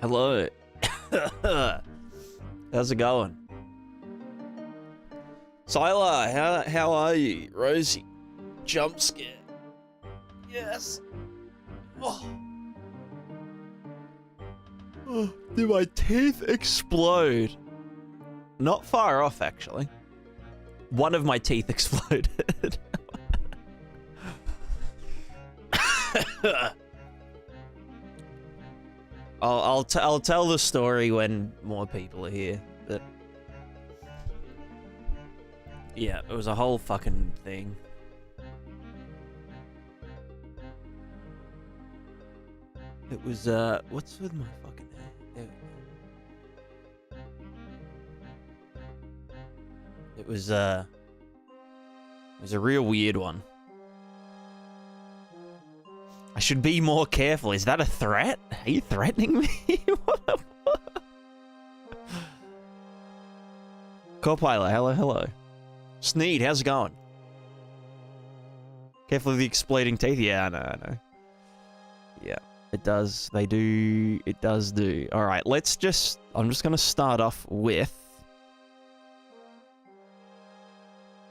Hello. How's it going? Sylar, how are you? Rosie. Jump scare. Yes. Oh. Oh, did my teeth explode? Not far off, actually. One of my teeth exploded. I'll tell the story when more people are here, but yeah, it was a whole fucking thing. It was what's with my fucking hair? There we go. It was a real weird one. I should be more careful. Is that a threat? Are you threatening me? Co-pilot, hello. Sneed, how's it going? Careful of the exploding teeth. Yeah, I know. Yeah, it does. It does do. All right, I'm just gonna start off with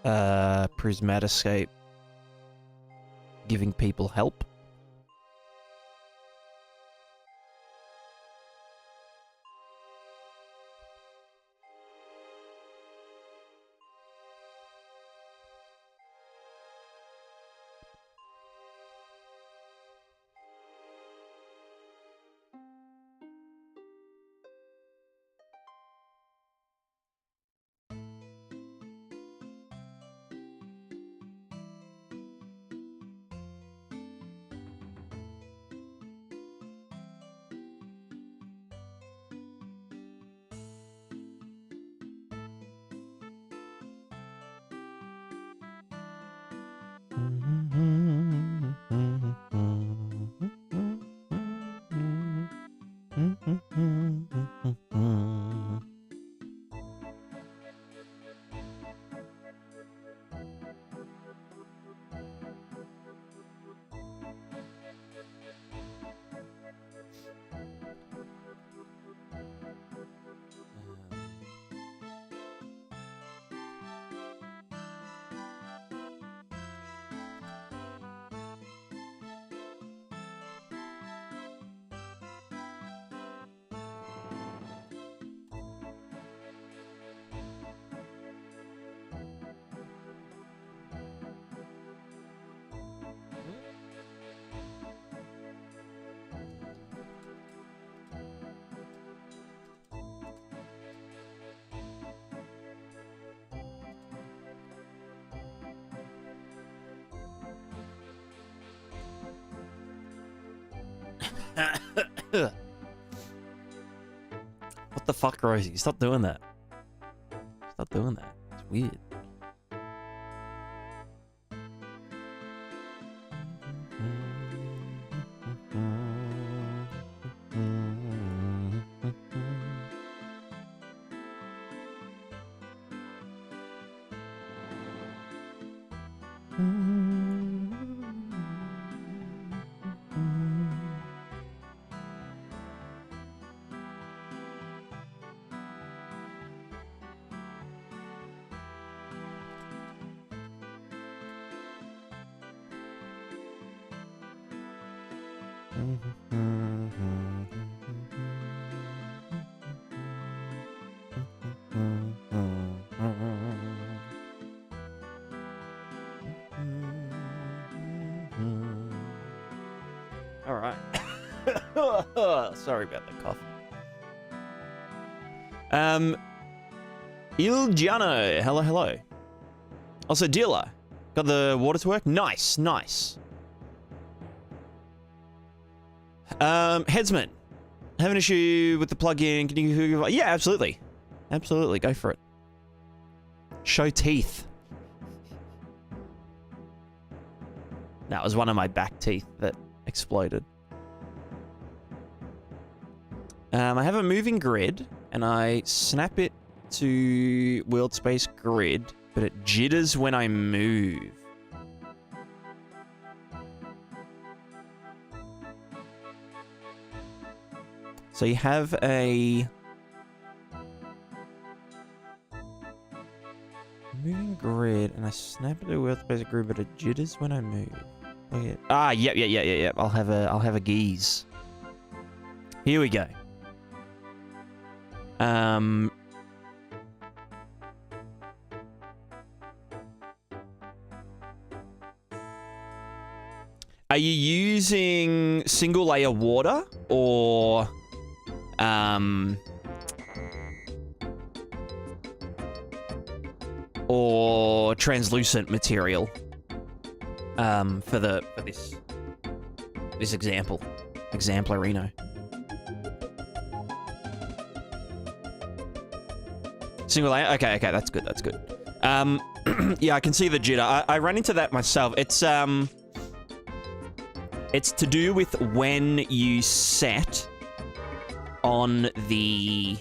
Prismatica giving people help. What the fuck, Rosie? Stop doing that. Stop doing that. It's weird. All right. Sorry about the cough. Il Giano, hello, hello. Also, dealer, got the water to work? Nice, nice. Headsman, have an issue with the plugin? Can you? Yeah, absolutely, absolutely, go for it. Show teeth. That was one of my back teeth that exploded. I have a moving grid, and I snap it to world space grid, but it jitters when I move. So you have a moving grid, and I snap it to world space grid, but it jitters when I move. Okay. Ah, yep. I'll have a geese. Here we go. Are you using single layer water or translucent material for this exemplarino? Single layer? Okay, that's good, that's good. Yeah, I can see the jitter. I ran into that myself. It's to do with when you set on the...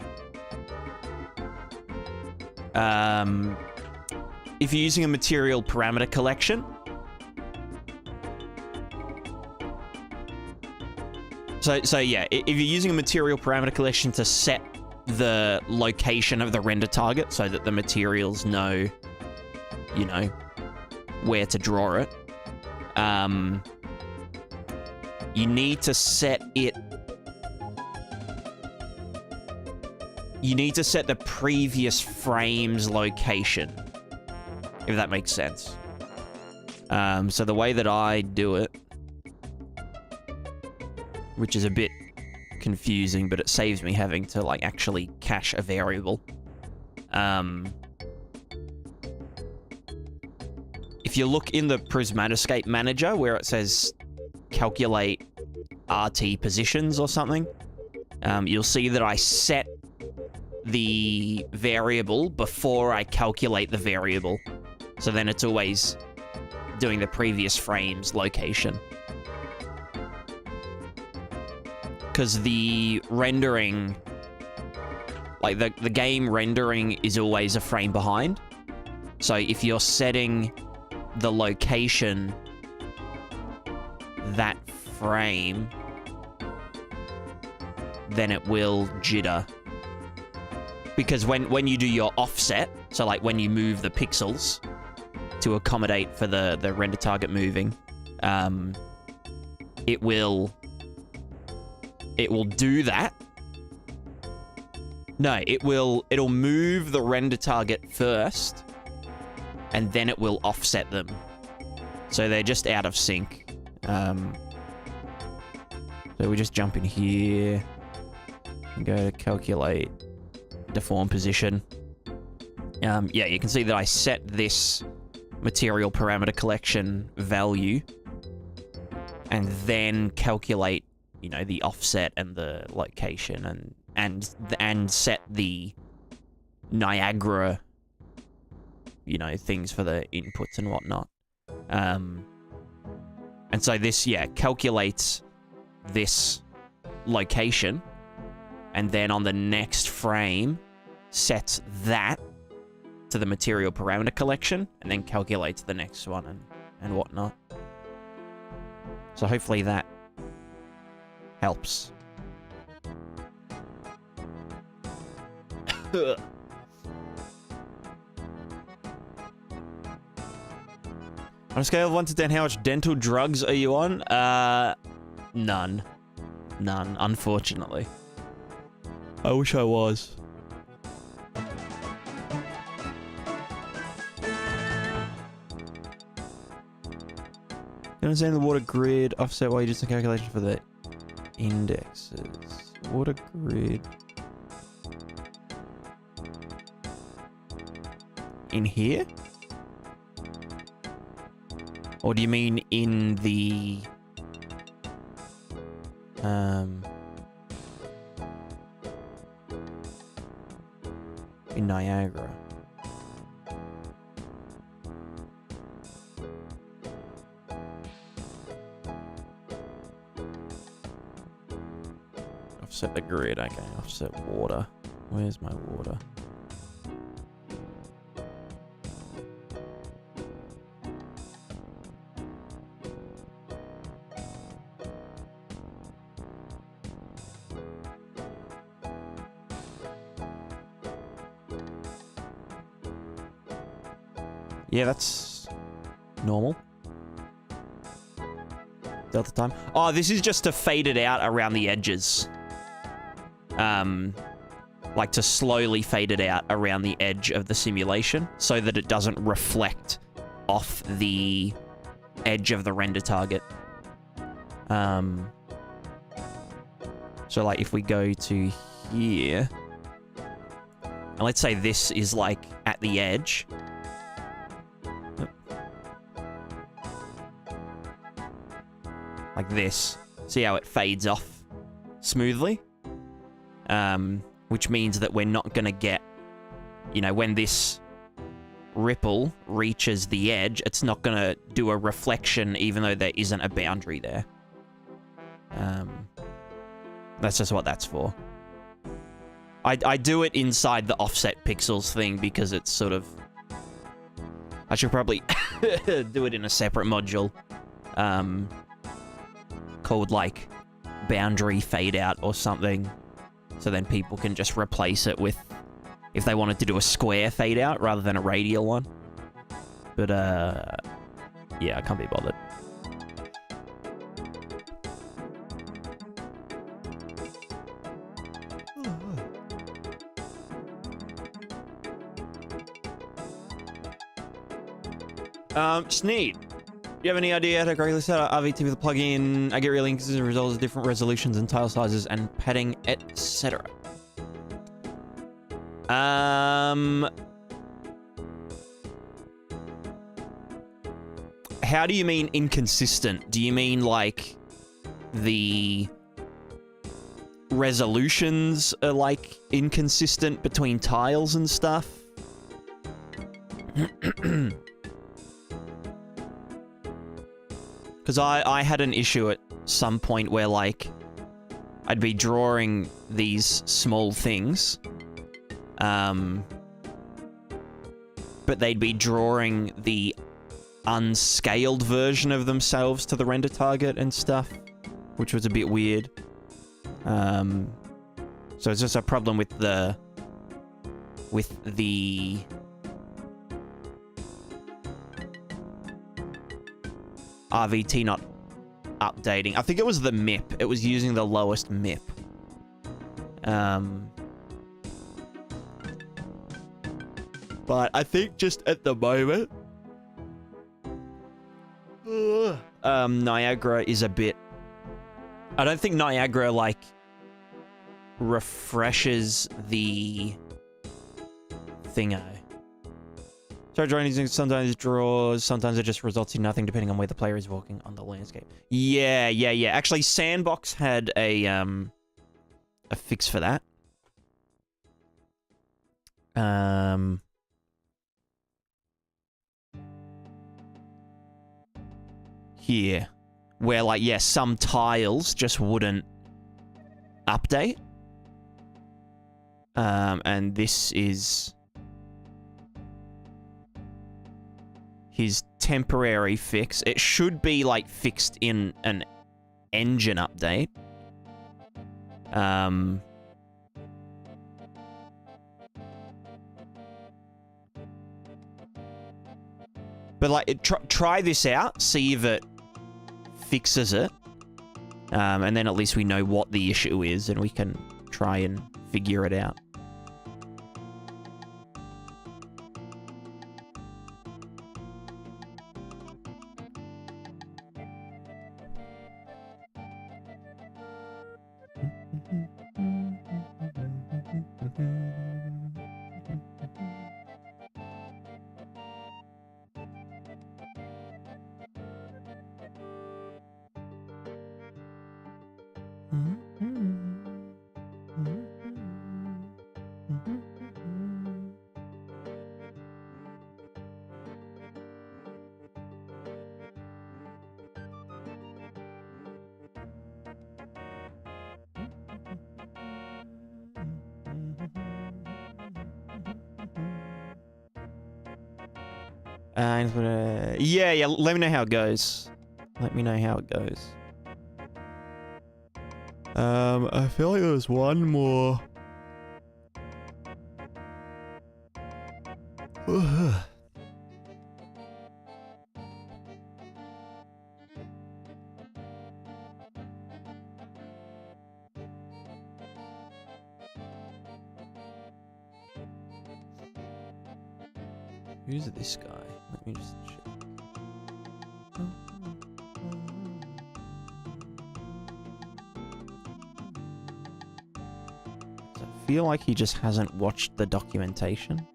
if you're using a material parameter collection. So yeah, if you're using a material parameter collection to set the location of the render target so that the materials know, you know, where to draw it, you need to set it... You need to set the previous frame's location, if that makes sense. So the way that I do it, which is a bit confusing, but it saves me having to, like, actually cache a variable. If you look in the Prismatica manager where it says calculate RT positions or something, you'll see that I set the variable before I calculate the variable. So then it's always doing the previous frame's location. Because the rendering, like the game rendering is always a frame behind. So if you're setting the location that frame, then it will jitter. Because when you do your offset, so like when you move the pixels to accommodate for the render target moving, it will do that. No, it'll move the render target first, and then it will offset them. So they're just out of sync. So we just jump in here and go to calculate deform position. Yeah, you can see that I set this material parameter collection value and then calculate, you know, the offset and the location and set the Niagara, you know, things for the inputs and whatnot. And so this, yeah, calculates this location, and then on the next frame sets that to the material parameter collection, and then calculates the next one and whatnot. So hopefully that helps. On a scale of 1 to 10, how much dental drugs are you on? None. None, unfortunately. I wish I was. You understand the water grid offset while you do some calculation for the indexes. Water grid. In here? Or do you mean in the... in Niagara? Offset the grid, okay. Offset water. Where's my water? Yeah, that's normal. Delta time. Oh, this is just to fade it out around the edges. Like to slowly fade it out around the edge of the simulation so that it doesn't reflect off the edge of the render target. So like if we go to here, and let's say this is like at the edge. Like this. See how it fades off smoothly? Which means that we're not going to get, you know, when this ripple reaches the edge, it's not going to do a reflection even though there isn't a boundary there. That's just what that's for. I do it inside the offset pixels thing because it's sort of... I should probably do it in a separate module. Called, like, boundary fade out or something. So then people can just replace it with... if they wanted to do a square fade out rather than a radial one. But, yeah, I can't be bothered. Sneed. Do you have any idea how to correctly set up RVT with a plugin? I get really inconsistent results, different resolutions and tile sizes and padding, etc. How do you mean inconsistent? Do you mean like the resolutions are like inconsistent between tiles and stuff? Because I had an issue at some point where, like, I'd be drawing these small things, but they'd be drawing the unscaled version of themselves to the render target and stuff, which was a bit weird. So it's just a problem with the RVT not updating. I think it was the MIP. It was using the lowest MIP. But I think just at the moment, Niagara is a bit... I don't think Niagara, like, refreshes the thingo. Start drawing using sometimes draws, sometimes it just results in nothing depending on where the player is walking on the landscape. Yeah. Actually, Sandbox had a fix for that. Here. Where, like, yeah, some tiles just wouldn't update. And this is his temporary fix. It should be, like, fixed in an engine update. But, like, try this out. See if it fixes it. And then at least we know what the issue is and we can try and figure it out. Yeah, let me know how it goes. Let me know how it goes. I feel like there's one more. Who's this guy? Let me just check. I feel like he just hasn't watched the documentation.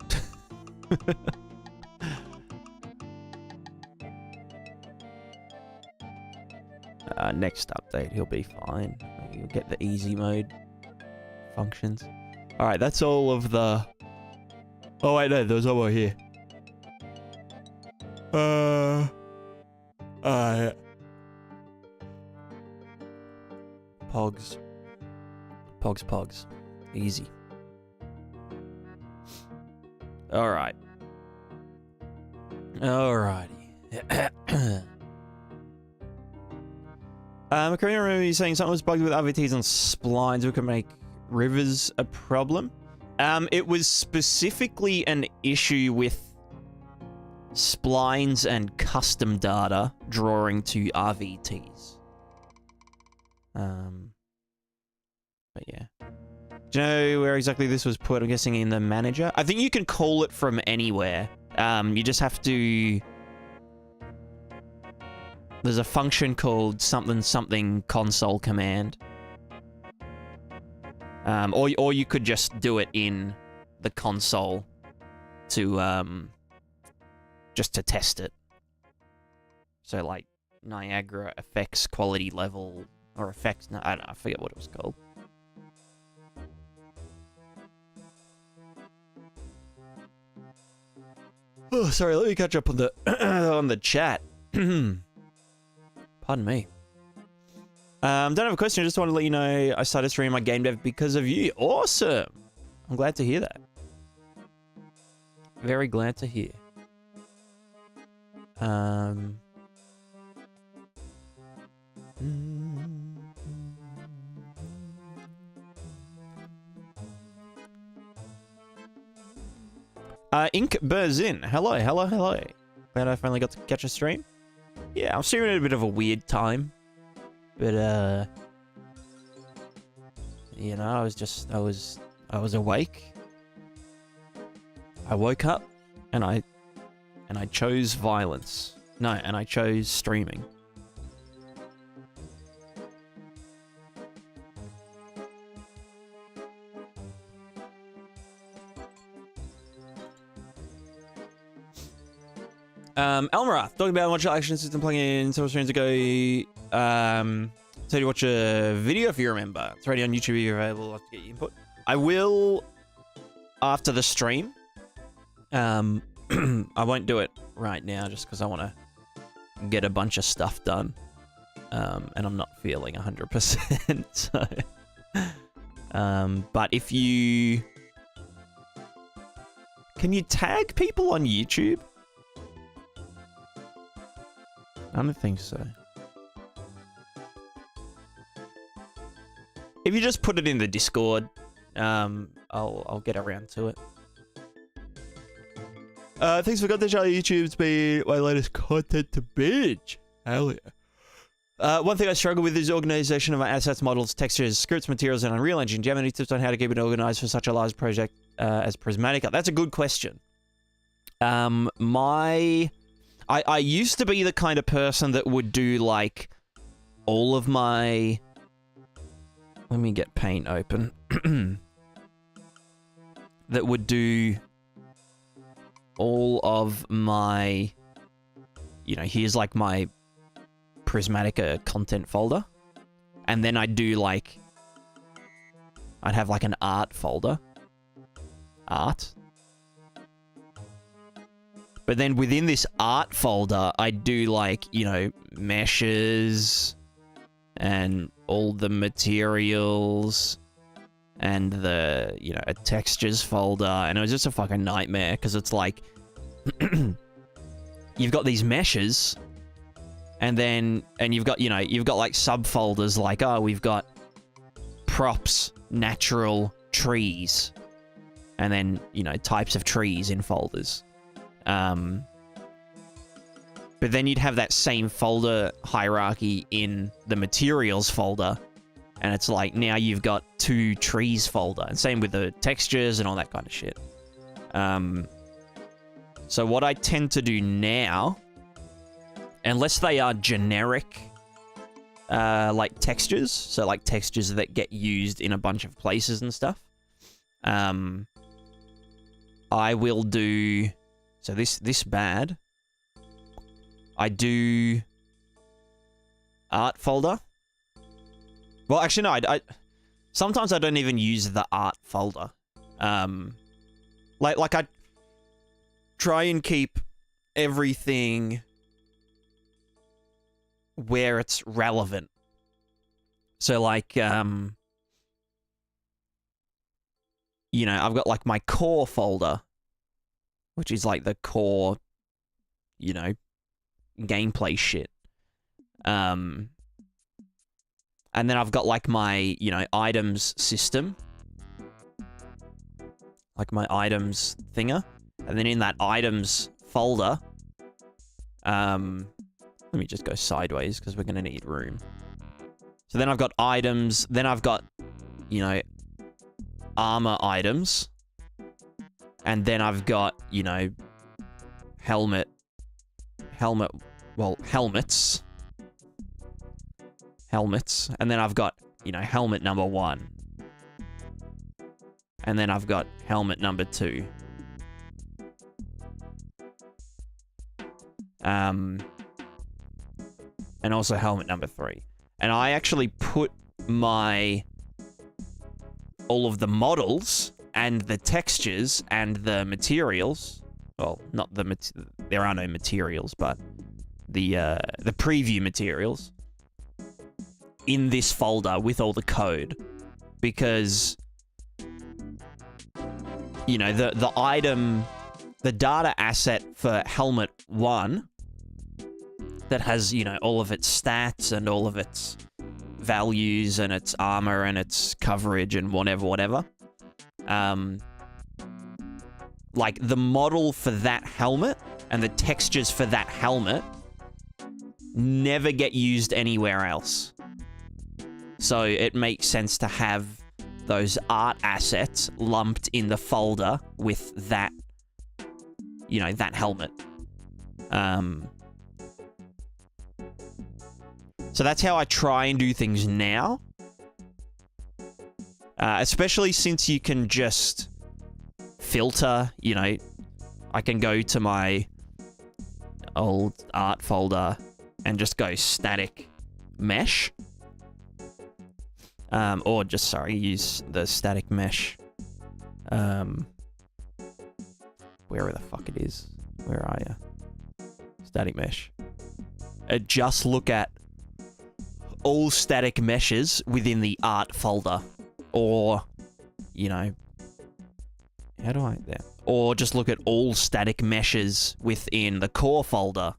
Next update, he'll be fine. You'll get the easy mode functions. Alright, that's all of the... Oh wait, no, there's one more here. Alright. Pogs. Pogs. Easy. Alright. Alrighty. I can remember you saying something was bugged with RVTs and splines which could make rivers a problem. It was specifically an issue with splines and custom data drawing to RVTs. But yeah. Do you know where exactly this was put? I'm guessing in the manager. I think you can call it from anywhere. You just have to... There's a function called something console command. Or you could just do it in the console to just to test it. So like Niagara effects quality level or effects. No, I don't know. I forget what it was called. Oh, sorry. Let me catch up on the on the chat. Pardon me. Don't have a question. I just want to let you know I started streaming my GameDev because of you. Awesome. I'm glad to hear that. Very glad to hear. Ink Berzin. Hello. Glad I finally got to catch a stream. Yeah, I'm streaming at a bit of a weird time. But, you know, I was awake. I woke up and I chose violence. No, and I chose streaming. Elmarath, talking about watch action system plugin several streams ago. So you watch a video if you remember. It's already on YouTube. You're available. I'll have to get your input. I will after the stream. I won't do it right now just because I want to get a bunch of stuff done. And I'm not feeling 100%. So, but if you... Can you tag people on YouTube? I don't think so. If you just put it in the Discord, I'll get around to it. Thanks for got the Charlie. YouTube's been my latest content to binge. Hell yeah. One thing I struggle with is organization of my assets, models, textures, scripts, materials, and Unreal Engine. Do you have any tips on how to keep it organized for such a large project as Prismatica? That's a good question. I used to be the kind of person that would do, like, all of my... Let me get Paint open. That would do all of my... You know, here's, like, my Prismatica content folder. And then I'd do, like... I'd have, like, an art folder. Art. But then within this art folder, I do like, you know, meshes and all the materials and the, you know, a textures folder. And it was just a fucking nightmare because it's like, you've got these meshes and then, and you've got, you know, you've got like subfolders like, oh, we've got props, natural, trees. And then, you know, types of trees in folders. But then you'd have that same folder hierarchy in the materials folder. And it's like, now you've got 2 trees folder. And same with the textures and all that kind of shit. So what I tend to do now, unless they are generic, like textures, so like textures that get used in a bunch of places and stuff, I will do... So this bad. I do art folder. Well, actually, no. I sometimes I don't even use the art folder. Like I try and keep everything where it's relevant. So, like, you know, I've got like my core folder, which is like the core, you know, gameplay shit. And then I've got like my, you know, items system. Like my items thinger. And then in that items folder, let me just go sideways because we're going to need room. So then I've got items, then I've got, you know, armor items. And then I've got, you know, helmets. And then I've got, you know, helmet number 1. And then I've got helmet number 2. And also helmet number 3. And I actually put all of the models and the textures and the materials, well, not there are no materials, but the preview materials in this folder with all the code, because, you know, the data asset for helmet 1 that has, you know, all of its stats and all of its values and its armor and its coverage and whatever. Like, the model for that helmet and the textures for that helmet never get used anywhere else. So it makes sense to have those art assets lumped in the folder with that, you know, that helmet. So that's how I try and do things now. Especially since you can just filter, you know, I can go to my... old art folder and just go static mesh. Or just, sorry, use the static mesh. Wherever the fuck it is. Where are you? Static mesh. Just look at all static meshes within the art folder. Or, you know... How do I... There. Or just look at all static meshes within the core folder.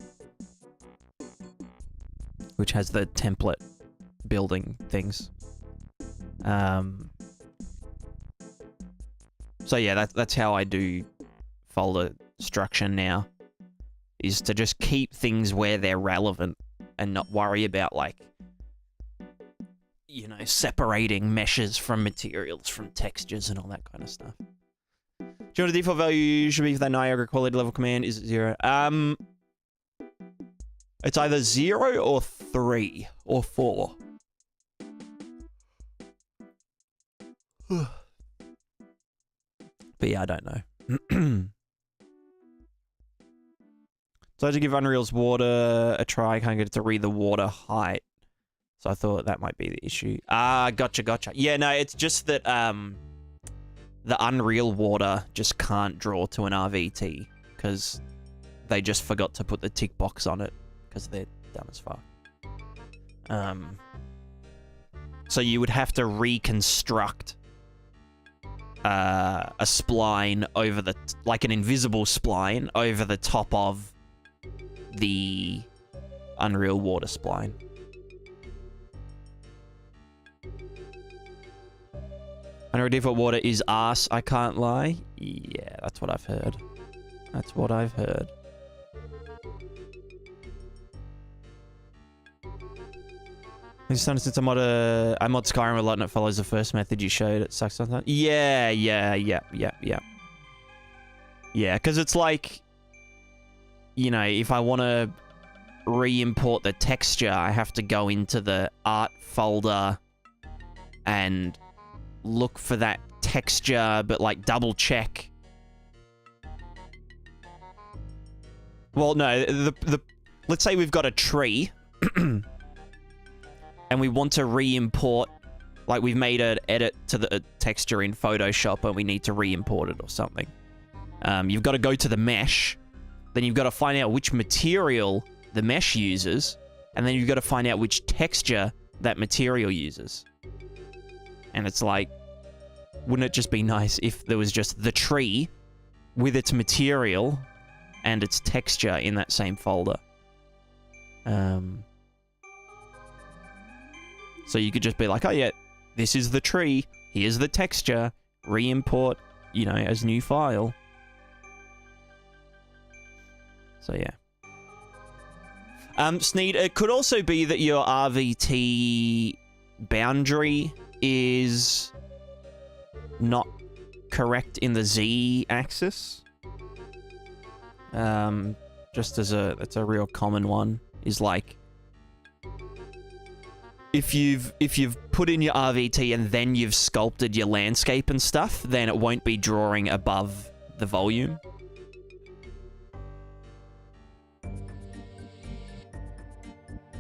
Which has the template building things. So yeah, that's how I do folder structure now. Is to just keep things where they're relevant and not worry about, like, you know, separating meshes from materials, from textures and all that kind of stuff. Do you know what the default value should be for that Niagara quality level command? Is it 0? It's either 0 or 3 or 4. But yeah, I don't know. So I had to give Unreal's water a try. I can't get it to read the water height. So I thought that might be the issue. Ah, gotcha. Yeah, no, it's just that the Unreal water just can't draw to an RVT because they just forgot to put the tick box on it because they're dumb as fuck. So you would have to reconstruct a spline over the... like an invisible spline over the top of the Unreal water spline. Unreal default water is arse, I can't lie. Yeah, that's what I've heard. That's what I've heard. Since I mod Skyrim a lot and it follows the first method you showed, it sucks sometimes. Yeah. Yeah, because it's like, you know, if I want to re-import the texture, I have to go into the art folder and look for that texture, but like double check. Well, no, let's say we've got a tree and we want to re-import, like we've made an edit to the texture in Photoshop and we need to re-import it or something. You've got to go to the mesh, then you've got to find out which material the mesh uses, and then you've got to find out which texture that material uses. And it's like, wouldn't it just be nice if there was just the tree with its material and its texture in that same folder? So you could just be like, oh yeah, this is the tree, here's the texture, re-import, you know, as new file. So yeah. Sneed, it could also be that your RVT boundary is not correct in the Z axis. Just as that's a real common one, is like, if you've put in your RVT and then you've sculpted your landscape and stuff, then it won't be drawing above the volume.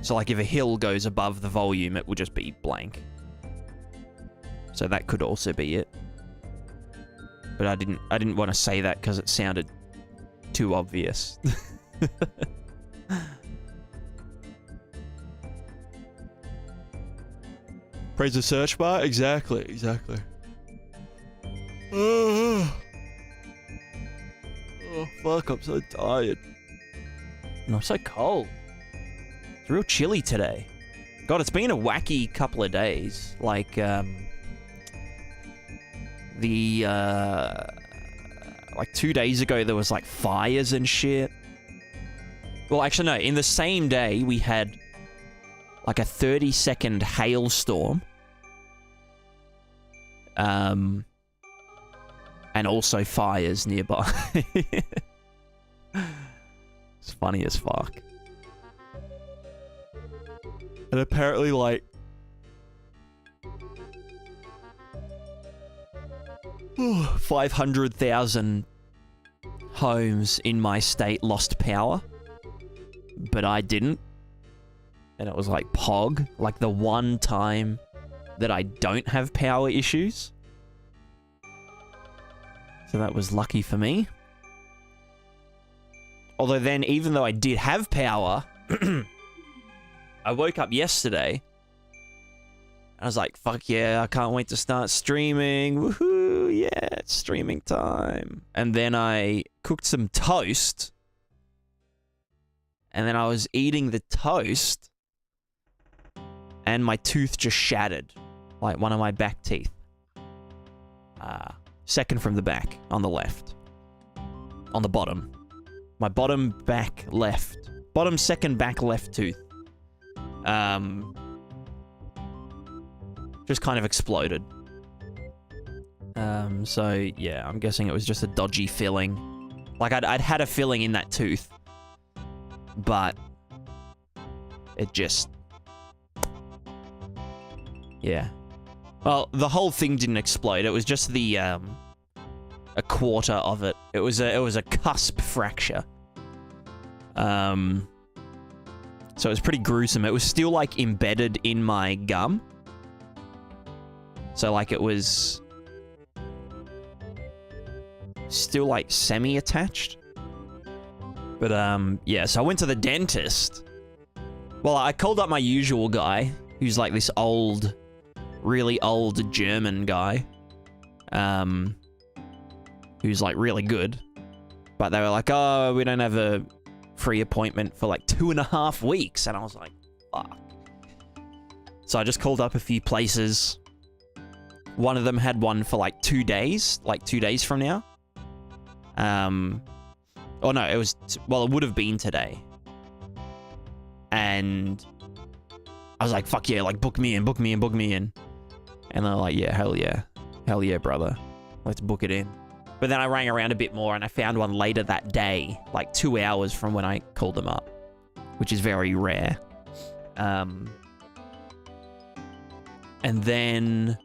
So like if a hill goes above the volume, it will just be blank. So that could also be it. But I didn't want to say that because it sounded too obvious. Praise the search bar? Exactly. Oh, fuck, I'm so tired. And I'm so cold. It's real chilly today. God, it's been a wacky couple of days. Like, like 2 days ago, there was like fires and shit. Well, actually, no. In the same day, we had like a 30-second hailstorm. And also fires nearby. It's funny as fuck. And apparently, like, 500,000 homes in my state lost power. but I didn't. And it was like Pog, like the one time that I don't have power issues. So that was lucky for me. Although then, even though I did have power, I woke up yesterday. I was like, fuck yeah, I can't wait to start streaming. Woohoo, yeah, it's streaming time. And then I cooked some toast. And then I was eating the toast. And my tooth just shattered. Like one of my back teeth. Second from the back, on the left. On the bottom. My bottom back left. Bottom second back left tooth. Just kind of exploded. So yeah, I'm guessing it was just a dodgy filling. Like I'd had a filling in that tooth. But it just... yeah. Well, the whole thing didn't explode. It was just the a quarter of it. It was a cusp fracture. So it was pretty gruesome. It was still like embedded in my gum. So like it was still like semi-attached. But yeah, so I went to the dentist. Well, I called up my usual guy, who's like this old, really old German guy. Who's like really good. But they were like, oh, we don't have a free appointment for like 2.5 weeks. And I was like, fuck. So I just called up a few places. One of them had one for like 2 days, like 2 days from now. Oh no, it was, well, it would have been today. And I was like, fuck yeah, like book me in, book me in, book me in. And they're like, yeah, hell yeah, brother. Let's book it in. But then I rang around a bit more and I found one later that day, like 2 hours from when I called them up, which is very rare. And then...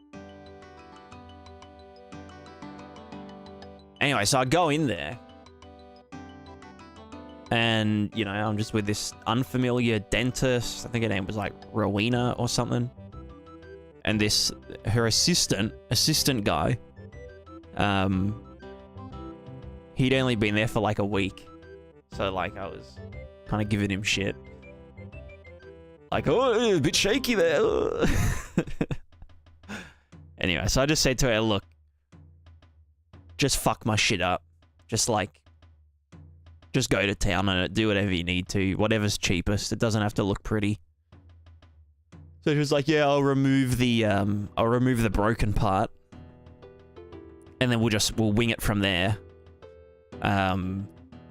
anyway, so I go in there. And, you know, I'm just with this unfamiliar dentist. I think her name was like Rowena or something. And this, her assistant guy, he'd only been there for like a week. So like I was kind of giving him shit. Like, oh, a bit shaky there. Anyway, so I just said to her, look, just fuck my shit up. Just like, just go to town on it, do whatever you need to, whatever's cheapest. It doesn't have to look pretty. So she was like, yeah, I'll remove the broken part. And then we'll wing it from there.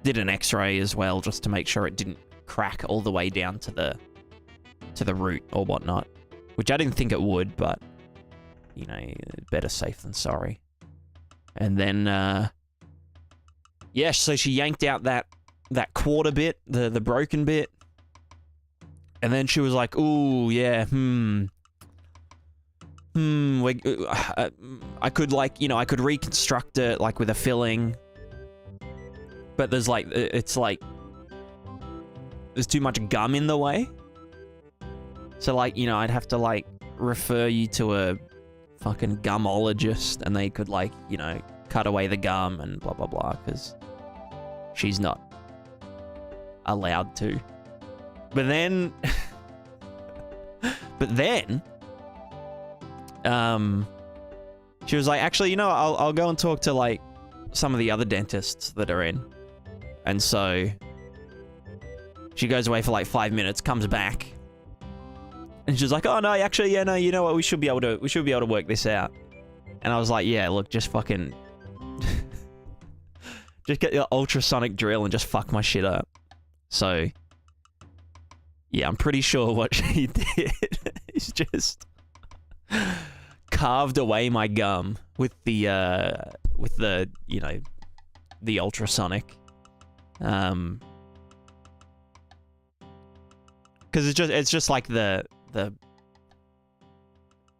Did an x-ray as well, just to make sure it didn't crack all the way down to the root or whatnot. Which I didn't think it would, but, you know, better safe than sorry. And then, yeah, so she yanked out that quarter bit, the broken bit. And then she was like, ooh, yeah, I could, like, you know, I could reconstruct it, like, with a filling. But there's, like, it's, like, there's too much gum in the way. So, like, you know, I'd have to, like, refer you to a fucking gumologist, and they could, like, you know, cut away the gum and blah, blah, blah, because she's not allowed to. But then... she was like, actually, you know, I'll go and talk to, like, some of the other dentists that are in. And so she goes away for like 5 minutes, comes back, and she's like, oh no, actually, yeah, no, you know what, we should be able to work this out. And I was like, yeah, look, just fucking just get your ultrasonic drill and just fuck my shit up. So yeah, I'm pretty sure what she did is just carved away my gum with the you know, the ultrasonic. Because it's just like the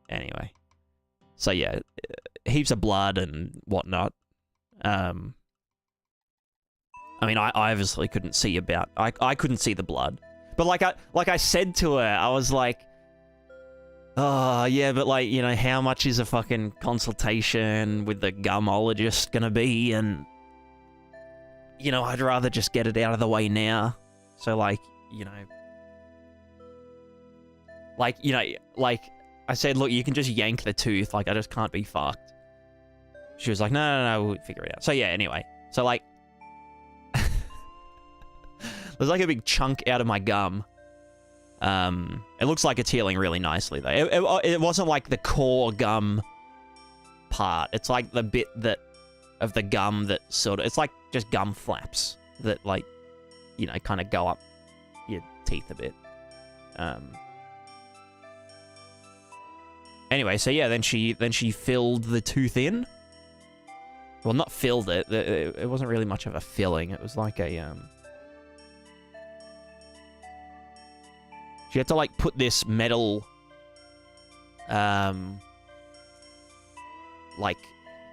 anyway. So yeah, heaps of blood and whatnot. I mean, I obviously couldn't see about... I couldn't see the blood. But like I said to her, I was like... Oh, yeah, but like, you know, how much is a fucking consultation with the gumologist gonna be? And, you know, I'd rather just get it out of the way now. So, like, you know... Like, you know, like, I said, look, you can just yank the tooth. Like, I just can't be fucked. She was like, no, we'll figure it out. So, yeah, anyway. So, like... There's like a big chunk out of my gum. It looks like it's healing really nicely, though. It wasn't like the core gum part. It's like the bit that... of the gum that sort of... It's like just gum flaps that, like, you know, kind of go up your teeth a bit. Anyway, so yeah, then she filled the tooth in. Well, not filled it. It wasn't really much of a filling. It was like a... She had to, like, put this metal... like...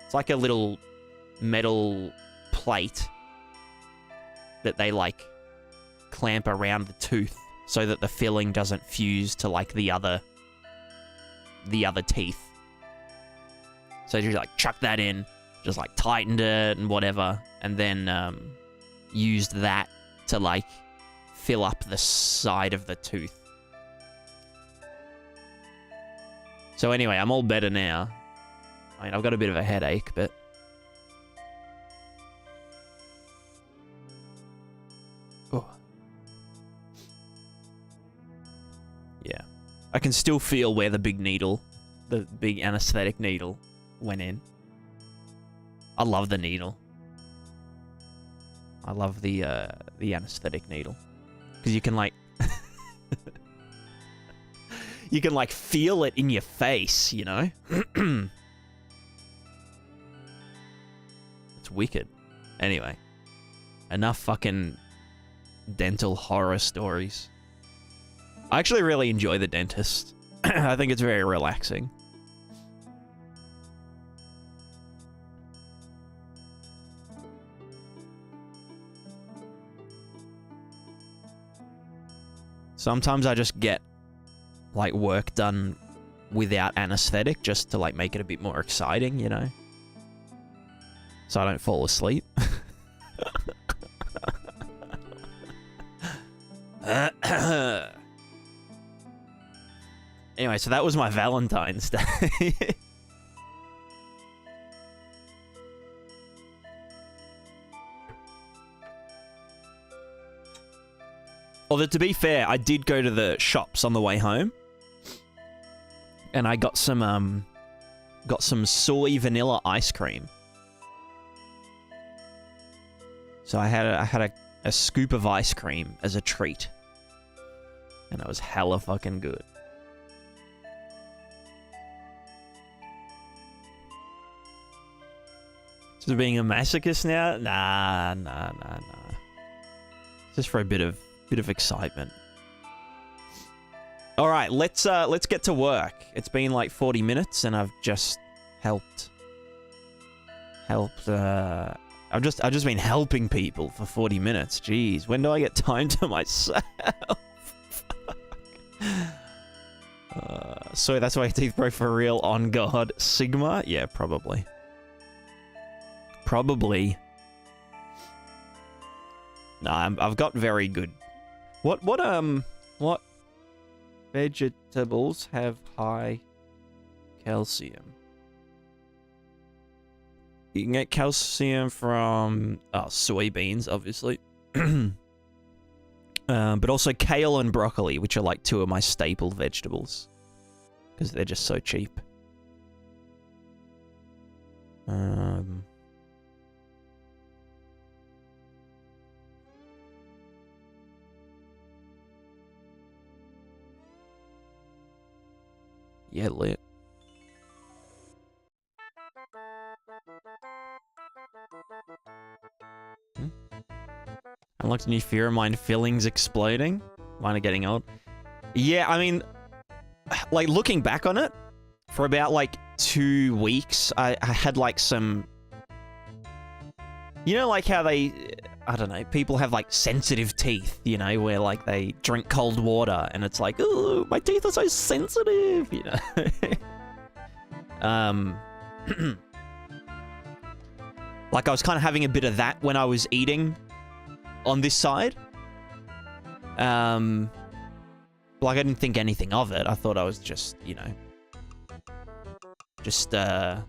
It's like a little metal plate that they, like, clamp around the tooth so that the filling doesn't fuse to, like, the other teeth. So she, like, chucked that in, just, like, tightened it and whatever, and then, used that to, like, fill up the side of the tooth. So anyway, I'm all better now. I mean, I've got a bit of a headache, but... Oh. Yeah. I can still feel where the big needle, the big anesthetic needle, went in. I love the needle. I love the anesthetic needle. Because you can, like... you can, like, feel it in your face, you know? It's wicked. Anyway. Enough fucking dental horror stories. I actually really enjoy the dentist. I think it's very relaxing. Sometimes I just get, like, work done without anesthetic just to, like, make it a bit more exciting, you know? So I don't fall asleep. Anyway, so that was my Valentine's Day. Although, to be fair, I did go to the shops on the way home. And I got some soy vanilla ice cream. So I had a scoop of ice cream as a treat. And it was hella fucking good. Just being a masochist now? Nah. Just for a bit of excitement. All right, let's get to work. It's been like 40 minutes, and I've just helped. I've just been helping people for 40 minutes. Jeez, when do I get time to myself? So that's why teeth broke for real. On God, Sigma? Yeah, probably. Probably. Nah, I've got very good. What vegetables have high calcium? You can get calcium from soybeans, obviously. But also kale and broccoli, which are like two of my staple vegetables. Because they're just so cheap. Yeah, lit. Unlocked a new fear of mine, fillings exploding. Mine are getting old. Yeah, I mean, like, looking back on it, for about, like, 2 weeks, I had, like, some... You know, like, how they... I don't know, people have like sensitive teeth, you know, where like they drink cold water and it's like, oh, my teeth are so sensitive, you know. Like I was kind of having a bit of that when I was eating on this side. Like I didn't think anything of it. I thought I was just, you know, that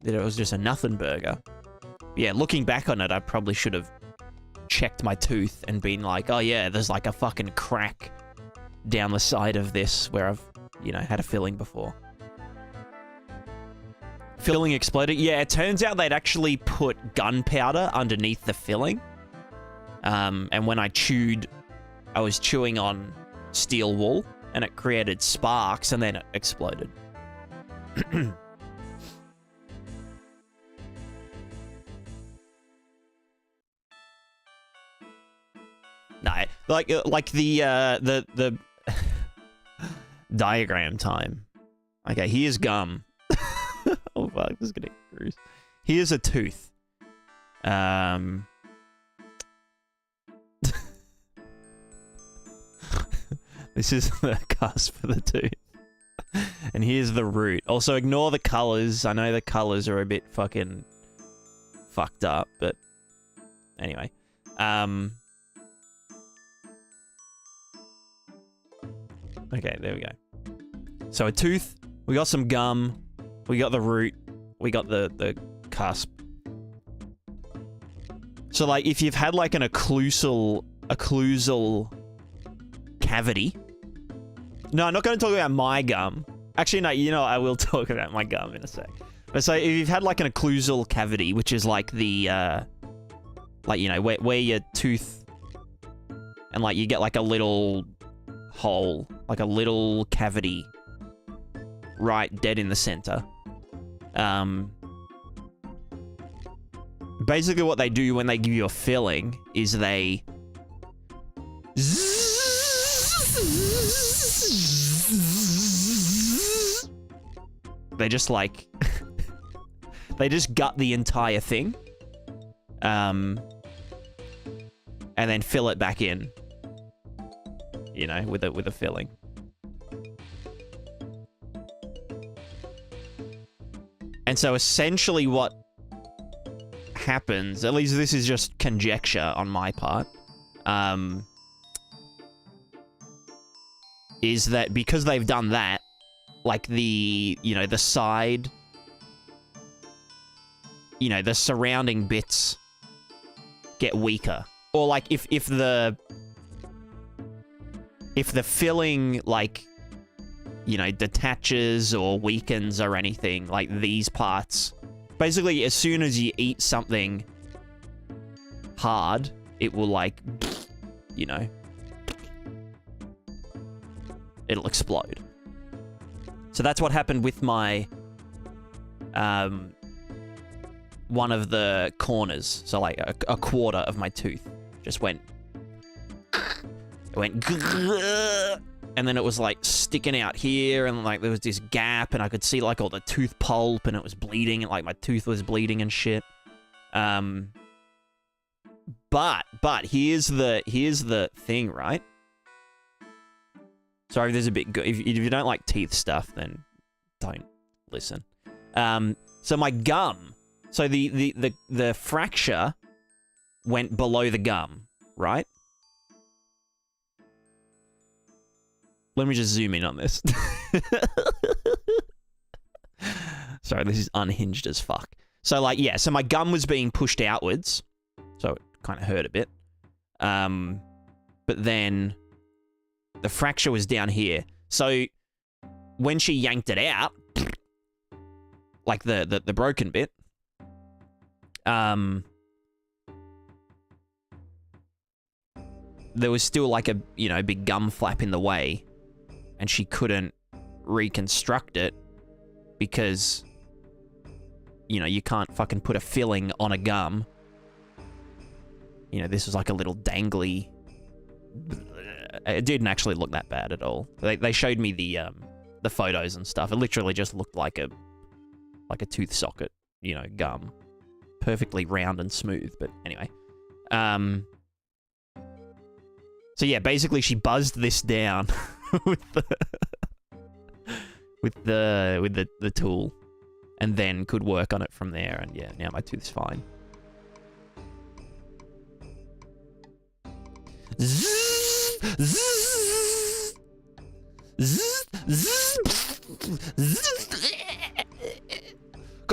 it was just a nothing burger. Yeah, looking back on it, I probably should have checked my tooth and been like, oh yeah, there's like a fucking crack down the side of this where I've, you know, had a filling before. Filling exploded? Yeah, it turns out they'd actually put gunpowder underneath the filling. And when I was chewing on steel wool, and it created sparks, and then it exploded. No, like the diagram time. Okay, here's gum. Oh fuck, this is getting gross. Here's a tooth. This is the cusp for the tooth. And here's the root. Also, ignore the colors. I know the colors are a bit fucking fucked up, but anyway. Okay, there we go. So a tooth, we got some gum, we got the root, we got the cusp. So like if you've had like an occlusal cavity. No, I'm not going to talk about my gum. Actually, no, you know, I will talk about my gum in a sec. But so if you've had like an occlusal cavity, which is like the, like, you know, where your tooth, and like you get like a little hole, like a little cavity right dead in the center. Basically what they do when they give you a filling is they just like they just gut the entire thing, and then fill it back in, you know, with a filling. And so essentially what happens, at least this is just conjecture on my part, is that because they've done that, like the, you know, the side, you know, the surrounding bits get weaker. Or like if the filling, like, you know, detaches or weakens or anything, like these parts, basically as soon as you eat something hard, it will like, you know, it'll explode. So that's what happened with my, one of the corners. So like a quarter of my tooth just went, it went, and then it was like sticking out here, and like there was this gap, and I could see like all the tooth pulp, and it was bleeding, and like my tooth was bleeding and shit. But here's the thing, right? Sorry if there's a bit good. If you don't like teeth stuff, then don't listen. So my gum. So the fracture went below the gum, right? Let me just zoom in on this. Sorry, this is unhinged as fuck. So like, yeah, so my gum was being pushed outwards, so it kind of hurt a bit. But then the fracture was down here. So when she yanked it out, like the broken bit, there was still like a, you know, big gum flap in the way, and she couldn't reconstruct it because, you know, you can't fucking put a filling on a gum. You know, this was like a little dangly. It didn't actually look that bad at all. They showed me the photos and stuff. It literally just looked like a tooth socket, you know, gum perfectly round and smooth, but anyway. So yeah, basically she buzzed this down with the tool, and then could work on it from there. And yeah, now my tooth's fine.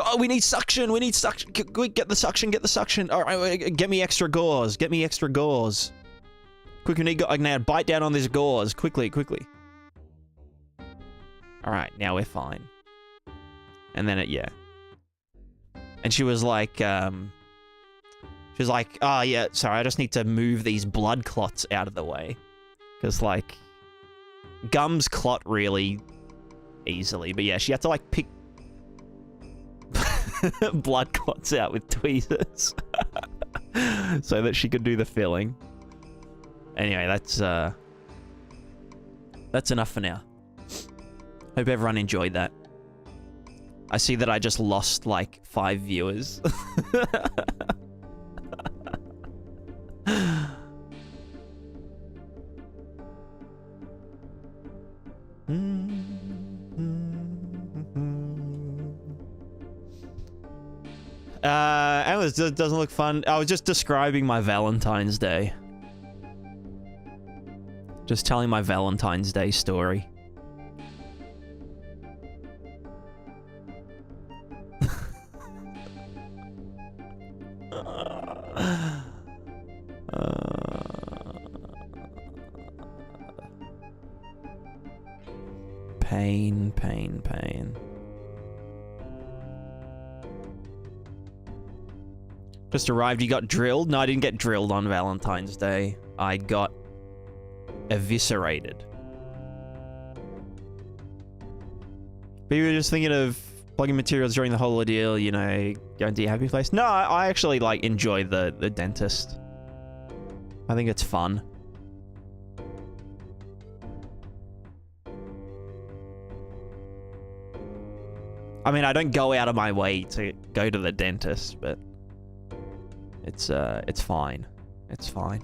Oh, we need suction. We need suction. Get the suction. Get the suction. All right, get me extra gauze. Get me extra gauze. Quick, we need now bite down on this gauze. Quickly, quickly. All right, now we're fine. And then yeah. And she was like, oh yeah, sorry, I just need to move these blood clots out of the way. Because, like, gums clot really easily. But yeah, she had to, like, pick blood clots out with tweezers. So that she could do the filling. Anyway, that's enough for now. Hope everyone enjoyed that. I see that I just lost, like, 5 viewers. It doesn't look fun. I was just describing my Valentine's Day. Just telling my Valentine's Day story. Pain, pain, pain. Just arrived, you got drilled? No, I didn't get drilled on Valentine's Day. I got eviscerated. But you were just thinking of plugging materials during the whole ordeal, you know, going to your happy place? No, I actually, like, enjoy the dentist. I think it's fun. I mean, I don't go out of my way to go to the dentist, but it's fine. It's fine.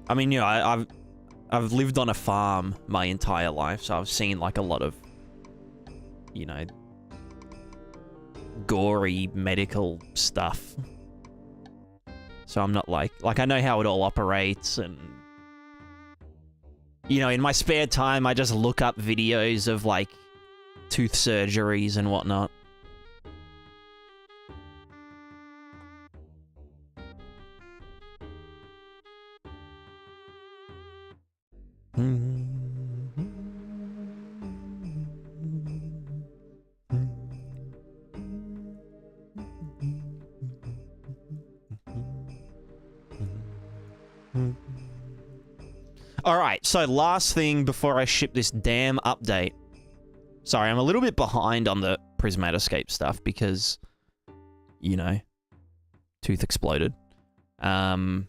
I mean, you know, I've lived on a farm my entire life, so I've seen, like, a lot of, you know, gory medical stuff. So I'm not like I know how it all operates, and, you know, in my spare time, I just look up videos of, like, tooth surgeries and whatnot. Alright, so last thing before I ship this damn update. Sorry, I'm a little bit behind on the Prismatica stuff because, you know, tooth exploded. I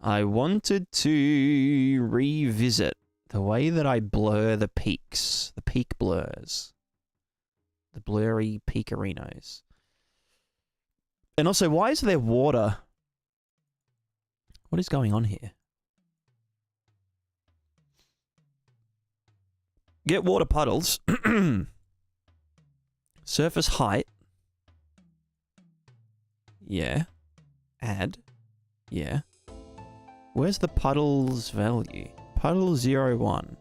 wanted to revisit the way that I blur the peaks, the peak blurs, the blurry peakerinos. And also, why is there water? What is going on here? Get water puddles. Surface height. Yeah. Add. Yeah. Where's the puddles value? Puddle 01.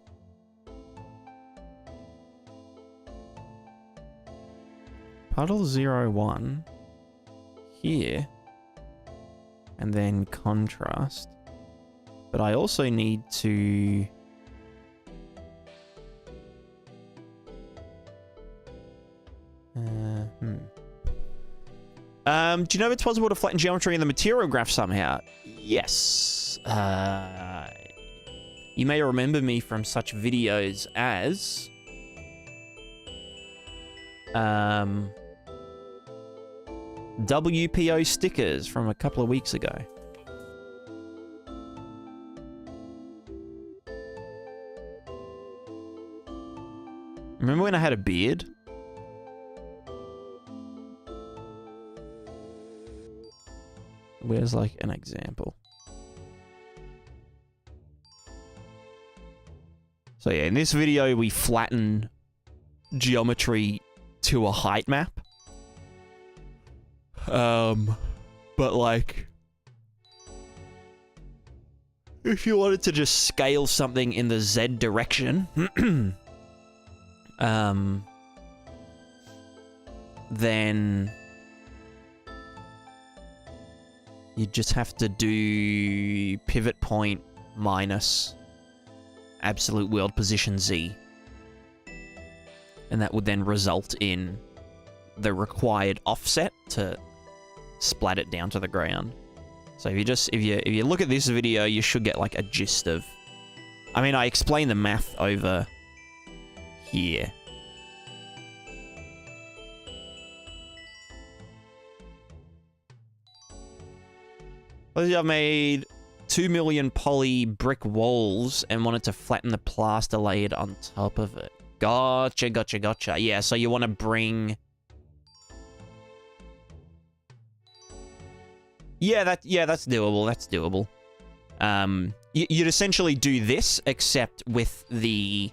Puddle 01. Here. And then contrast. But I also need to... do you know if it's possible to flatten geometry in the material graph somehow? Yes. You may remember me from such videos as... WPO stickers from a couple of weeks ago. Remember when I had a beard? Where's like an example? So yeah, in this video we flatten geometry to a height map. But like, if you wanted to just scale something in the Z direction, then you just have to do pivot point minus absolute world position Z. And that would then result in the required offset to splat it down to the ground. So if you look at this video, you should get like a gist of... I mean, I explain the math over here. I've made 2 million poly brick walls and wanted to flatten the plaster layered on top of it. Gotcha, gotcha, gotcha. Yeah, so you want to bring... Yeah, that's doable. That's doable. You'd essentially do this, except with the...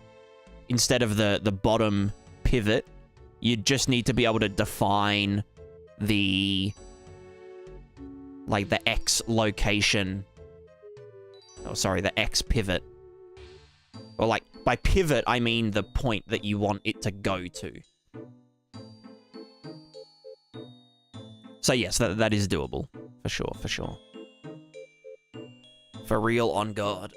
Instead of the bottom pivot, you'd just need to be able to define the... Like, the X location. Oh, sorry, the X pivot. Or, like, by pivot, I mean the point that you want it to go to. So, yes, that is doable. For sure, for sure. For real, on God.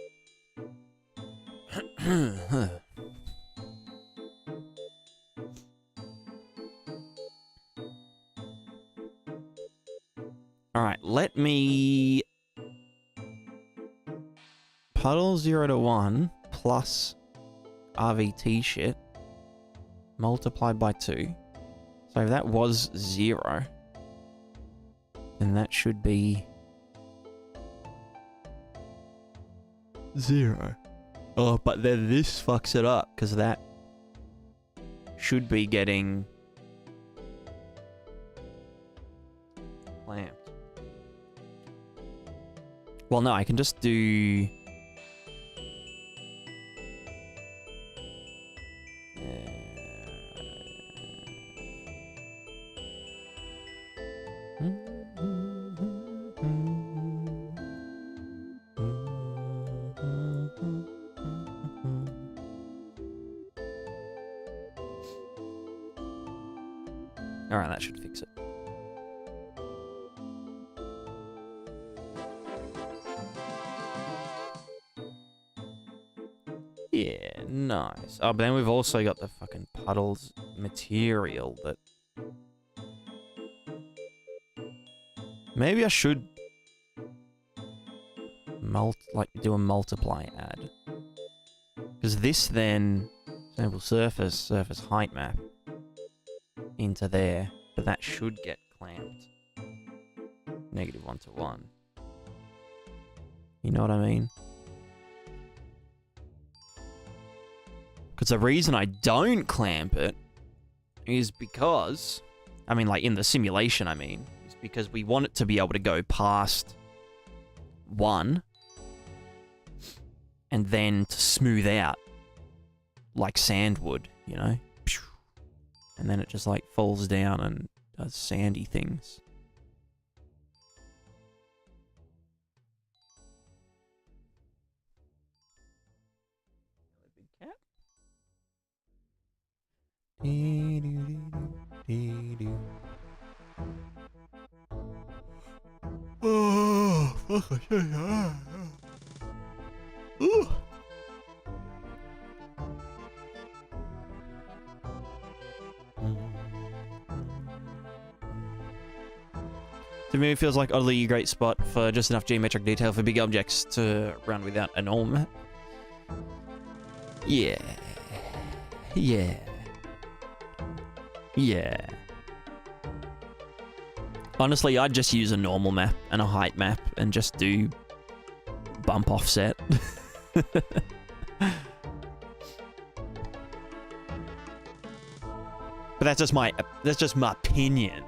Alright, let me... Puddle 0 to 1 plus RVT shit multiplied by 2. So if that was 0, then that should be 0. Oh, but then this fucks it up, because that should be getting clamped. Well, no, I can just do... Alright, that should fix it. Yeah, nice. Oh, but then we've also got the fucking puddles material that... Maybe I should... do a multiply add. Because this then... Sample surface height map. Into there. But that should get clamped. Negative 1 to 1. You know what I mean? Because the reason I don't clamp it is because, I mean, like in the simulation, I mean, is because we want it to be able to go past 1 and then to smooth out like sand would, you know? And then it just like falls down and does sandy things. Big cat. Oh, fuck. Ooh. To me, it feels like oddly a great spot for just enough geometric detail for big objects to run without a normal map. Yeah. Yeah. Yeah. Honestly, I'd just use a normal map and a height map and just do bump offset. that's just my opinion.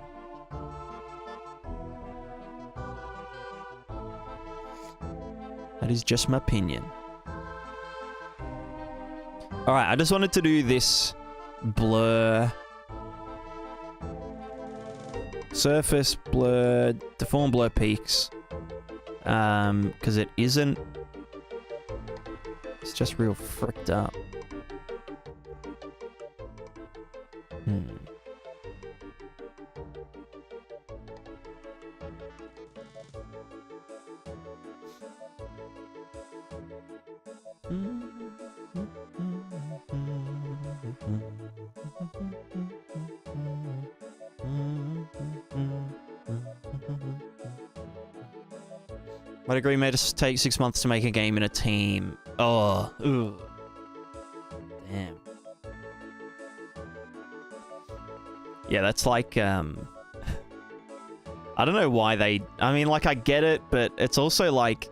That is just my opinion. Alright, I just wanted to do this blur. Surface blur, deform blur peaks. Because it isn't. It's just real fricked up. I'd agree, made us take 6 months to make a game in a team. Oh, ugh. Damn. Yeah, that's like, I don't know why they... I mean, like, I get it, but it's also like...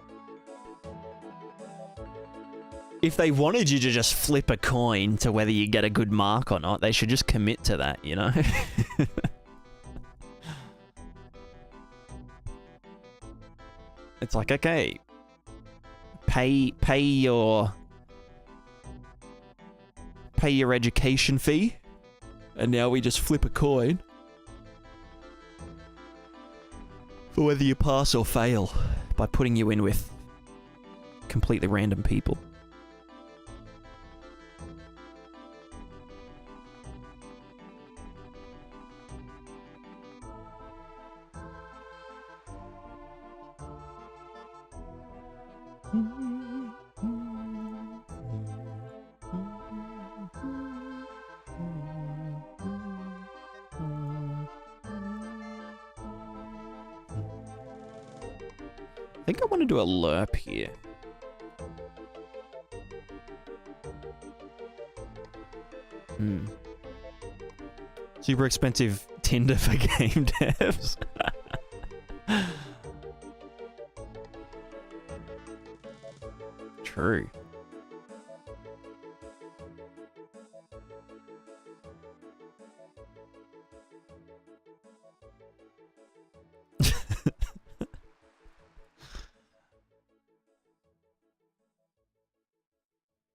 If they wanted you to just flip a coin to whether you get a good mark or not, they should just commit to that, you know? It's like, okay, pay your education fee, and now we just flip a coin for whether you pass or fail by putting you in with completely random people. I think I want to do a lerp here. Super expensive Tinder for game devs. True.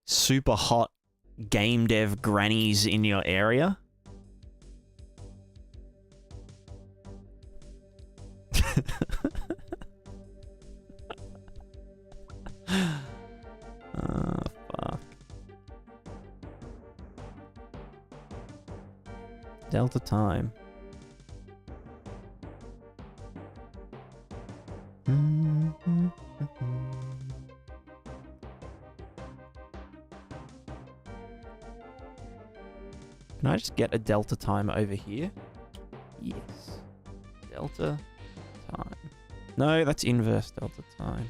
Super hot game dev grannies in your area. Fuck. Delta time. Can I just get a delta time over here? Yes. Delta time. No, that's inverse delta time.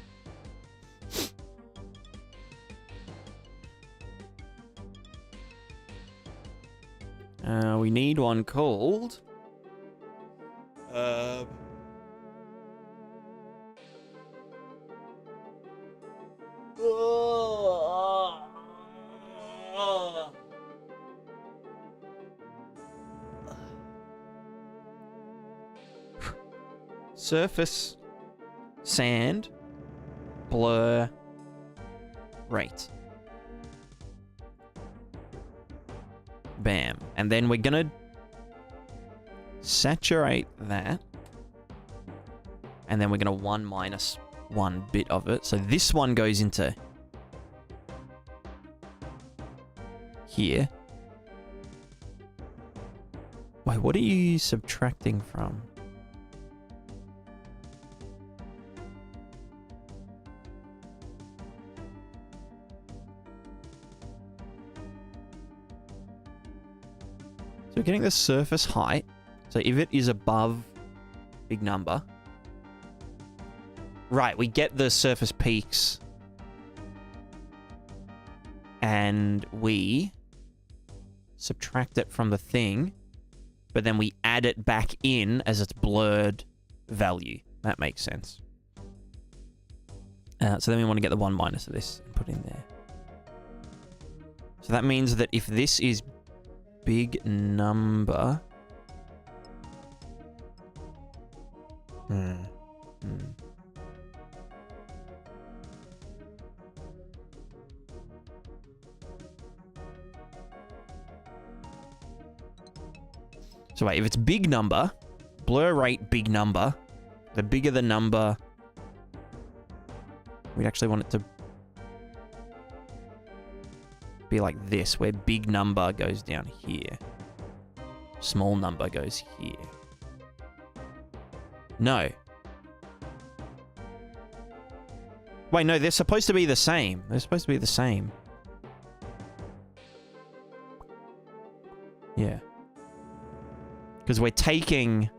We need one called... Surface sand blur rate. Bam. And then we're gonna saturate that. And then we're gonna 1 minus 1 bit of it. So this one goes into here. Wait, what are you subtracting from? So we're getting the surface height. So if it is above big number. Right, we get the surface peaks. And we subtract it from the thing. But then we add it back in as its blurred value. That makes sense. So then we want to get the 1 minus of this and put in there. So that means that if this is big number. So wait, if it's big number, blur rate big number, the bigger the number, we'd actually want it to be like this, where big number goes down here. Small number goes here. No. Wait, no, they're supposed to be the same. They're supposed to be the same. Yeah. Because we're taking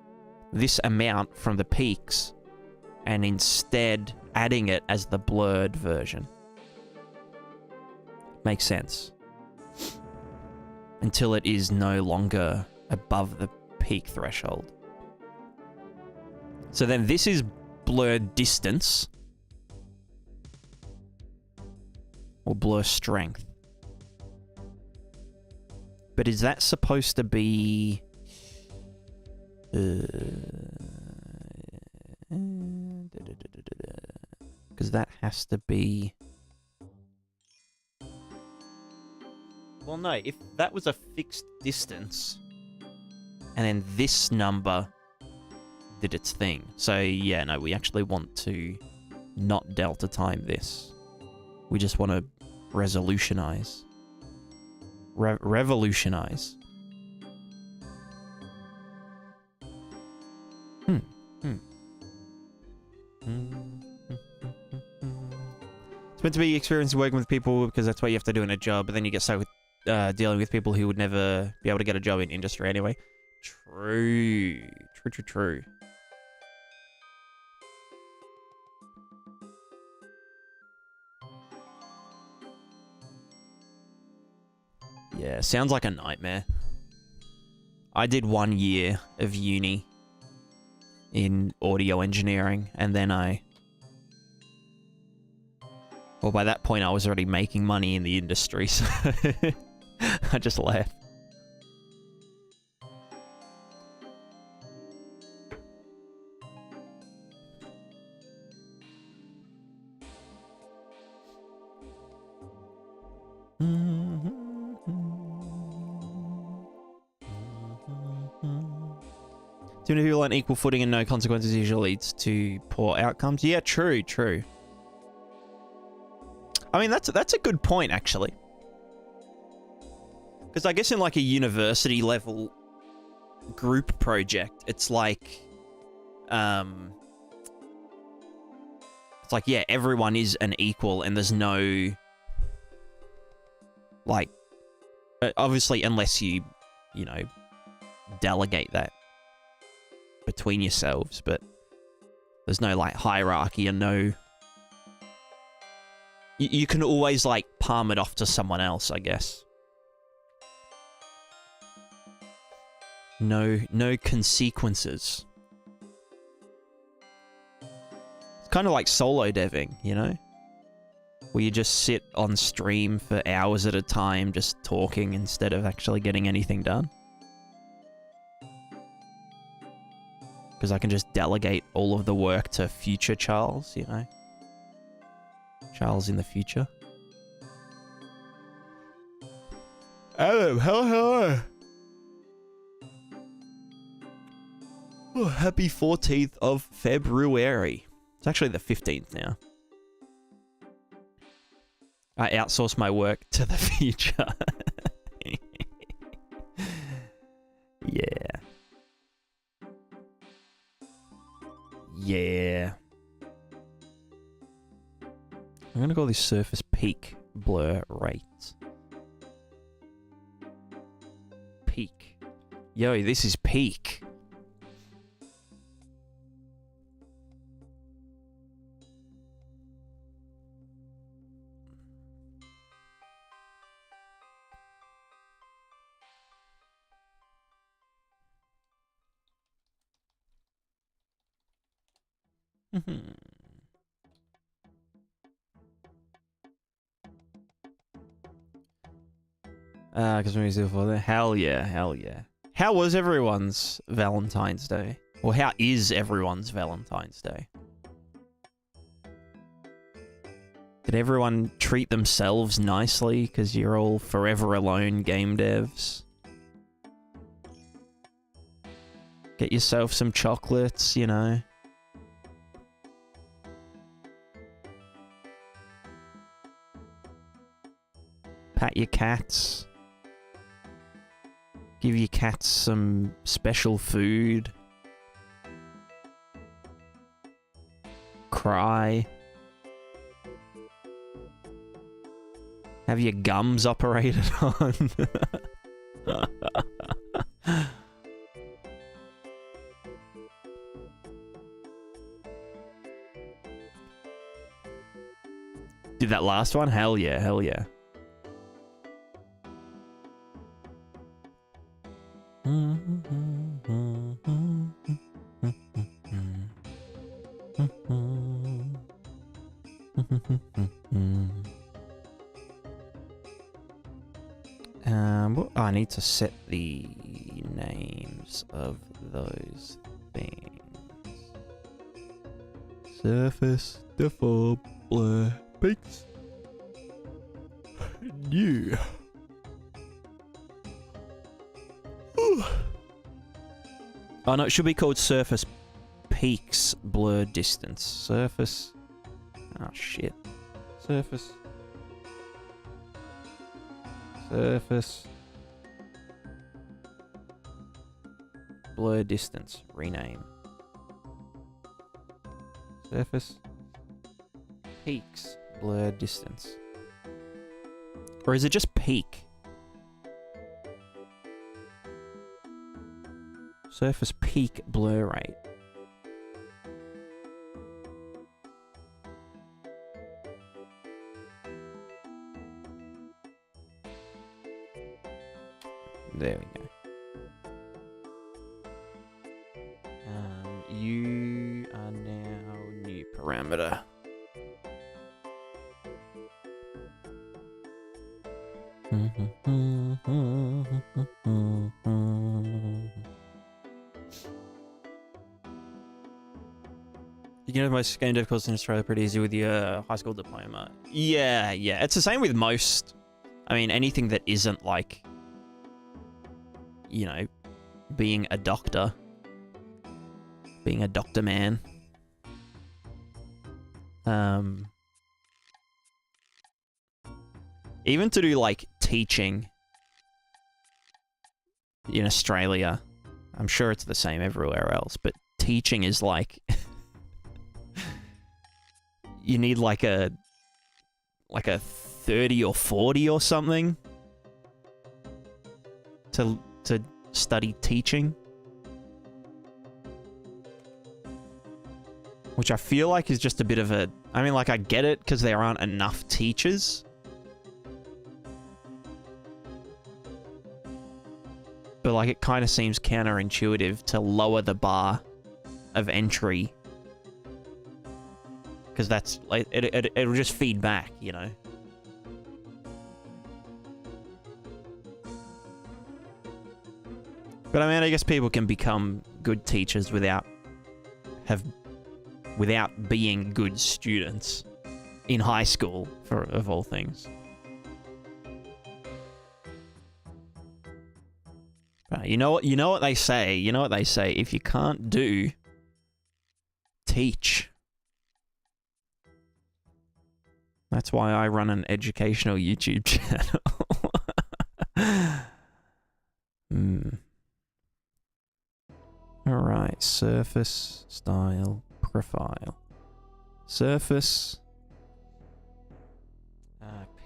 this amount from the peaks and instead adding it as the blurred version. Makes sense. Until it is no longer above the peak threshold. So then this is blurred distance. Or blur strength. But is that supposed to be... Because that has to be... Well, no, if that was a fixed distance, and then this number did its thing. So, yeah, no, we actually want to not delta time this. We just want to resolutionize. Revolutionize. It's meant to be experience working with people because that's what you have to do in a job, but then you get stuck with dealing with people who would never be able to get a job in industry anyway. True. True. Yeah, sounds like a nightmare. I did 1 year of uni in audio engineering, and then well, by that point I was already making money in the industry, so I just left. Too many people on equal footing and no consequences usually leads to poor outcomes. Yeah, true. I mean, that's a good point, actually. Because I guess in like a university level group project, it's like, yeah, everyone is an equal and there's no, like, obviously unless you know, delegate that between yourselves, but there's no like hierarchy and no... You can always like palm it off to someone else, I guess. No consequences. It's kind of like solo deving, you know? Where you just sit on stream for hours at a time just talking instead of actually getting anything done. Because I can just delegate all of the work to future Charles, you know? Charles in the future. Hello. Oh, happy 14th of February. It's actually the 15th now. I outsource my work to the future. Yeah. I'm gonna call this surface peak blur rate. Peak. Yo, this is peak. Because we still for there. Hell yeah, hell yeah. How was everyone's Valentine's Day? Or how is everyone's Valentine's Day? Did everyone treat themselves nicely? Because you're all forever alone game devs. Get yourself some chocolates, you know. Pat your cats. Give your cats some special food. Cry. Have your gums operated on. Did that last one? Hell yeah, hell yeah. I need to set the names of those things. Surface, default, blur, peaks. Yeah. Oh no, it should be called surface peaks blur distance. Surface. Oh shit. Surface. Surface. Blur distance. Rename. Surface. Peaks. Blur distance. Or is it just peak? Surface peak blur rate. There we go. You are now new parameter. You know, most game dev courses in Australia are pretty easy with your high school diploma. Yeah, yeah. It's the same with most. I mean, anything that isn't like, you know, being a doctor. Being a doctor man. Even to do like teaching in Australia, I'm sure it's the same everywhere else, but teaching is like you need like a 30 or 40 or something to study teaching. Which I feel like is just a bit of a... I mean, like, I get it because there aren't enough teachers. But, like, it kind of seems counterintuitive to lower the bar of entry. Because that's... like, it'll just feed back, you know? But, I mean, I guess people can become good teachers without being good students in high school, of all things. You know what they say. You know what they say. If you can't do, teach. That's why I run an educational YouTube channel. All right, surface, style, profile. Surface.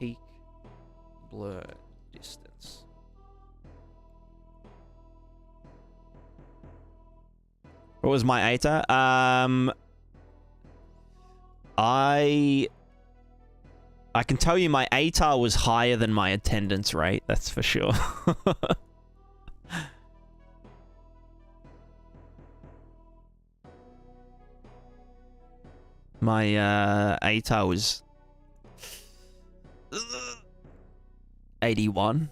Peak. Blur. Distance. What was my ATA? I can tell you my ATAR was higher than my attendance rate, that's for sure. My ATAR was 81.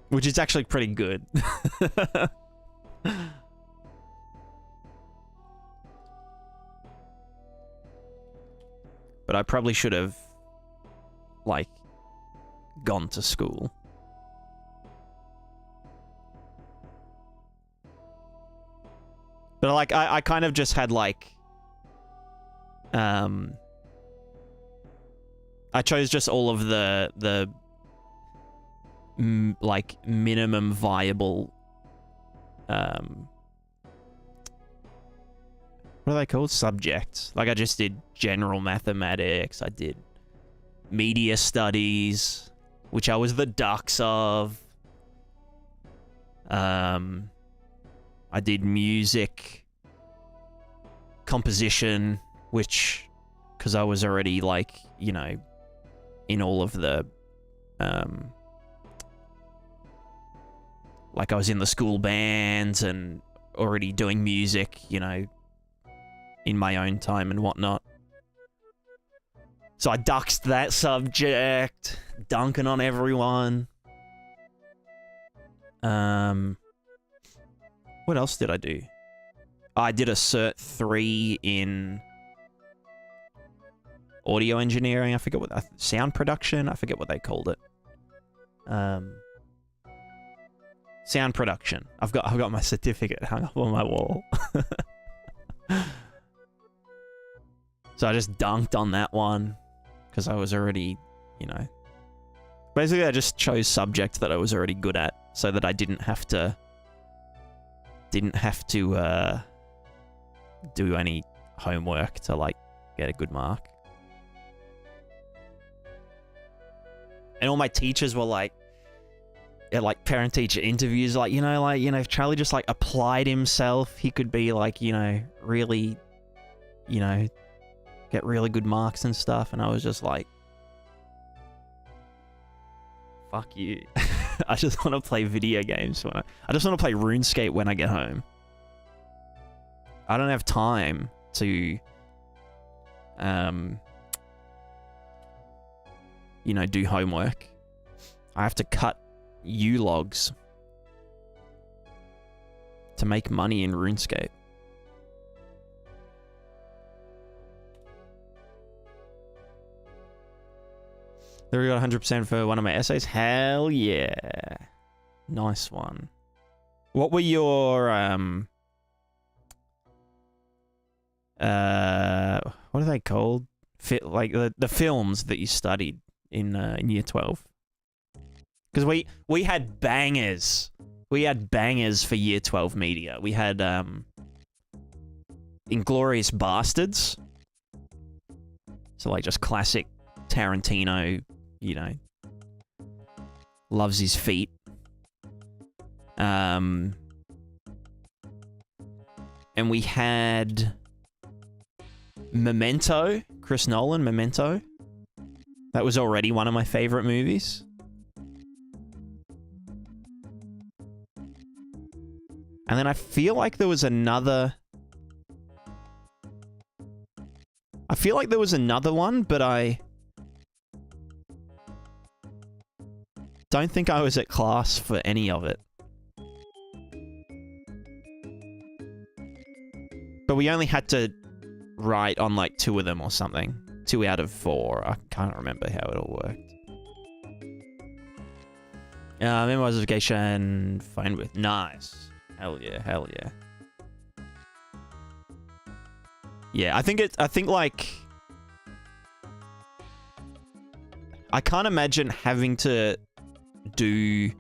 which is actually pretty good. But I probably should have, like, gone to school. But, like, I kind of just had, like... I chose just all of the like, minimum viable... what are they called? Subjects. Like, I just did general mathematics. I did media studies, which I was the dux of. I did music composition, which, because I was already, like, you know, in all of the, like, I was in the school bands and already doing music, you know, in my own time and whatnot. So I duxed that subject, dunking on everyone. What else did I do? I did a Cert 3 in audio engineering. I forget what... sound production? I forget what they called it. Sound production. I've got my certificate hung up on my wall. So I just dunked on that one because I was already, you know... Basically, I just chose subjects that I was already good at so that I didn't have to do any homework to, like, get a good mark. And all my teachers were like, at, like, parent-teacher interviews, like, if Charlie just, like, applied himself, he could be, like, you know, really, you know, get really good marks and stuff. And I was just like, fuck you. I just want to play video games. I just want to play RuneScape when I get home. I don't have time to, you know, do homework. I have to cut U-logs to make money in RuneScape. There we got 100% for one of my essays. Hell yeah. Nice one. What were your, what are they called? Like the films that you studied in year 12? Because we had bangers. We had bangers for year 12 media. We had Inglourious Bastards. So, like, just classic Tarantino, you know, loves his feet. And we had Memento, Chris Nolan, Memento. That was already one of my favorite movies. And then I feel like there was another... I feel like there was another one, but I don't think I was at class for any of it. But we only had to write on, like, 2 of them or something. 2 out of 4. I can't remember how it all worked. Memorization, fine with. Nice. Hell yeah, hell yeah. Yeah, I think, like... I can't imagine having to do...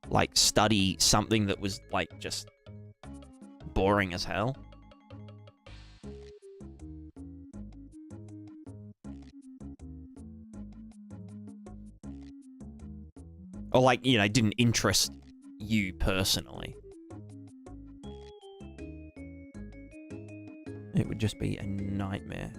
like, study something that was, like, just boring as hell. Or, like, you know, didn't interest you personally. It would just be a nightmare.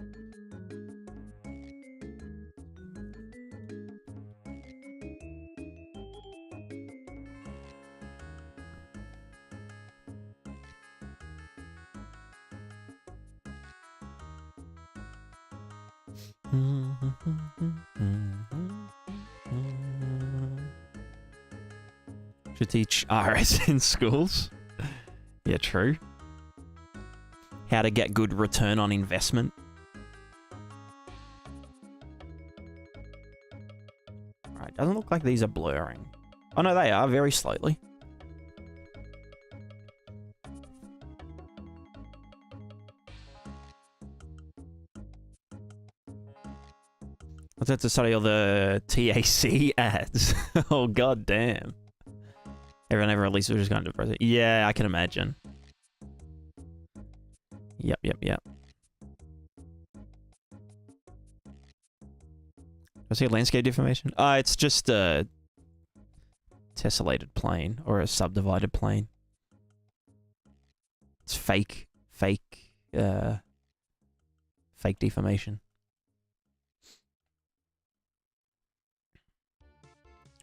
Should teach RS in schools. Yeah, true. How to get good return on investment. Alright, doesn't look like these are blurring. Oh no, they are, very slightly. Let's have to study all the TAC ads. Oh, god damn. Everyone ever released was just kind of depressing. Yeah, I can imagine. Yep. I see a landscape deformation? It's just a tessellated plane or a subdivided plane. It's fake deformation.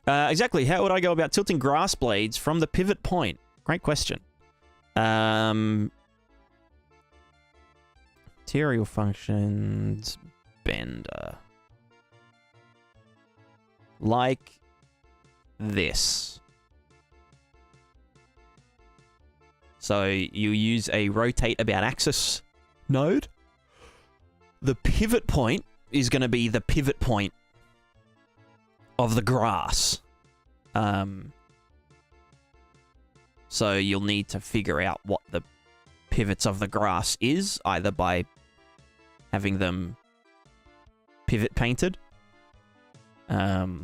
Exactly. How would I go about tilting grass blades from the pivot point? Great question. Material functions, bender. Like this. So you use a rotate about axis node. The pivot point is going to be the pivot point of the grass. So you'll need to figure out what the pivots of the grass is, either by having them pivot painted. That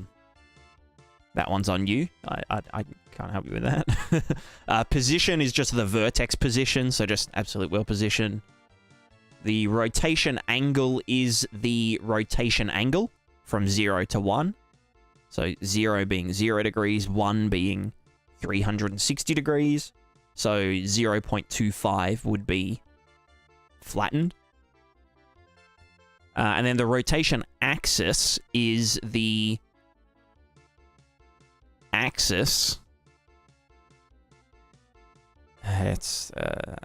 one's on you. I can't help you with that. Position is just the vertex position, so just absolute wheel position. The rotation angle is the rotation angle from 0 to 1. So 0 being 0 degrees, 1 being 360 degrees. So 0.25 would be flattened. And then the rotation axis is the axis. It's a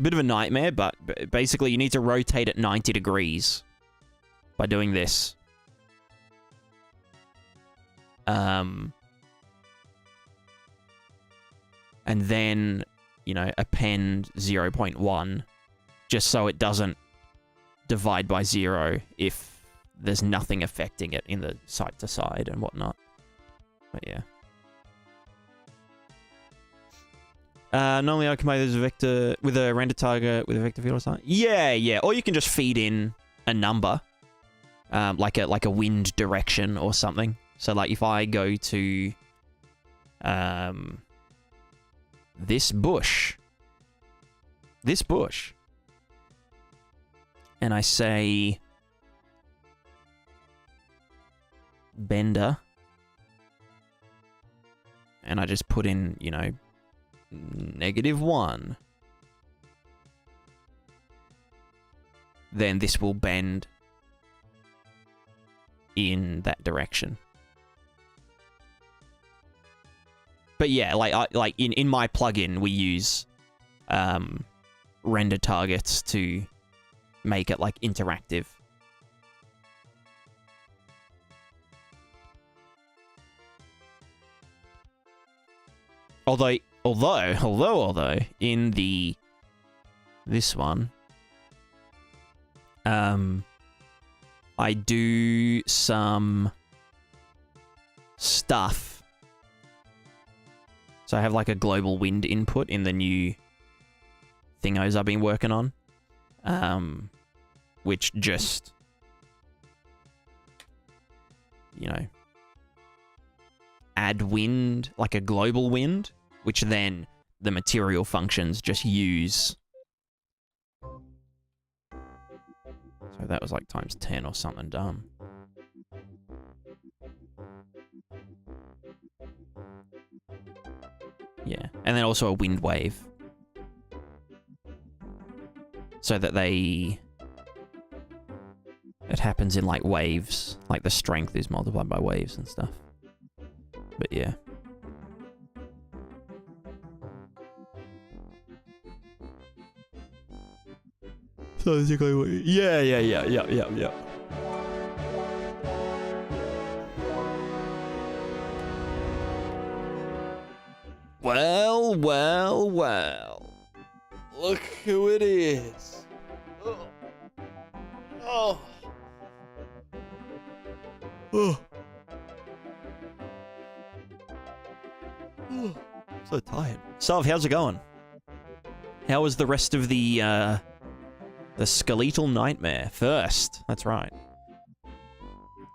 bit of a nightmare, but basically you need to rotate it 90 degrees by doing this. And then, you know, append 0.1 just so it doesn't divide by 0 if there's nothing affecting it in the side to side and whatnot. But yeah. Normally I combine this vector with a render target with a vector field or something. Yeah. Or you can just feed in a number, like a wind direction or something. So like if I go to this bush, and I say bender, and I just put in, you know, -1, then this will bend in that direction. But yeah, like in my plugin, we use render targets to make it like interactive. Although in this one, I do some stuff. So I have like a global wind input in the new thingos I've been working on, which just, you know, add wind, like a global wind, which then the material functions just use. So that was like times 10 or something dumb. Yeah, and then also a wind wave. So that it happens in like waves, like the strength is multiplied by waves and stuff. But yeah. So basically, yeah. Well, well, well. Look who it is. Oh. Oh. Oh. Oh. So tired. Sov, how's it going? How was the rest of the skeletal nightmare? First, that's right.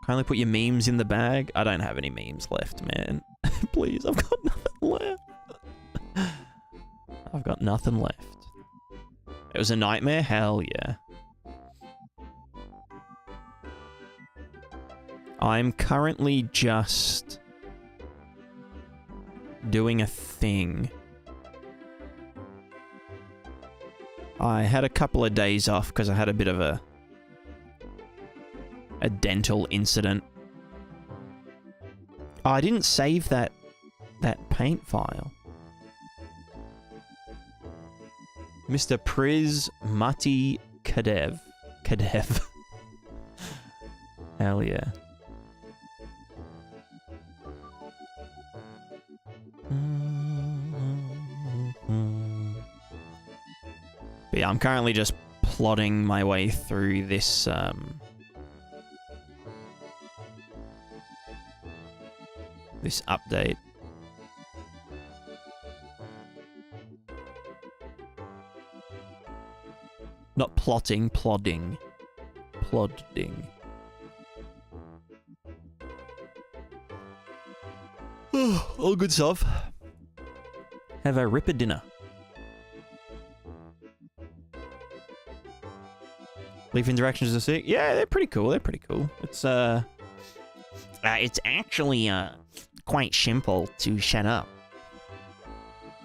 Kindly put your memes in the bag. I don't have any memes left, man. Please, I've got nothing left. I've got nothing left. It was a nightmare? Hell yeah. I'm currently just doing a thing. I had a couple of days off because I had a bit of a dental incident. Oh, I didn't save that paint file. Mr. Prismatica GameDev. Hell yeah. But yeah, I'm currently just plodding my way through this this update. Not plotting, plodding. Plodding. All good stuff. Have a ripper dinner. Leaf interactions are sick. Yeah, they're pretty cool. They're pretty cool. It's actually quite simple to set up.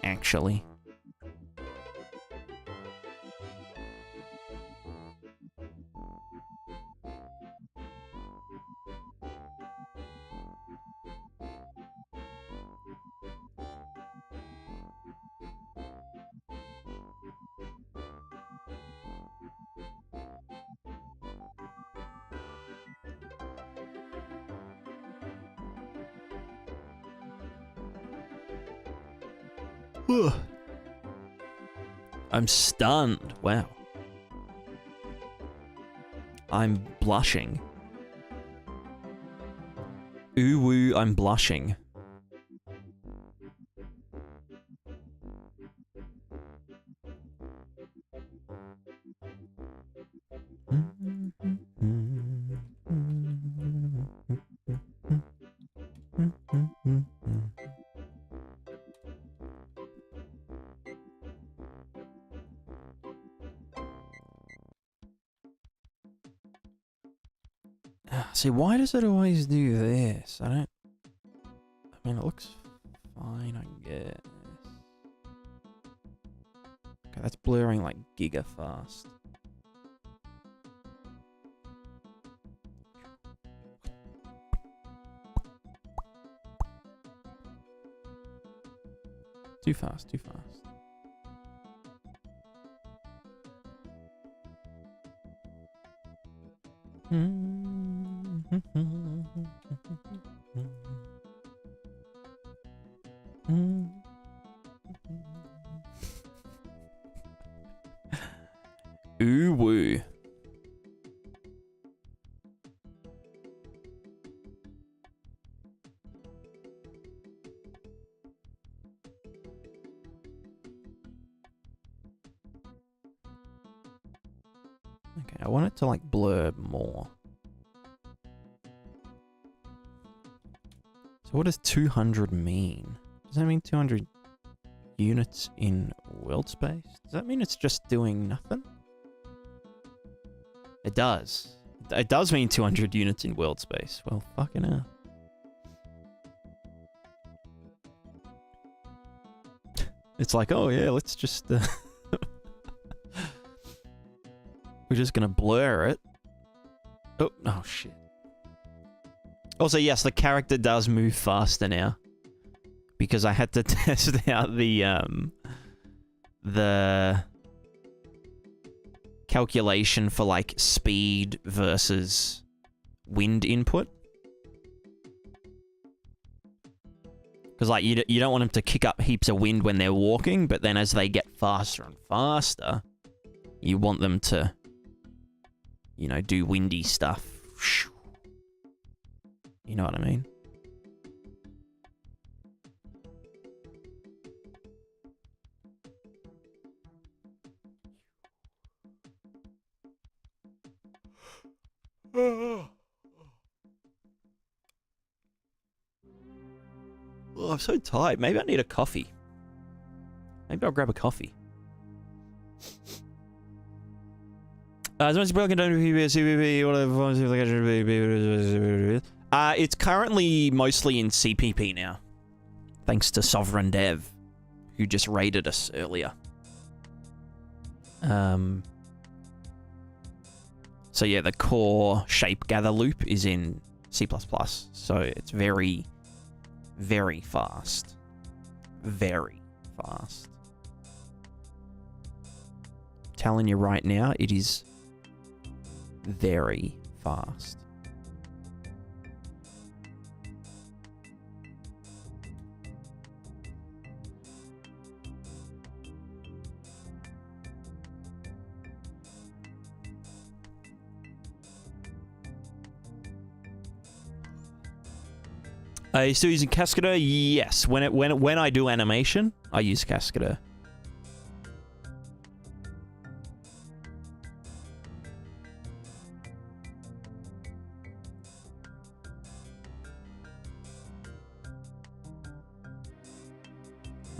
Actually. I'm stunned. Wow. I'm blushing. Ooh woo, I'm blushing. See, why does it always do this? I mean, it looks fine, I guess. Okay, that's blurring like giga fast. Too fast, too fast. Ooh woo. Okay, I want it to like blur more. So what does 200 mean? Does that mean 200 units in world space? Does that mean it's just doing nothing? It does. It does mean 200 units in world space. Well, fucking hell. It's like, oh yeah, let's just... we're just gonna blur it. Oh shit. Also, yes, the character does move faster now. Because I had to test out the calculation for like speed versus wind input. Because, like, you don't want them to kick up heaps of wind when they're walking, but then as they get faster and faster, you want them to, you know, do windy stuff. You know what I mean? Oh, I'm so tired. Maybe I need a coffee. Maybe I'll grab a coffee. It's currently mostly in CPP now. Thanks to Sovereign Dev, who just raided us earlier. So yeah, the core shape gather loop is in C++. So it's very, very fast. Very fast. I'm telling you right now, it is very fast. Are you still using Cascadeur? Yes. When I do animation, I use Cascadeur.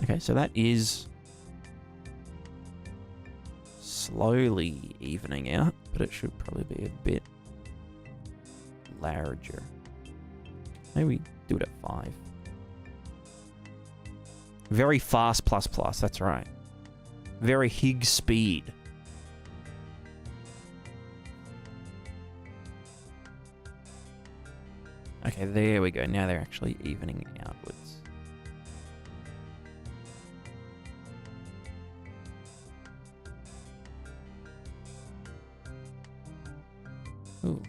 Okay, so that is slowly evening out, but it should probably be a bit larger. Maybe do it at 5. Very fast plus plus, that's right. Very Higgs speed. Okay, there we go. Now they're actually evening outwards. Ooh.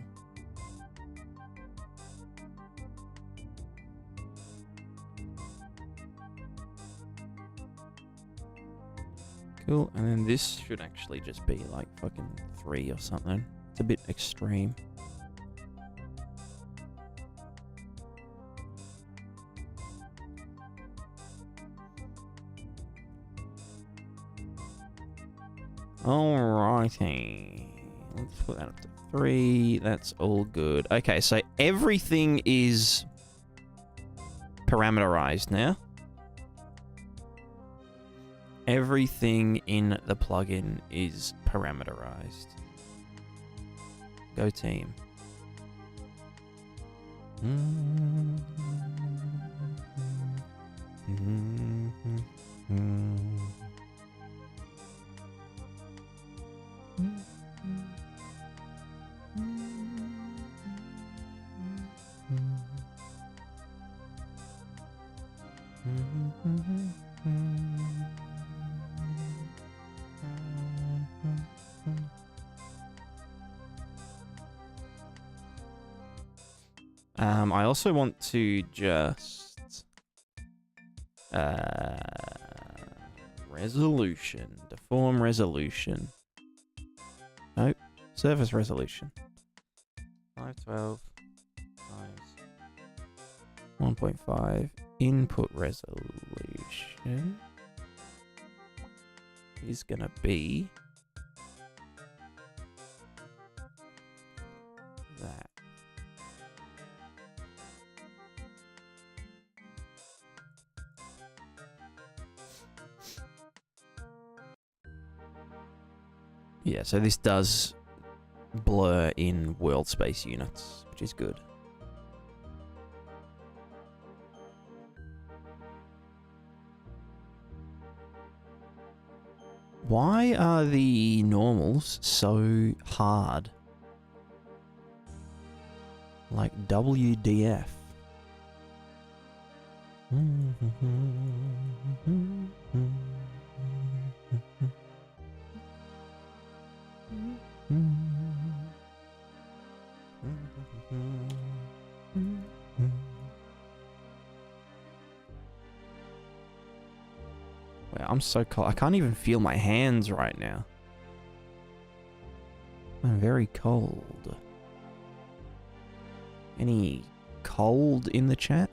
Cool, and then this should actually just be like fucking 3 or something. It's a bit extreme. Alrighty. Let's put that up to 3. That's all good. Okay, so everything is parameterized now. Everything in the plugin is parameterized. Go team. I also want to just resolution, deform resolution. Nope, surface resolution. 512 times 1.5 input resolution is gonna be that. Yeah, so this does blur in world space units, which is good. Why are the normals so hard? Like WDF. I'm so cold. I can't even feel my hands right now. I'm very cold. Any cold in the chat?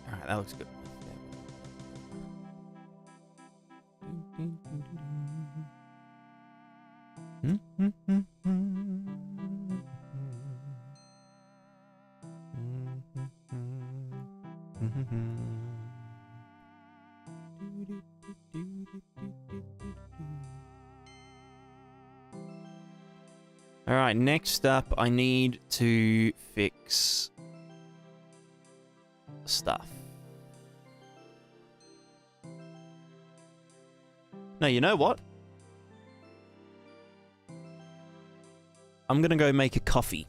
Alright, that looks good. Alright, next up, I need to fix stuff. No, you know what? I'm gonna go make a coffee.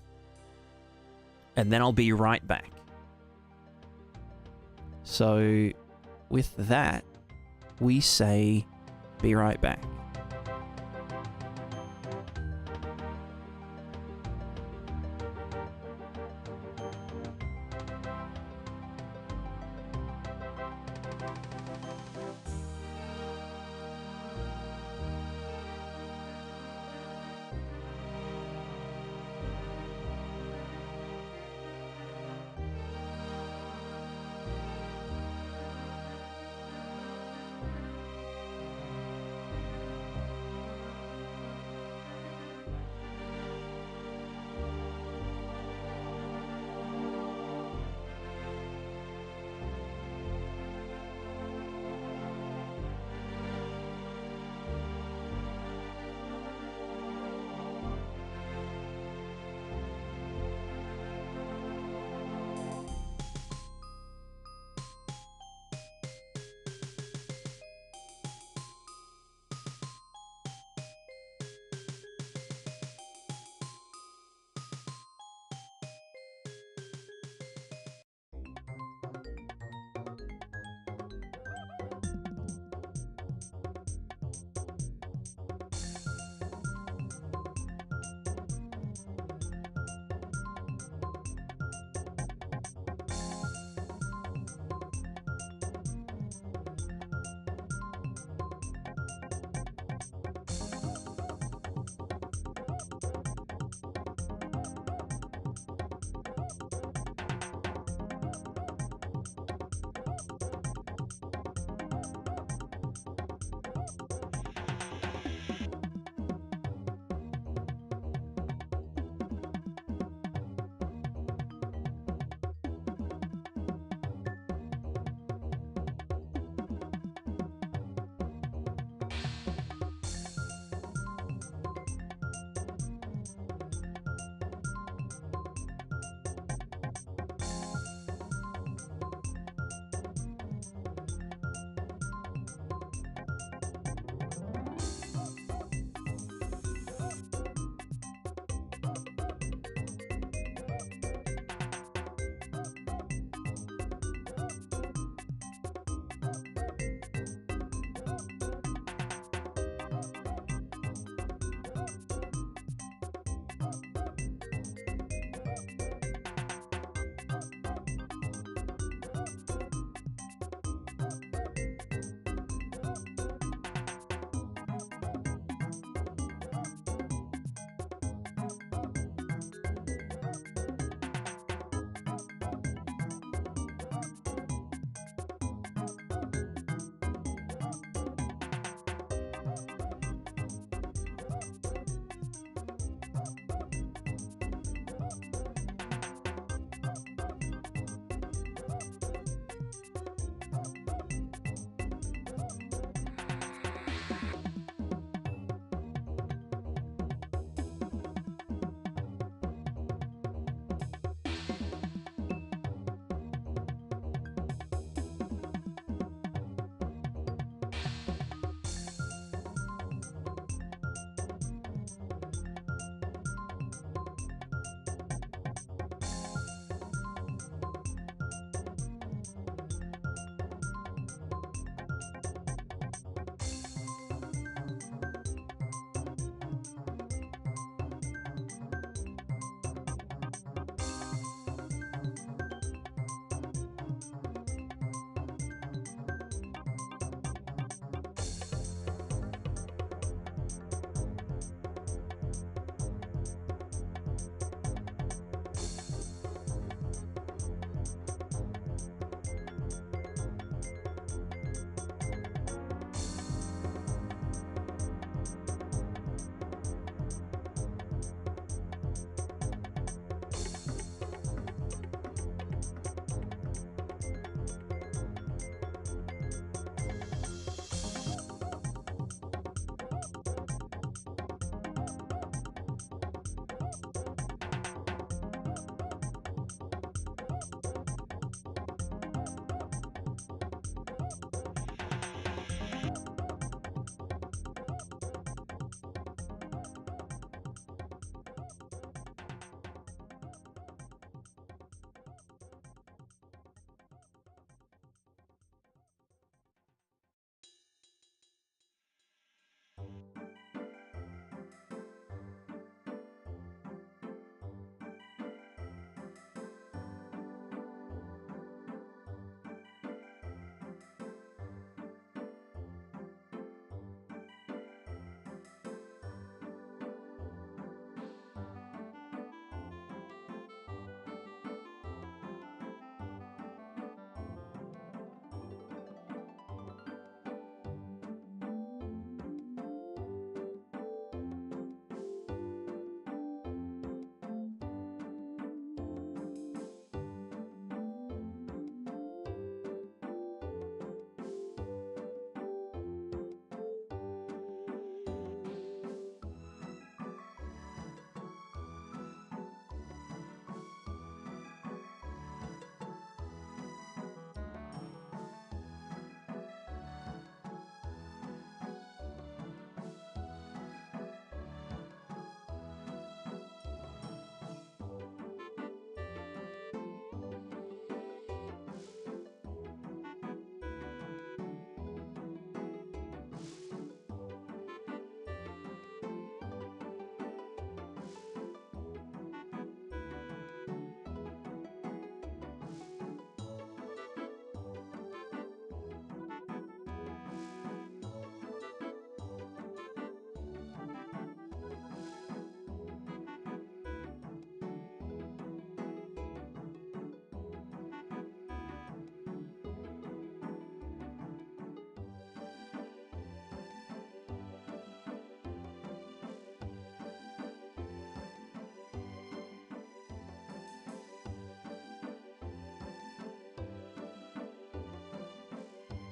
And then I'll be right back. So, with that, we say, be right back.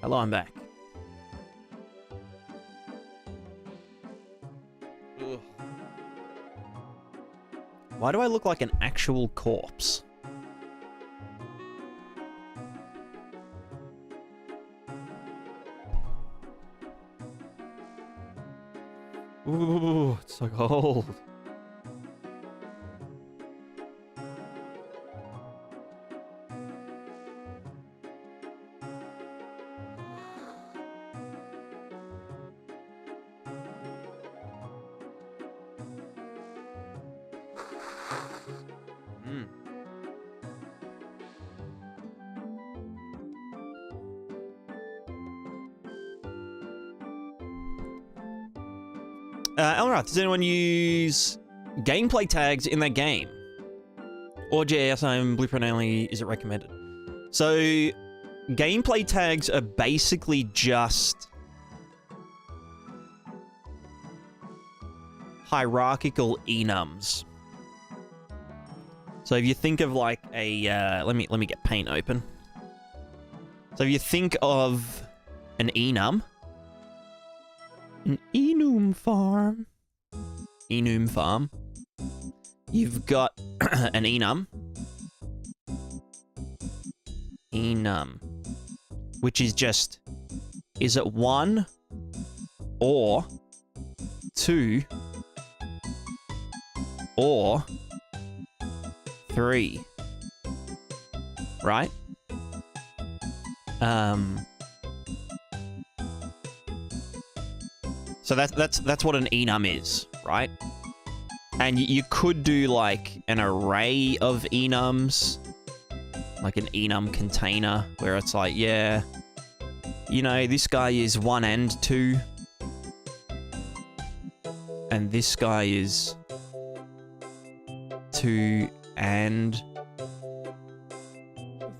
Hello, I'm back. Ugh. Why do I look like an actual corpse? Ooh, it's so cold. Alright, does anyone use gameplay tags in their game? Or JSM Blueprint only, is it recommended? So, gameplay tags are basically just hierarchical enums. So if you think of like a, let me get paint open. So if you think of an enum, an enum farm. Enum farm. You've got an enum. Enum. Which is just, is it 1 or 2 or 3? Right? So that's what an enum is, right? And you could do like an array of enums, like an enum container, where it's like, yeah, you know, this guy is 1 and 2, and this guy is 2 and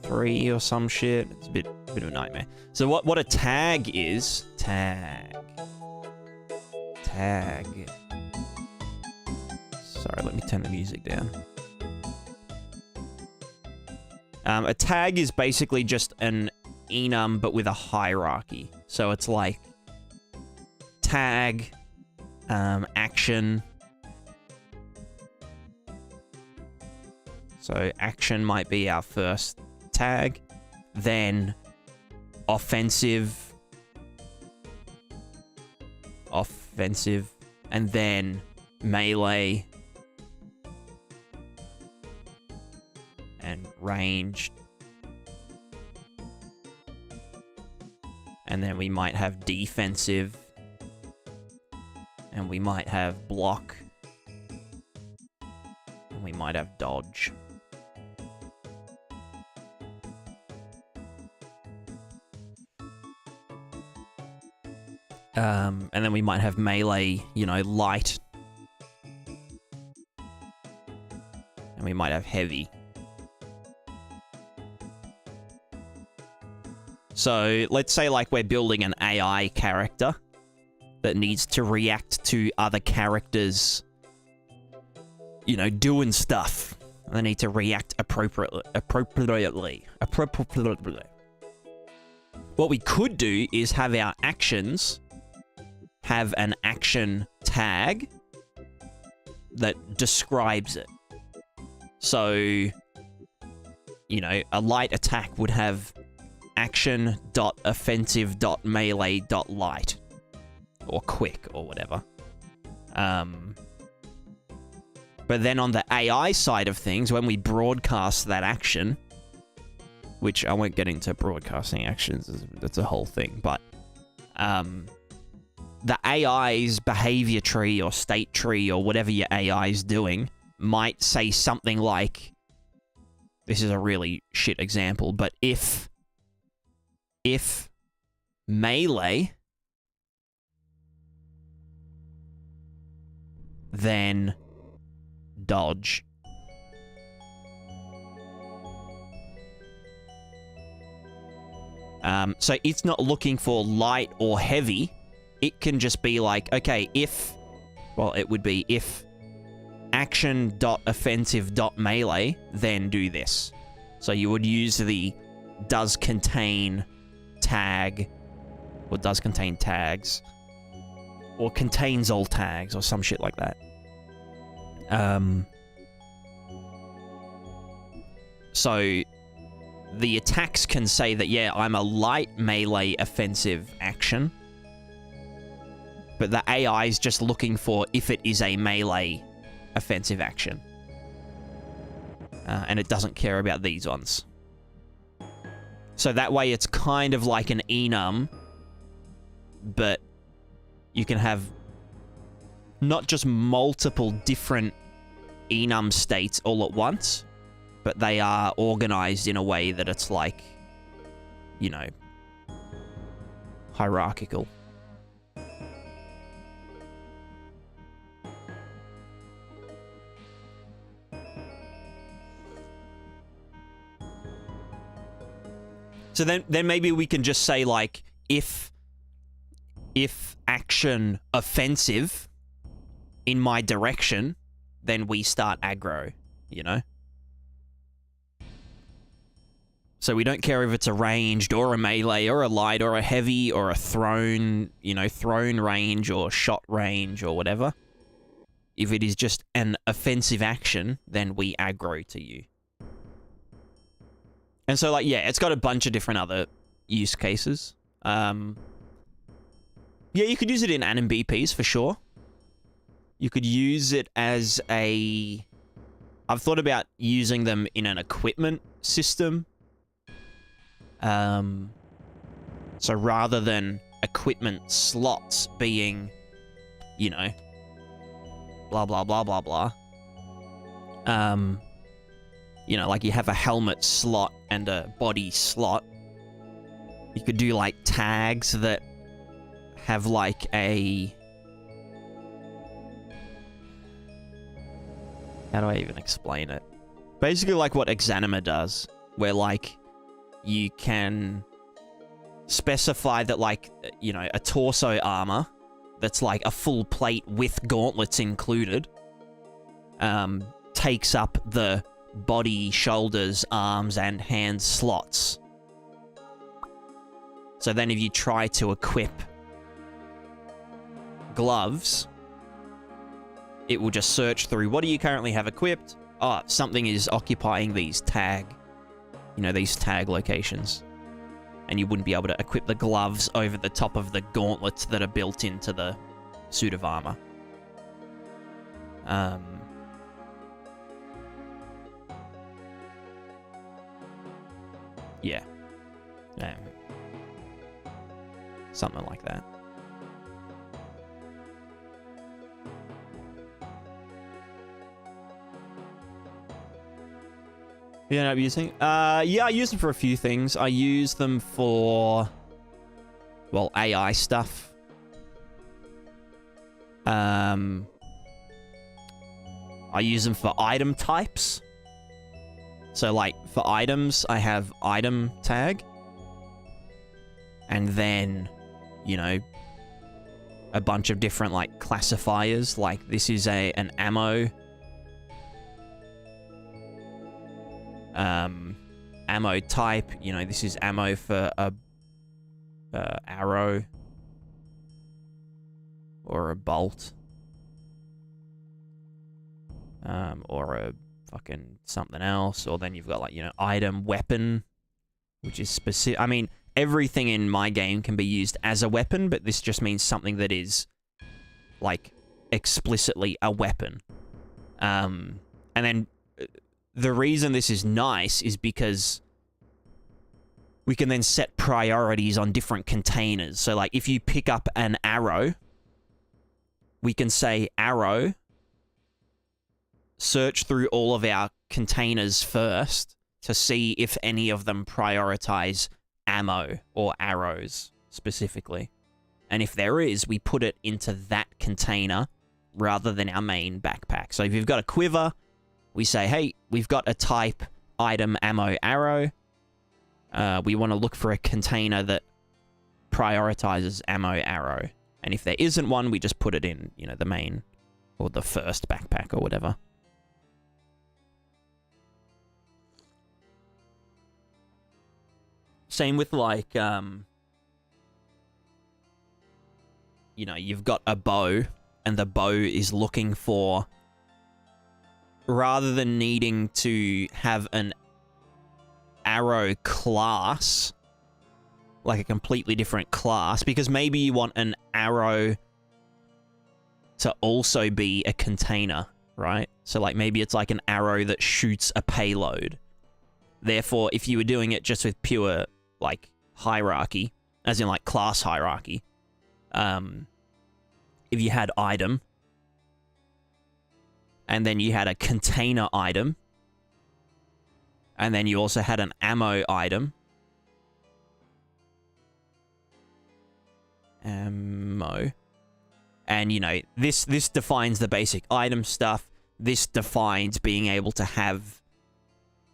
3 or some shit. It's a bit of a nightmare. So what a tag is, tag. Sorry, let me turn the music down. A tag is basically just an enum, but with a hierarchy. So it's like tag, action. So action might be our first tag, then offensive, and then melee, and ranged, and then we might have defensive, and we might have block, and we might have dodge. And then we might have melee, you know, light. And we might have heavy. So let's say like we're building an AI character that needs to react to other characters, you know, doing stuff. They need to react appropriately. What we could do is have our actions have an action tag that describes it. So, you know, a light attack would have action.offensive.melee.light. Or quick, or whatever. But then on the AI side of things, when we broadcast that action, which I won't get into broadcasting actions, that's a whole thing, but the AI's behavior tree or state tree or whatever your AI is doing might say something like, this is a really shit example, but if melee, then dodge. So it's not looking for light or heavy. It can just be like, okay, if action.offensive.melee, then do this. So you would use the does contain tag, or does contain tags, or contains all tags, or some shit like that. So the attacks can say that, yeah, I'm a light melee offensive action, but the AI is just looking for if it is a melee offensive action. And it doesn't care about these ones. So that way it's kind of like an enum, but you can have not just multiple different enum states all at once, but they are organized in a way that it's like, you know, hierarchical. So then maybe we can just say, like, if action offensive in my direction, then we start aggro, you know? So we don't care if it's a ranged or a melee or a light or a heavy or a thrown, you know, thrown range or shot range or whatever. If it is just an offensive action, then we aggro to you. And so, like, yeah, it's got a bunch of different other use cases. Yeah, you could use it in anim BPs for sure. You could use it as a... I've thought about using them in an equipment system. So rather than equipment slots being, you know, blah, blah, blah, blah, blah. You know, like you have a helmet slot and a body slot. You could do, like, tags that have, like, a... How do I even explain it? Basically like what Exanima does, where, like, you can specify that, like, you know, a torso armor that's, like, a full plate with gauntlets included, takes up the body, shoulders, arms, and hand slots. So then if you try to equip gloves, it will just search through, what do you currently have equipped? Oh, something is occupying these tag, you know, these tag locations. And you wouldn't be able to equip the gloves over the top of the gauntlets that are built into the suit of armor. Yeah. Something like that. You end up using? Yeah, I use them for a few things. I use them for, well, AI stuff. I use them for item types. So, like, for items, I have item tag. And then, you know, a bunch of different, like, classifiers. Like, this is an ammo. Ammo type. You know, this is ammo for a arrow. Or a bolt. Or a fucking something else. Or then you've got, like, you know, item weapon, which is specific. I mean, everything in my game can be used as a weapon, but this just means something that is, like, explicitly a weapon. And then the reason this is nice is because we can then set priorities on different containers. So, like, if you pick up an arrow, we can say arrow, search through all of our containers first to see if any of them prioritize ammo or arrows specifically. And if there is, we put it into that container rather than our main backpack. So if you've got a quiver, we say, hey, we've got a type item ammo arrow. We want to look for a container that prioritizes ammo arrow. And if there isn't one, we just put it in, you know, the main or the first backpack or whatever. Same with, like, you know, you've got a bow, and the bow is looking for, rather than needing to have an arrow class, like a completely different class, because maybe you want an arrow to also be a container, right? So like maybe it's like an arrow that shoots a payload. Therefore, if you were doing it just with pure like hierarchy, as in like class hierarchy, if you had item, and then you had a container item, and then you also had an ammo item, and you know, this defines the basic item stuff. This defines being able to have,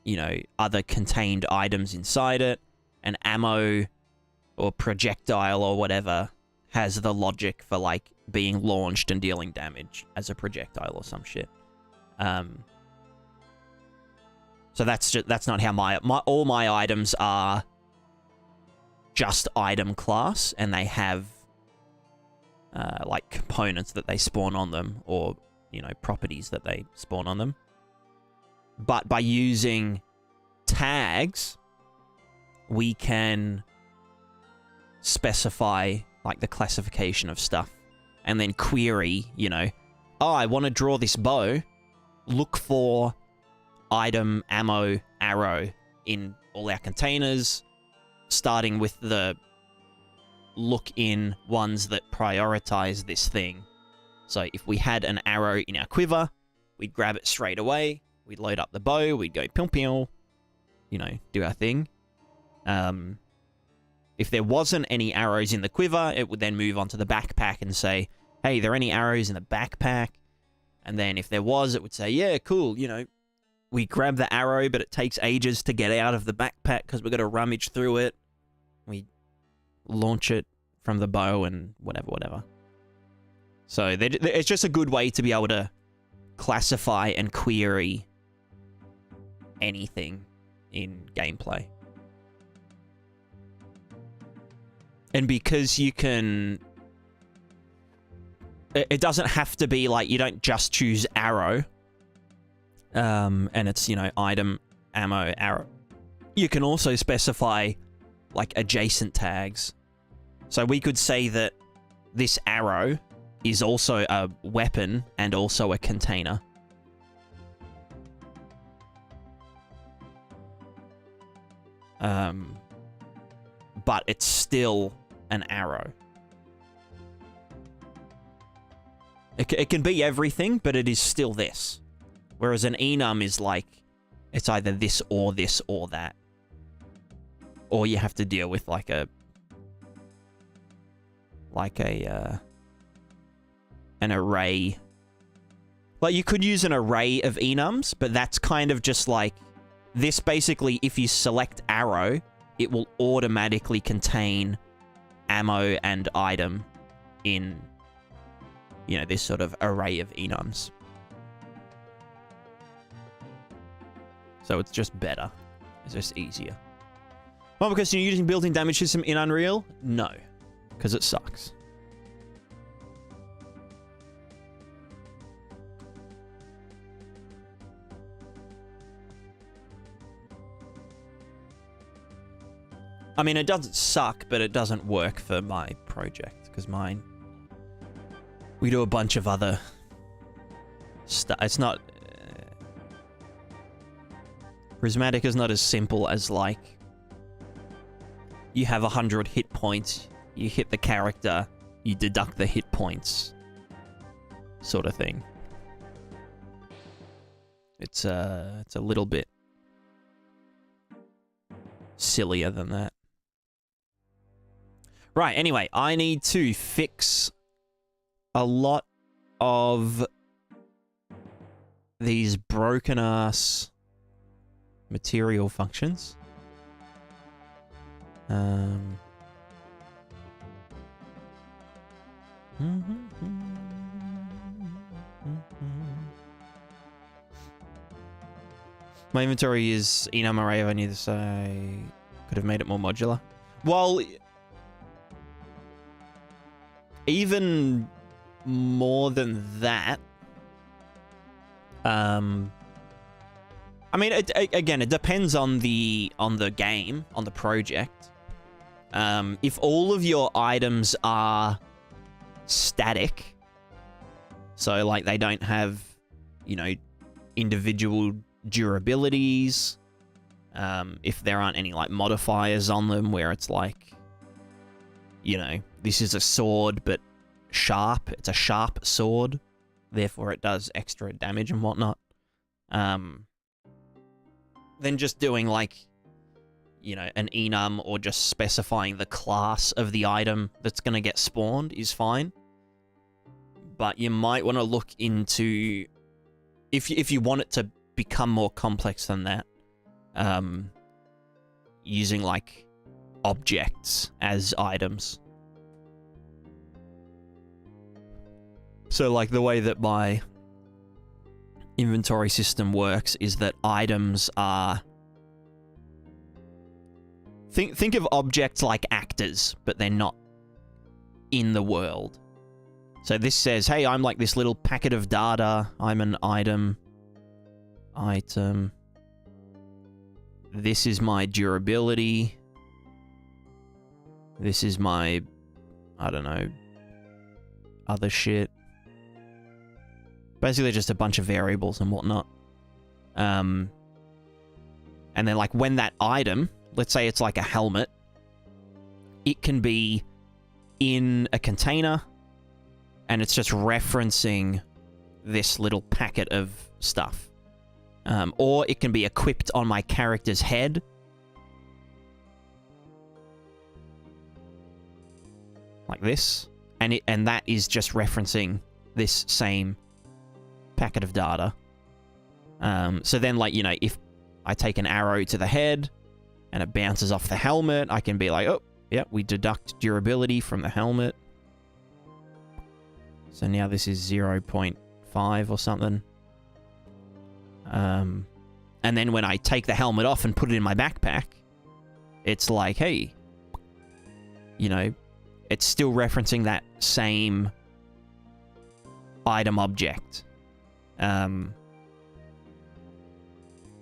you know, other contained items inside it. An ammo or projectile or whatever has the logic for like being launched and dealing damage as a projectile or some shit. So that's not how all my items are just item class, and they have like components that they spawn on them, or you know, properties that they spawn on them. But by using tags, we can specify like the classification of stuff, and then query, you know, oh, I want to draw this bow, look for item, ammo, arrow in all our containers, starting with the look in ones that prioritize this thing. So if we had an arrow in our quiver, we'd grab it straight away, we'd load up the bow, we'd go pew pew, you know, do our thing. If there wasn't any arrows in the quiver, it would then move on to the backpack and say, hey, are there any arrows in the backpack? And then if there was, it would say, yeah, cool, you know, we grab the arrow, but it takes ages to get out of the backpack because we've got to rummage through it. We launch it from the bow and whatever. So it's just a good way to be able to classify and query anything in gameplay. And because you can... It doesn't have to be like, you don't just choose arrow. And it's, you know, item, ammo, arrow. You can also specify like adjacent tags. So we could say that this arrow is also a weapon and also a container. But it's still an arrow. It can be everything, but it is still this. Whereas an enum is like, it's either this or that. Or you have to deal with like an array. Like, you could use an array of enums, but that's kind of just like, this basically, if you select arrow, it will automatically contain ammo and item in, you know, this sort of array of enums. So it's just better. It's just easier. Well, because you're using built-in damage system in Unreal? No. Because it sucks. I mean, it doesn't suck, but it doesn't work for my project. Because mine... we do a bunch of other stuff. It's not... Prismatica is not as simple as, like... you have 100 hit points, you hit the character, you deduct the hit points. Sort of thing. It's a little bit... sillier than that. Right, anyway, I need to fix a lot of these broken-ass material functions. My inventory is enum array. I need this. I could have made it more modular. Well, even more than that, I mean, again, it depends on the game, on the project. If all of your items are static, so like they don't have, you know, individual durabilities, if there aren't any like modifiers on them where it's like, you know, this is a sword but sharp, it's a sharp sword, therefore it does extra damage and whatnot, then just doing like, you know, an enum or just specifying the class of the item that's going to get spawned is fine. But you might want to look into, if you want it to become more complex than that, using like objects as items. So like the way that my inventory system works is that items are... Think of objects like actors, but they're not in the world. So this says, hey, I'm like this little packet of data. I'm an item. This is my durability. This is my, I don't know, other shit. Basically just a bunch of variables and whatnot. And then like when that item, let's say it's like a helmet, it can be in a container and it's just referencing this little packet of stuff. Or it can be equipped on my character's head. Like this. And that is just referencing this same packet of data. So then, like, you know, if I take an arrow to the head and it bounces off the helmet, I can be like, oh, yeah, we deduct durability from the helmet. So now this is 0.5 or something. And then when I take the helmet off and put it in my backpack, it's like, hey, you know, it's still referencing that same item object.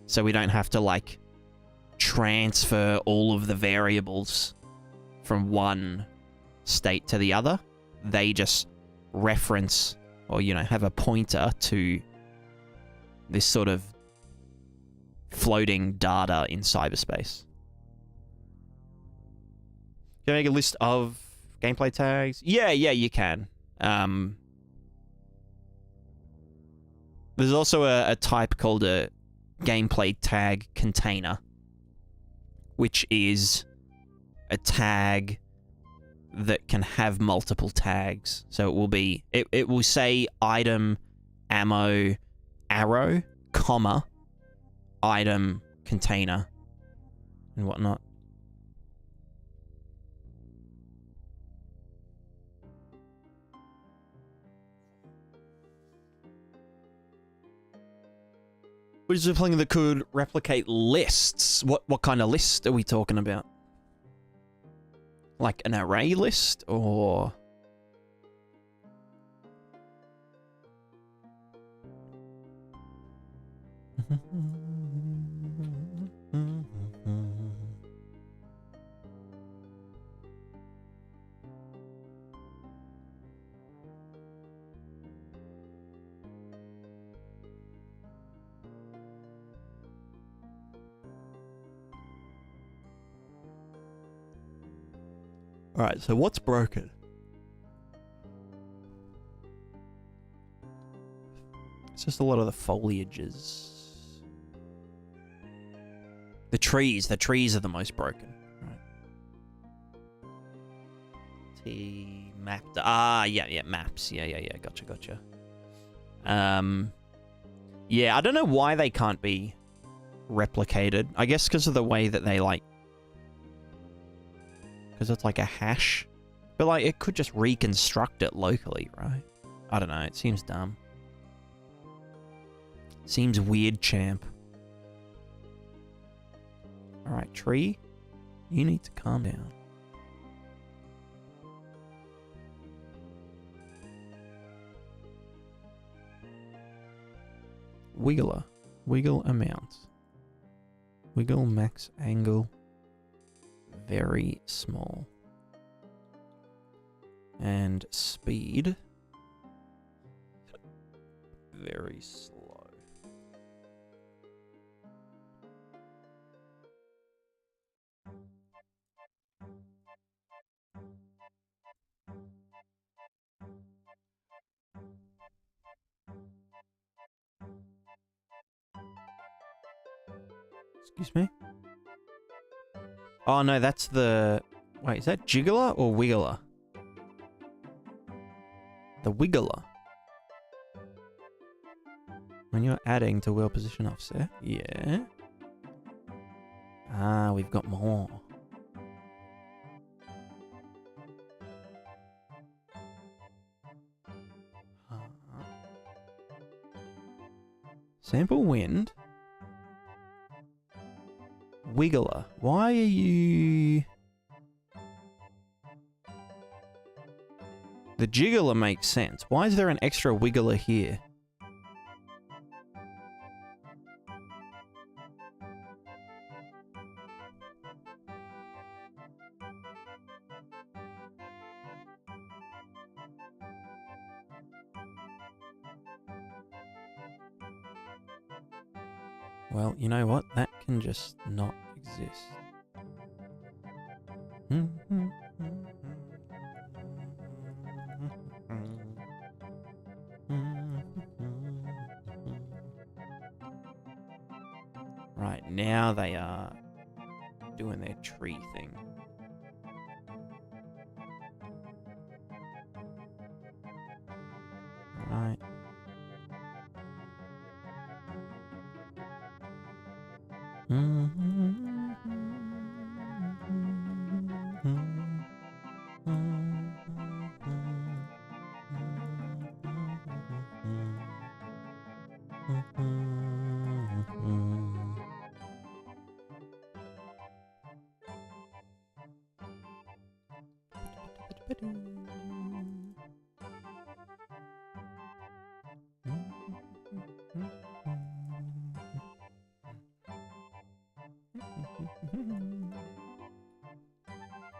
So we don't have to, like, transfer all of the variables from one state to the other. They just reference, or, you know, have a pointer to this sort of floating data in cyberspace. Can I make a list of gameplay tags? Yeah, you can. There's also a type called a gameplay tag container, which is a tag that can have multiple tags. So it will be, it will say item, ammo, arrow, comma, item, container, and whatnot. Which is a plugin that could replicate lists. What kind of list are we talking about? Like an array list, or... Alright, so what's broken? It's just a lot of the foliages. The trees are the most broken. Right. T mapped. Yeah, maps. Yeah, gotcha. Yeah, I don't know why they can't be replicated. I guess because of the way that they, like, because it's like a hash. But, like, it could just reconstruct it locally, right? I don't know. It seems dumb. Seems weird, champ. Alright, tree. You need to calm down. Wiggler. Wiggle amount. Wiggle max angle. Very small. And speed. Very slow. Excuse me? Oh, no, that's the... Wait, is that jiggler or wiggler? The wiggler. When you're adding to wheel position offset. Yeah. Ah, we've got more. Sample wind. Wiggler. Why are you... The jiggler makes sense. Why is there an extra wiggler here? Well, you know what? That can just not exist. Right, now they are doing their tree thing. Right.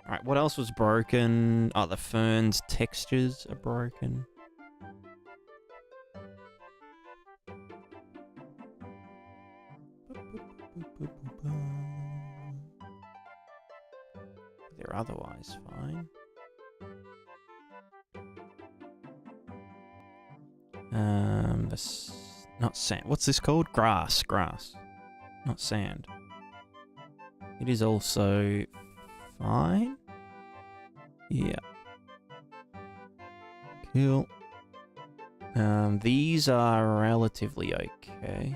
Alright, what else was broken? Oh, the fern's textures are broken. They're otherwise fine. Not sand. What's this called? Grass. Not sand. It is also fine. Yeah. Cool. These are relatively okay.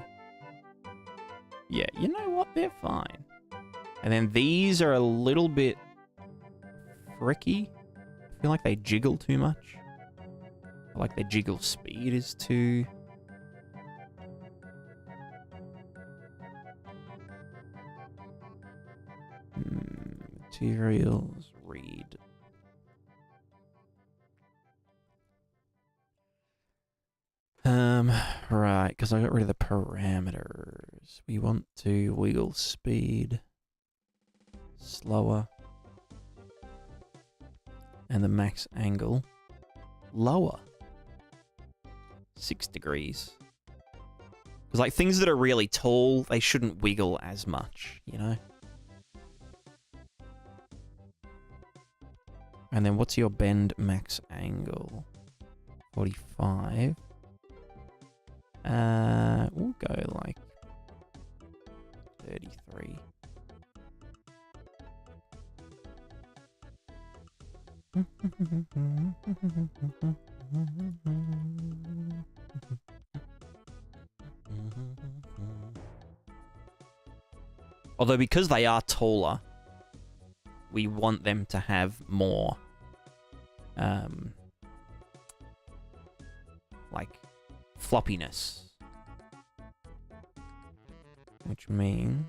Yeah, you know what? They're fine. And then these are a little bit fricky. I feel like they jiggle too much. I like their jiggle speed is too... Materials, read. Right, because I got rid of the parameters. We want to wiggle speed slower and the max angle lower. 6 degrees. Because like things that are really tall, they shouldn't wiggle as much, you know? And then what's your bend max angle? 45. We'll go like 33. Although because they are taller, we want them to have more like floppiness, which means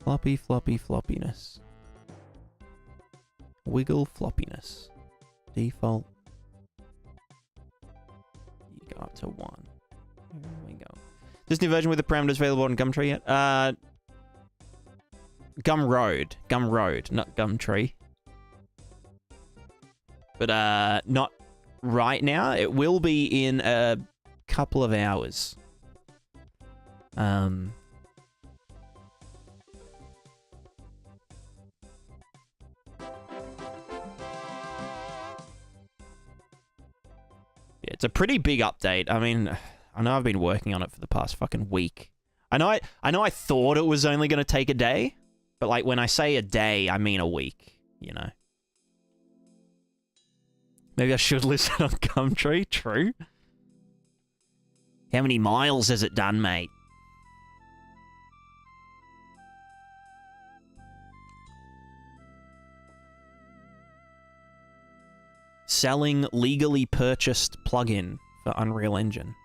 floppiness, wiggle floppiness, default, you go up to 1. This new version with the parameters available on Gumtree yet? Gumroad, not Gumtree. But not right now. It will be in a couple of hours. Yeah, it's a pretty big update. I mean, I know I've been working on it for the past fucking week. I know I thought it was only going to take a day, but like when I say a day, I mean a week, you know. Maybe I should listen on Gumtree, true. How many miles has it done, mate? Selling legally purchased plugin for Unreal Engine.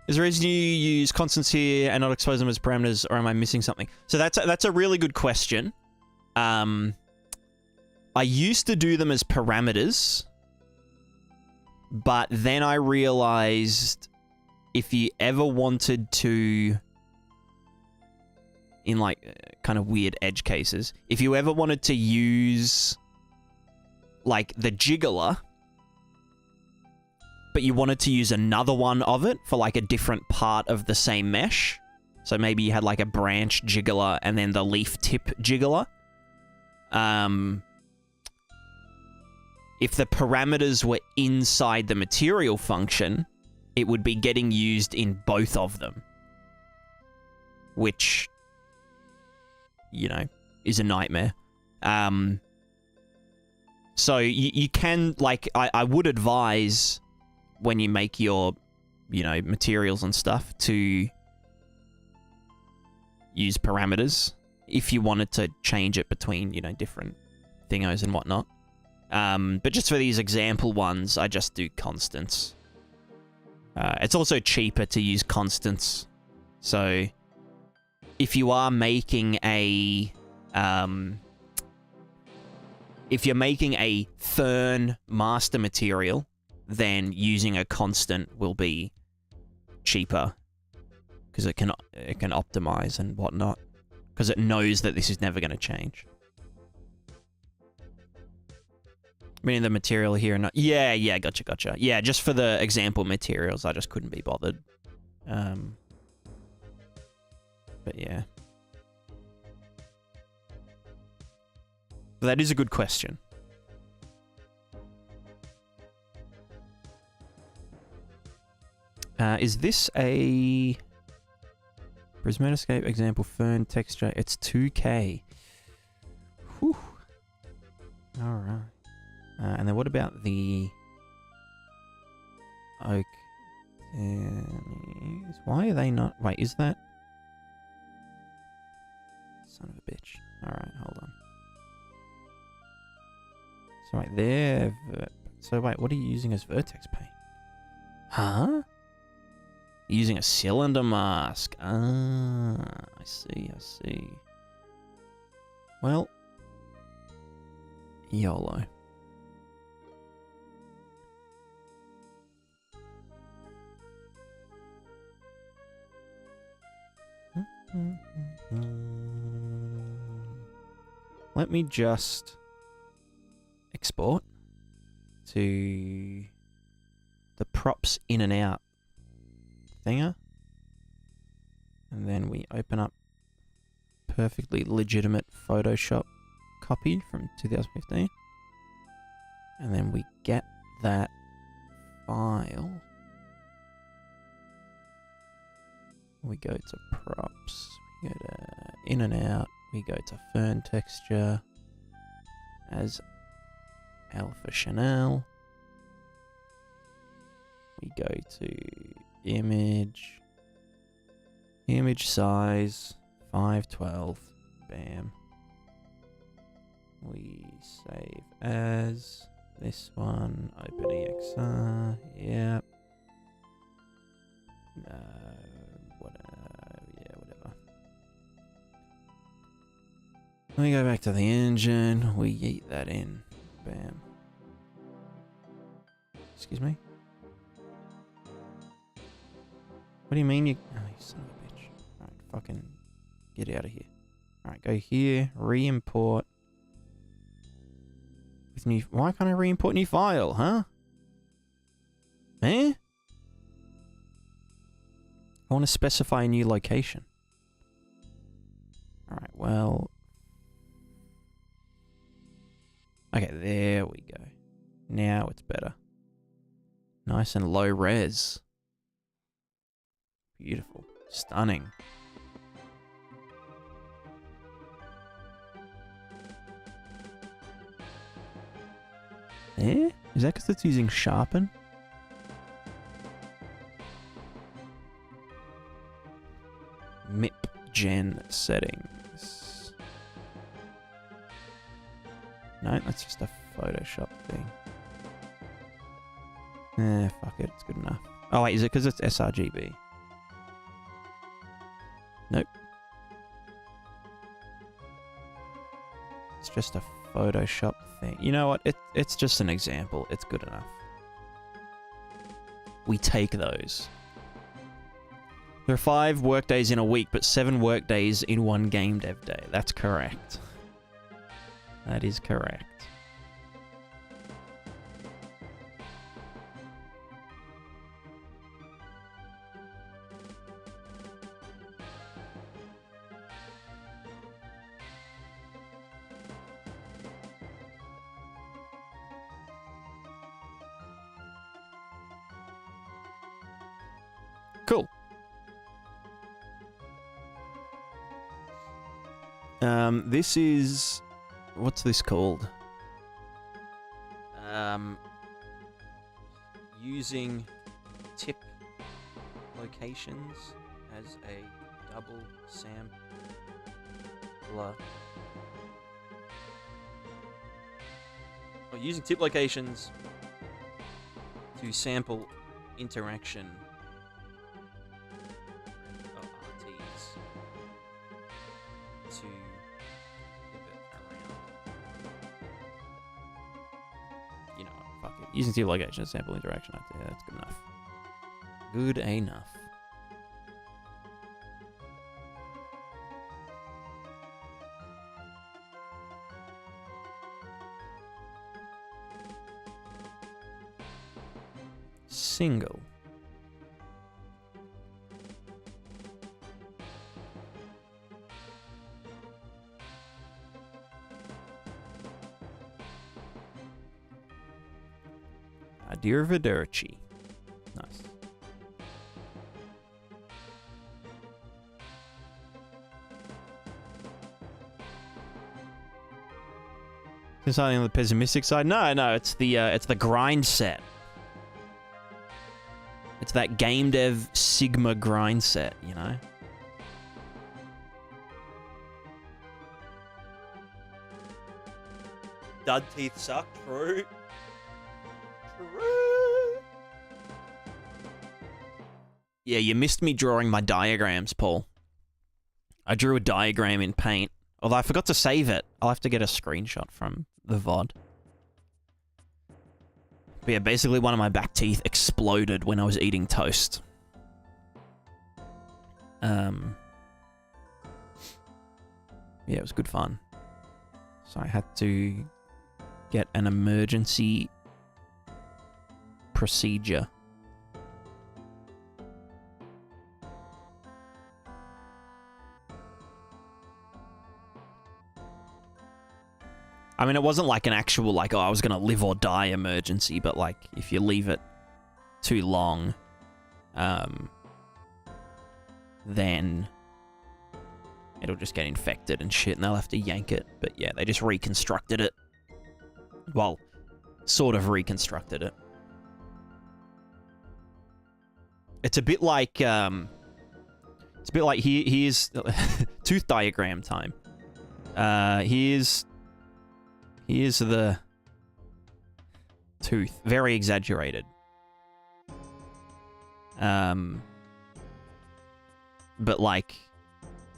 Is there a reason you use constants here and not expose them as parameters, or am I missing something? So that's a really good question. I used to do them as parameters, but then I realized if you ever wanted to, in like kind of weird edge cases, if you ever wanted to use like the jiggler, but you wanted to use another one of it for like a different part of the same mesh, so maybe you had like a branch jiggler and then the leaf tip jiggler, if the parameters were inside the material function, it would be getting used in both of them, which, you know, is a nightmare. So you can, like, I would advise when you make your, you know, materials and stuff to use parameters if you wanted to change it between, you know, different thingos and whatnot. But just for these example ones, I just do constants. It's also cheaper to use constants. So if you are making a, if you're making a fern master material, then using a constant will be cheaper because it can optimize and whatnot, because it knows that this is never going to change. Meaning the material here and not... Yeah, gotcha. Yeah, just for the example materials, I just couldn't be bothered. But yeah. But that is a good question. Is this a... Prismatica example fern texture? It's 2K. Whew. Alright. And then what about the oak? Why are they not... Wait, is that... Son of a bitch. Alright, hold on. So right there... So wait, what are you using as vertex paint? Huh? Using a cylinder mask. Ah, I see. Well... YOLO. Let me just export to the props in and out thinger, and then we open up perfectly legitimate Photoshop copy from 2015, and then we get that file. We go to props, we go to in and out, we go to fern texture as Alpha Chanel. We go to image size 512, bam. We save as this one, OpenEXR, yep. Whatever. We go back to the engine, we yeet that in, bam. Excuse me? What do you mean you... Oh, you son of a bitch. Alright, fucking get out of here. Alright, go here, re-import. With new... Why can't I re-import new file, huh? Eh? I want to specify a new location. Alright, well... Okay, there we go. Now it's better. Nice and low res. Beautiful. Stunning. Eh? Is that because it's using sharpen? MIP gen settings. No, that's just a Photoshop thing. Eh, fuck it, it's good enough. Oh wait, is it because it's sRGB? Nope. It's just a Photoshop thing. You know what? It's just an example. It's good enough. We take those. There are 5 workdays in a week, but 7 workdays in one GameDev day. That's correct. That is correct. Cool. This is... What's this called? Using tip locations as a double sampler. Or using tip locations to sample interaction of RTs to pivot around. You know what, fuck it. Using tip locations to sample interaction. Yeah, that's good enough. Good enough. Single. Arrivederci. Nice. Is something on the pessimistic side? No, it's the grind set. It's that GameDev Sigma grind set, you know? Dud teeth suck, true. True. Yeah, you missed me drawing my diagrams, Paul. I drew a diagram in Paint. Although I forgot to save it. I'll have to get a screenshot from the VOD. But yeah, basically one of my back teeth exploded when I was eating toast. Yeah, it was good fun. So I had to get an emergency procedure. I mean, it wasn't like an actual, like, oh, I was going to live or die emergency, but, like, if you leave it too long, then it'll just get infected and shit, and they'll have to yank it. But, yeah, they just reconstructed it. Well, sort of reconstructed it. It's a bit like, here's tooth diagram time. Here's the tooth. Very exaggerated. But like,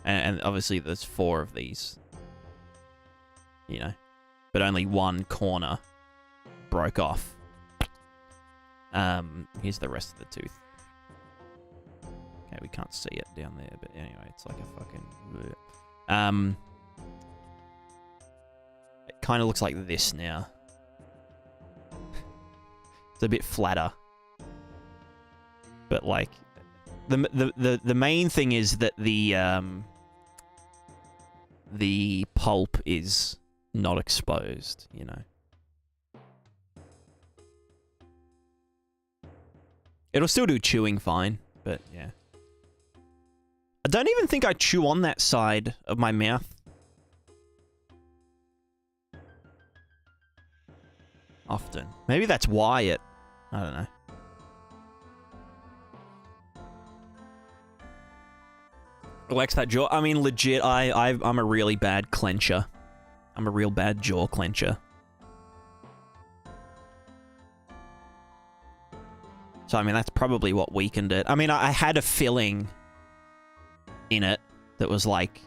and obviously there's 4 of these, you know, but only one corner broke off. Here's the rest of the tooth. we can't see it down there, but anyway, it's like a fucking... It kind of looks like this now. It's a bit flatter. But, like... The main thing is that the pulp is not exposed, you know. It'll still do chewing fine, but yeah. I don't even think I chew on that side of my mouth. Often. Maybe that's why it... I don't know. Relax that jaw. I mean, legit, I'm a really bad clencher. I'm a real bad jaw clencher. So, I mean, that's probably what weakened it. I mean, I had a filling in it that was, like,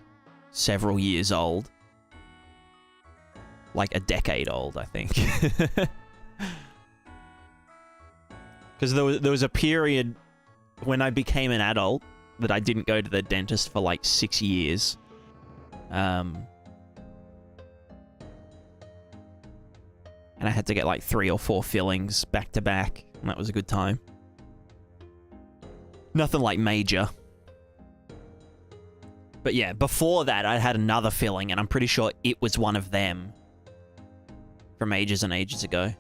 several years old. Like, a decade old, I think. Because there was a period when I became an adult that I didn't go to the dentist for, like, 6 years. And I had to get, like, 3 or 4 fillings back to back. And that was a good time. Nothing like major. But yeah, before that, I had another filling, and I'm pretty sure it was one of them. From ages and ages ago.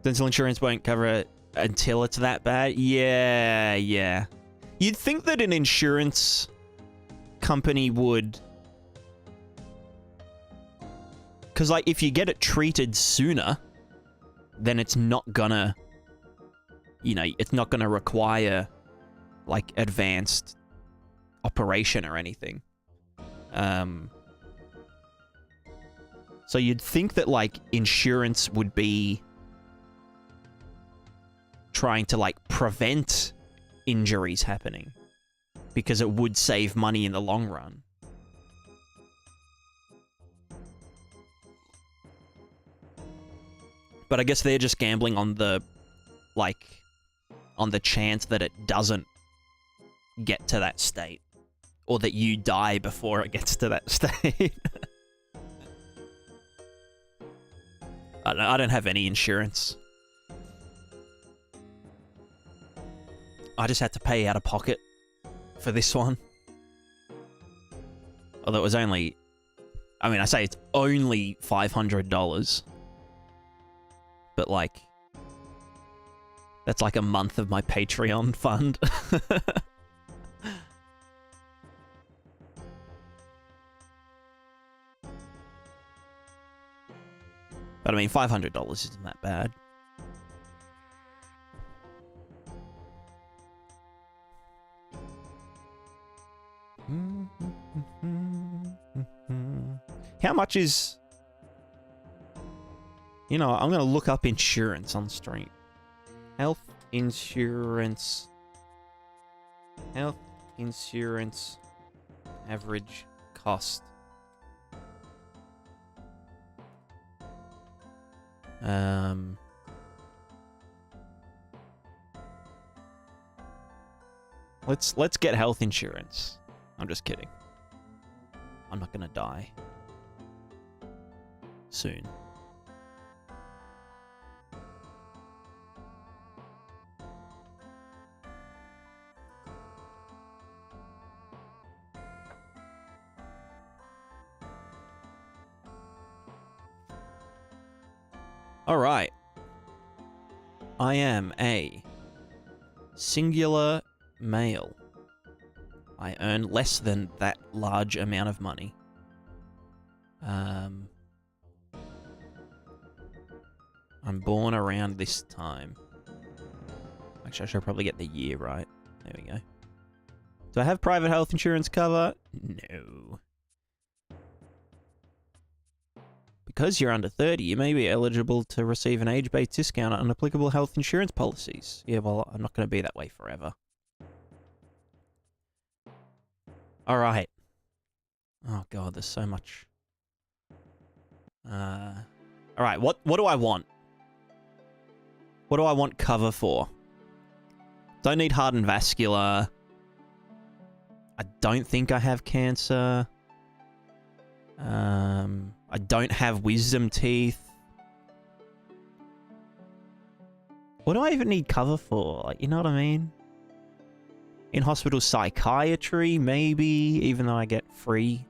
Dental insurance won't cover it until it's that bad? Yeah, yeah. You'd think that an insurance company would... Because, like, if you get it treated sooner, then it's not gonna... You know, it's not gonna require, like, advanced operation or anything. So you'd think that, like, insurance would be trying to, like, prevent injuries happening. Because it would save money in the long run. But I guess they're just gambling on the, like, on the chance that it doesn't get to that state. Or that you die before it gets to that state. I don't have any insurance. I just had to pay out of pocket for this one. Although it was only... I mean, I say it's only $500. But, like... That's like a month of my Patreon fund. But I mean, $500 isn't that bad. How much is... You know, I'm going to look up insurance on stream. Health insurance. Health insurance average cost. Let's get health insurance. I'm just kidding. I'm not gonna die soon. All right. I am a singular male. I earn less than that large amount of money. I'm born around this time. Actually, I should probably get the year right. There we go. Do I have private health insurance cover? No. Because you're under 30, you may be eligible to receive an age-based discount on applicable health insurance policies. Yeah, well, I'm not going to be that way forever. Alright. Oh god, there's so much. Alright, what do I want? What do I want cover for? Don't need heart and vascular. I don't think I have cancer. I don't have wisdom teeth. What do I even need cover for? Like, you know what I mean? In hospital psychiatry, maybe, even though I get free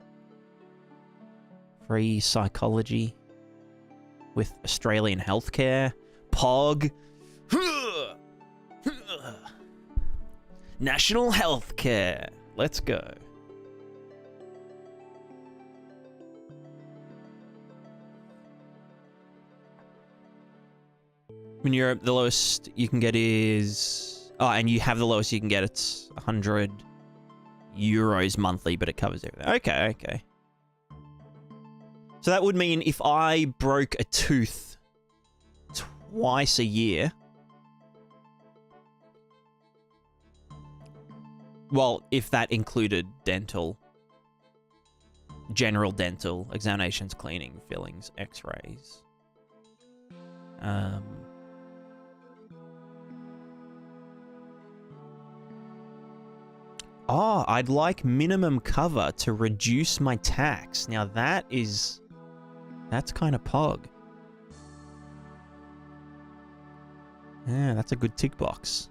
psychology with Australian healthcare. POG. National healthcare. Let's go. In Europe, the lowest you can get is... Oh, and you have the lowest you can get. It's 100 euros monthly, but it covers everything. Okay, okay. So that would mean if I broke a tooth twice a year... Well, if that included dental... General dental, examinations, cleaning, fillings, x-rays... Oh, I'd like minimum cover to reduce my tax. Now that's kind of pog. Yeah, that's a good tick box.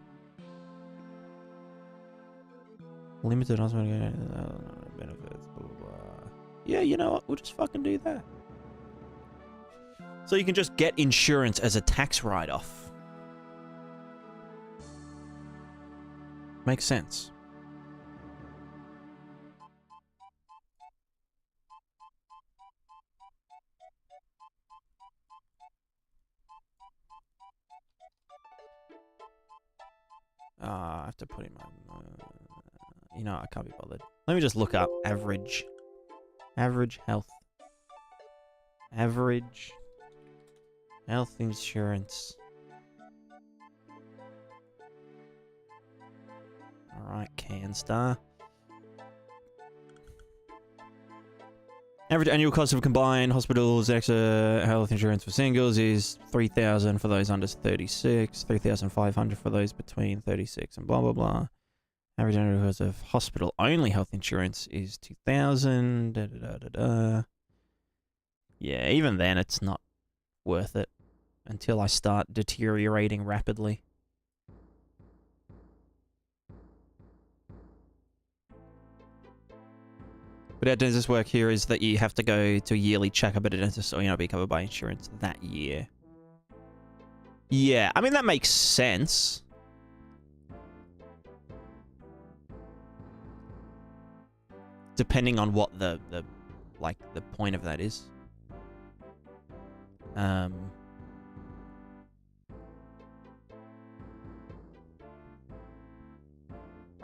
Limited hospital benefits, blah, blah, blah. Yeah, you know what? We'll just fucking do that. So you can just get insurance as a tax write-off. Makes sense. I have to put in my... you know, I can't be bothered. Let me just look up average. Average health. Average health insurance. Alright, CanStar. Average annual cost of combined hospitals, extra health insurance for singles is 3,000 for those under 36, 3,500 for those between 36 and blah, blah, blah. Average annual cost of hospital-only health insurance is 2,000, da, da, da, da, da. Yeah, even then it's not worth it until I start deteriorating rapidly. But how does this work here is that you have to go to a yearly checkup at a dentist or, you know, be covered by insurance that year. Yeah, I mean, that makes sense. Depending on what the point of that is. I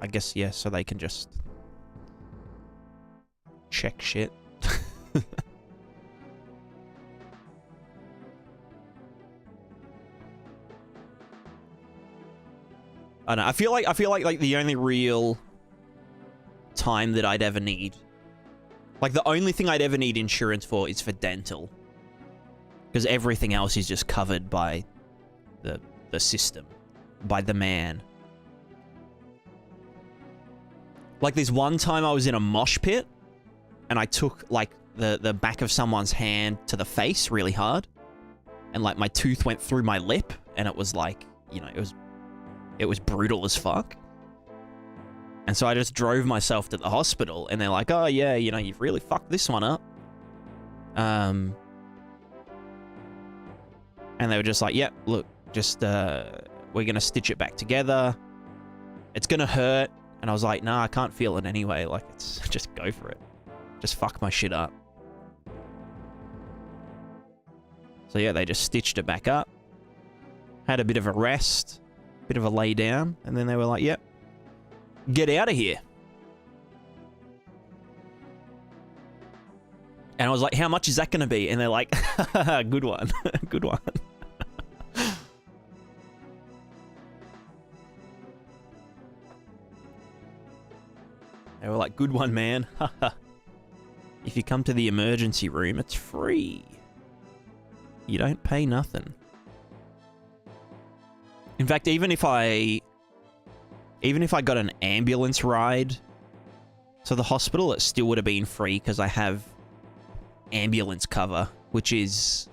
guess, yeah, so they can just check shit. I don't know. I feel like the only real time that I'd ever need, like the only thing I'd ever need insurance for is for dental, because everything else is just covered by the system, by the man. Like this one time I was in a mosh pit and I took like the back of someone's hand to the face really hard, and like my tooth went through my lip, and it was like, you know, it was brutal as fuck. And so I just drove myself to the hospital, and they're like, oh yeah, you know, you've really fucked this one up. And they were just like, yep, yeah, look, just, we're gonna stitch it back together. It's gonna hurt. And I was like, nah, I can't feel it anyway. Like, it's just go for it. Just fuck my shit up. So yeah, they just stitched it back up. Had a bit of a rest, bit of a lay down, and then they were like, yep, get out of here. And I was like, how much is that going to be? And they're like, good one, good one. They were like, good one, man. If you come to the emergency room, it's free. You don't pay nothing. In fact, even if I got an ambulance ride to the hospital, it still would have been free because I have ambulance cover, which is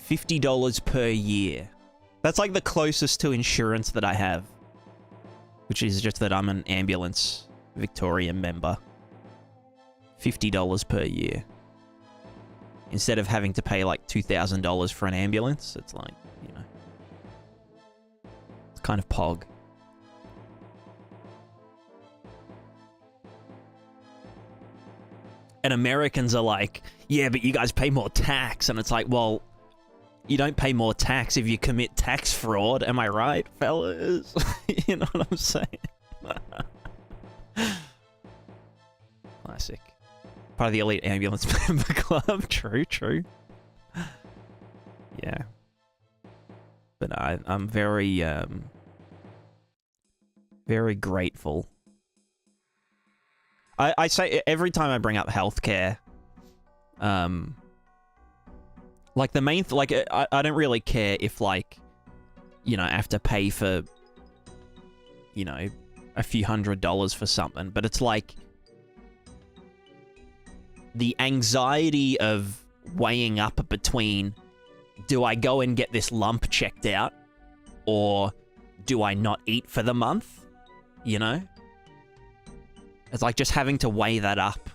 $50 per year. That's like the closest to insurance that I have, which is just that I'm an ambulance Victoria member. $50 per year. Instead of having to pay like $2,000 for an ambulance, it's like, you know, it's kind of pog. And Americans are like, yeah, but you guys pay more tax. And it's like, well, you don't pay more tax if you commit tax fraud. Am I right, fellas? You know what I'm saying? Classic. Part of the elite ambulance member club. True, true. Yeah. But I'm very, very grateful. I say every time I bring up healthcare, like the main, I don't really care if, like, you know, I have to pay for, you know, a few $100s for something, but it's like the anxiety of weighing up between, do I go and get this lump checked out, or do I not eat for the month, you know? It's like just having to weigh that up.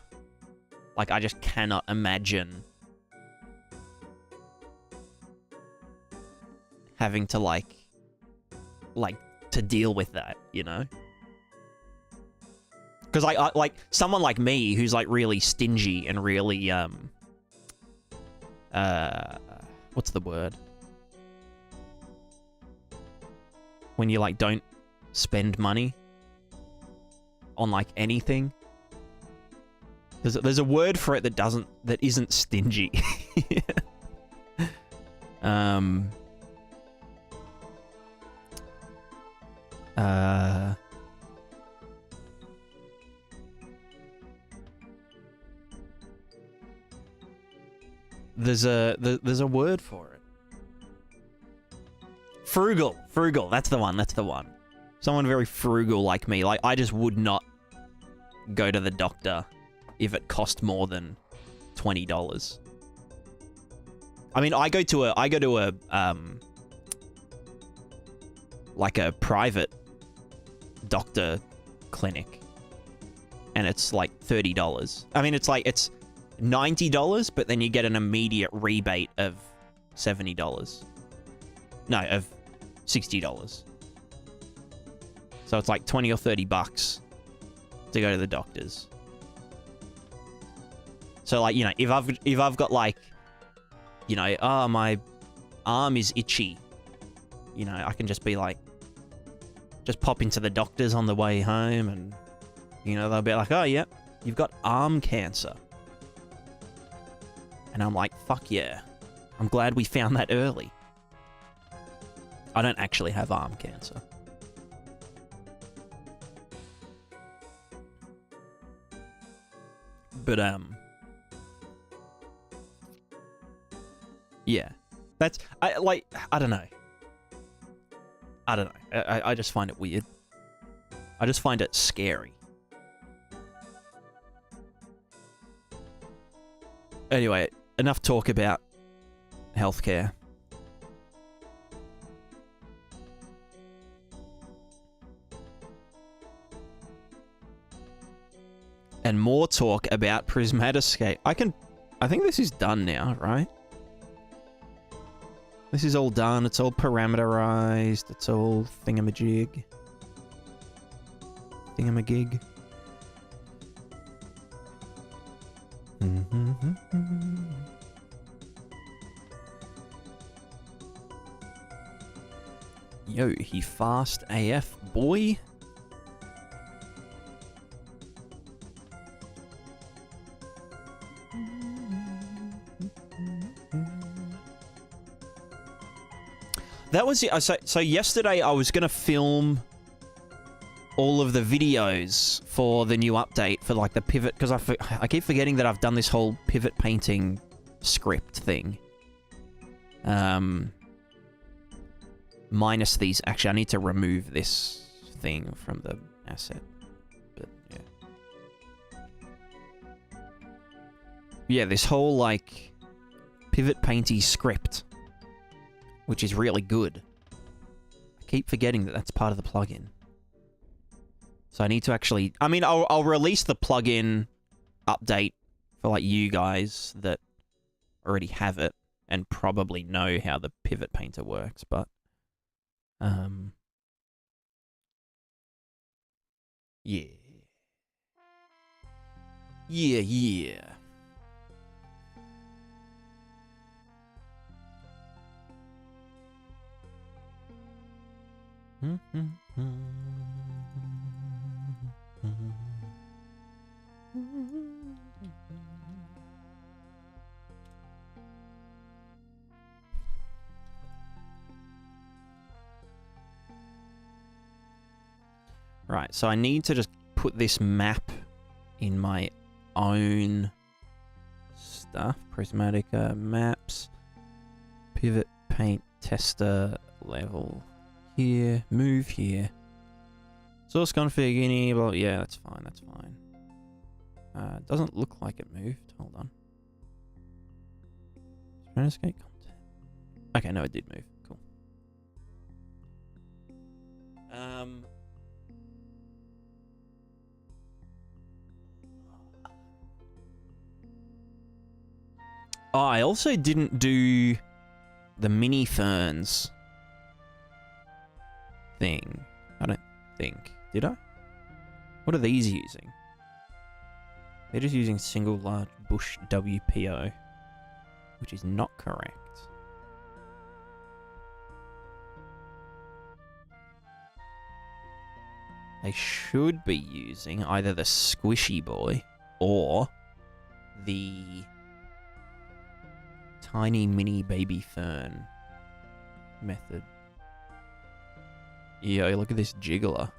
Like, I just cannot imagine having to, like, to deal with that, you know? Because, like, someone like me who's, like, really stingy and really, what's the word? When you, like, don't spend money on, like, anything. There's a word for it that isn't stingy. There's a word for it. Frugal, that's the one. Someone very frugal like me. Like, I just would not go to the doctor if it cost more than $20. I mean, I go to a like a private doctor clinic, and it's like $30. I mean, it's $90, but then you get an immediate rebate of $70. No, of $60. So it's like 20 or 30 bucks to go to the doctors. So, like, you know, if I've got, like, you know, oh, my arm is itchy, you know, I can just be like, just pop into the doctors on the way home, and, you know, they'll be like, oh, yep, you've got arm cancer. And I'm like, fuck yeah. I'm glad we found that early. I don't actually have arm cancer. But, yeah. That's, I don't know. I just find it weird. I just find it scary. Anyway, enough talk about healthcare. And more talk about Prismatica. I think this is done now, right? This is all done. It's all parameterized. It's all thingamajig. Thingamagig. Yo, he fast AF, boy. That was it. So yesterday I was gonna film all of the videos for the new update for, like, the pivot, because I keep forgetting that I've done this whole pivot painting script thing. minus these. Actually, I need to remove this thing from the asset. But, yeah. Yeah, this whole, like, pivot painty script, which is really good. I keep forgetting that that's part of the plugin. So I need to actually... I mean, I'll release the plugin update for, like, you guys that already have it and probably know how the pivot painter works, but... Yeah. Yeah. Right, so I need to just put this map in my own stuff. Prismatica, maps, pivot paint tester level here, move here. Source config, enable, yeah, that's fine, that's fine. Doesn't look like it moved, hold on. Landscape content. Okay, no, it did move, cool. Oh, I also didn't do the mini ferns thing. I don't think. Did I? What are these using? They're just using single large bush WPO, which is not correct. They should be using either the squishy boy or the tiny mini baby fern method. Yeah, look at this jiggler.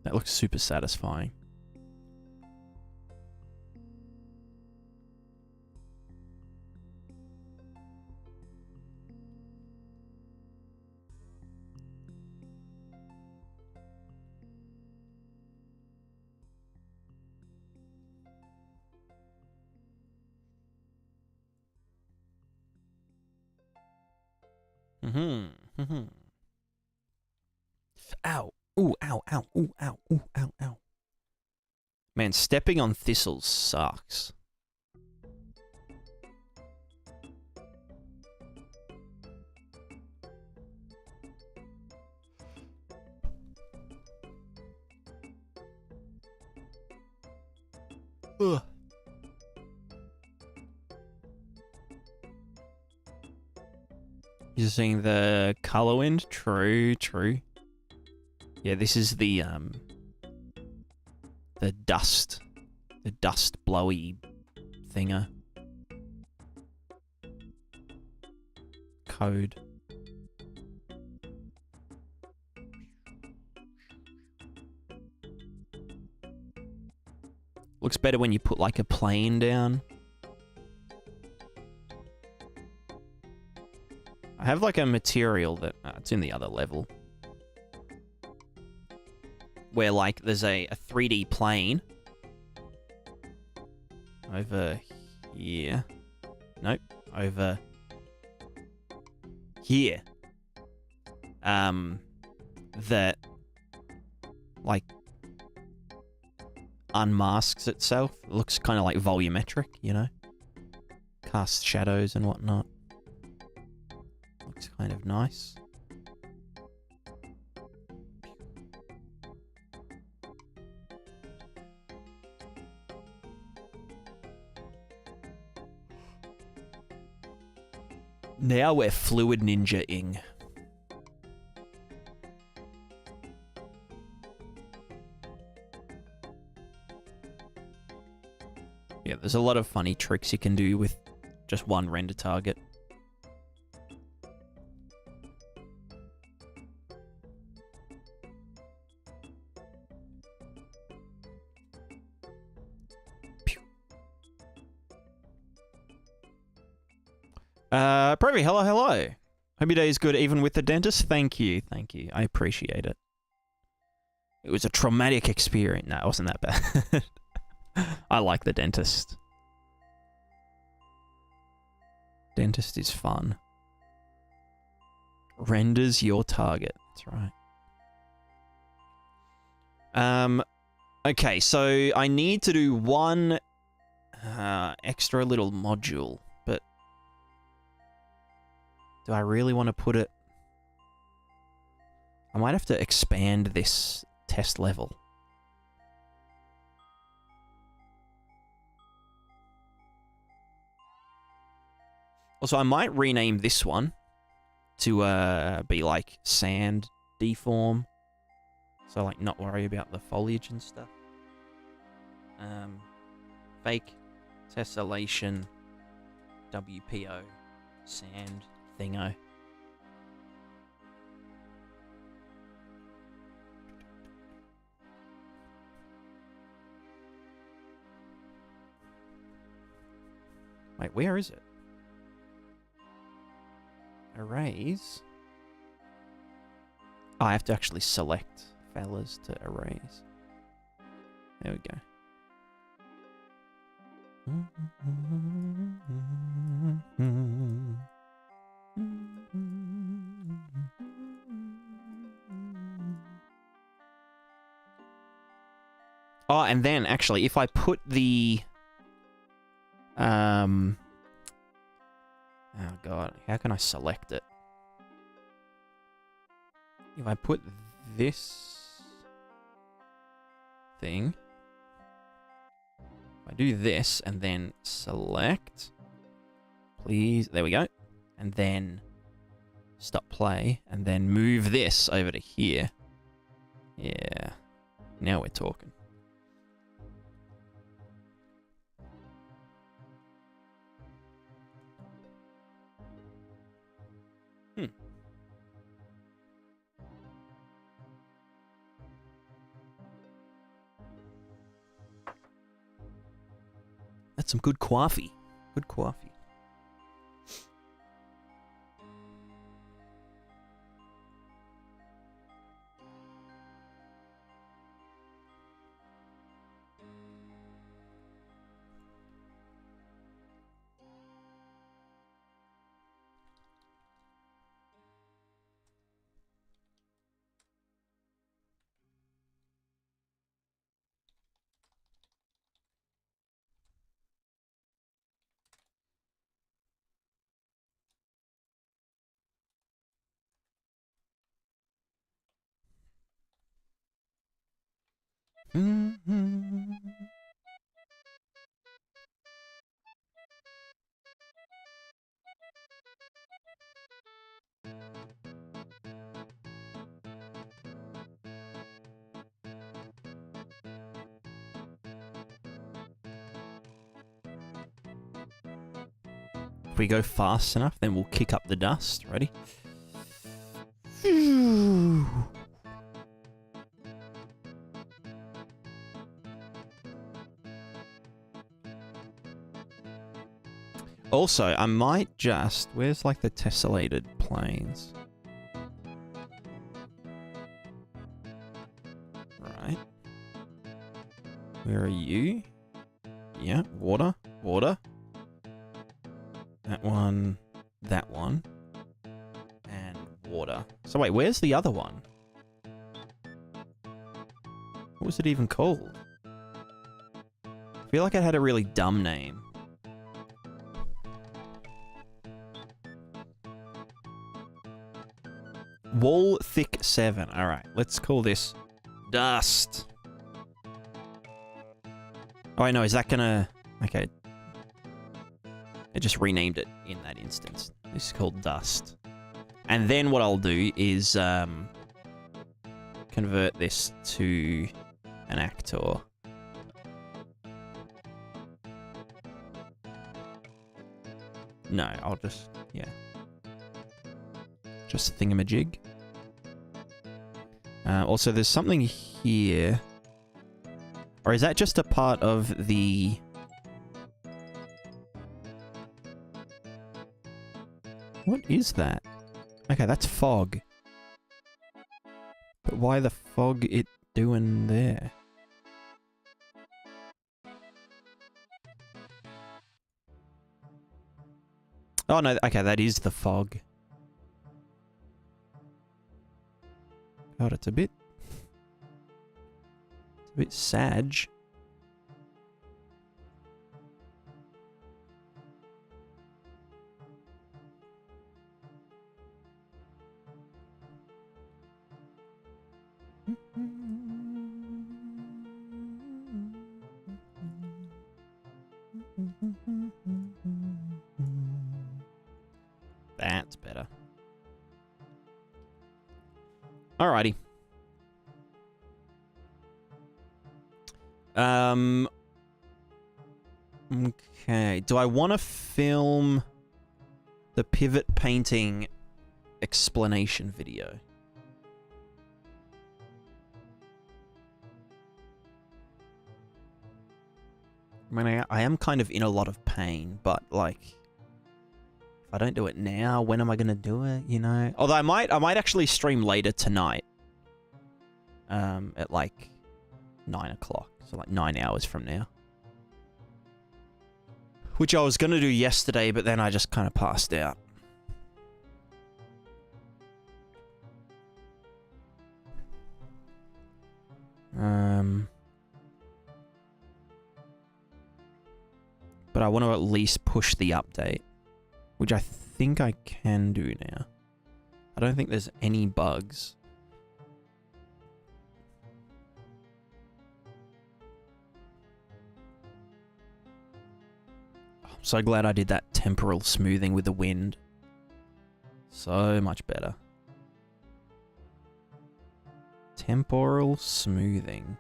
That looks super satisfying. Ow. Ooh, ow, ow, ooh, ow, ooh, ow, ow. Man, stepping on thistles sucks. Ugh. Using the color wind? True, true. Yeah, this is the dust blowy thinger. Code. Looks better when you put like a plane down. I have like a material that it's in the other level. Where like there's a 3D plane over here. Nope, over here. That like unmasks itself. It looks kind of like volumetric, you know? Casts shadows and whatnot. Looks kind of nice. Now we're fluid ninja-ing. Yeah, there's a lot of funny tricks you can do with just one render target. Previ, hello, hello. Hope your day is good even with the dentist. Thank you, thank you. I appreciate it. It was a traumatic experience. No, it wasn't that bad. I like the dentist. Dentist is fun. Renders your target. That's right. Okay, so I need to do one extra little module, but do I really want to put it? I might have to expand this test level. Also, I might rename this one to be like sand deform. So like not worry about the foliage and stuff. Fake tessellation WPO sand thingo. Wait, where is it? Arrays. Oh, I have to actually select fellas to erase. There we go. Oh, and then actually, if I put the oh god, how can I select it? If I put this thing, I do this and then select, please, there we go, and then stop play, and then move this over to here. Yeah, now we're talking. That's some good coffee. Good coffee. If we go fast enough, then we'll kick up the dust. Ready? Also, I might just... Where's, like, the tessellated planes? Right. Where are you? Yeah, water. Water. That one. That one. And water. So wait, where's the other one? What was it even called? I feel like it had a really dumb name. Wall thick 7. Alright, let's call this dust. Oh, I know, is that gonna... Okay. It just renamed it in that instance. This is called dust. And then what I'll do is convert this to an actor. No, I'll just... Yeah. Just a thingamajig. Also, there's something here. Or is that just a part of the... What is that? Okay, that's fog. But why the fog it doing there? Oh no, okay, that is the fog. God, it's a bit sag. That's better. Alrighty. Okay. Do I want to film the pivot painting explanation video? I mean, I am kind of in a lot of pain, but like, if I don't do it now, when am I gonna do it? You know. Although I might actually stream later tonight. At like 9 o'clock, so like 9 hours from now. Which I was gonna do yesterday, but then I just kind of passed out. But I want to at least push the update, which I think I can do now. I don't think there's any bugs. I'm so glad I did that temporal smoothing with the wind. So much better. Temporal smoothing.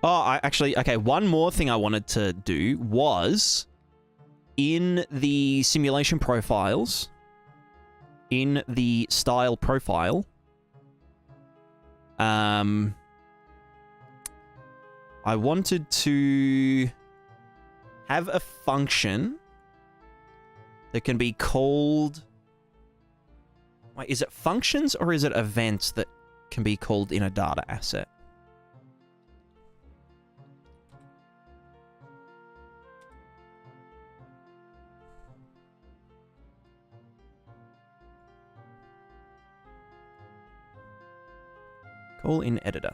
Oh, okay, one more thing I wanted to do was in the simulation profiles, in the style profile, I wanted to have a function that can be called... Wait, is it functions or is it events that can be called in a data asset? Call in editor.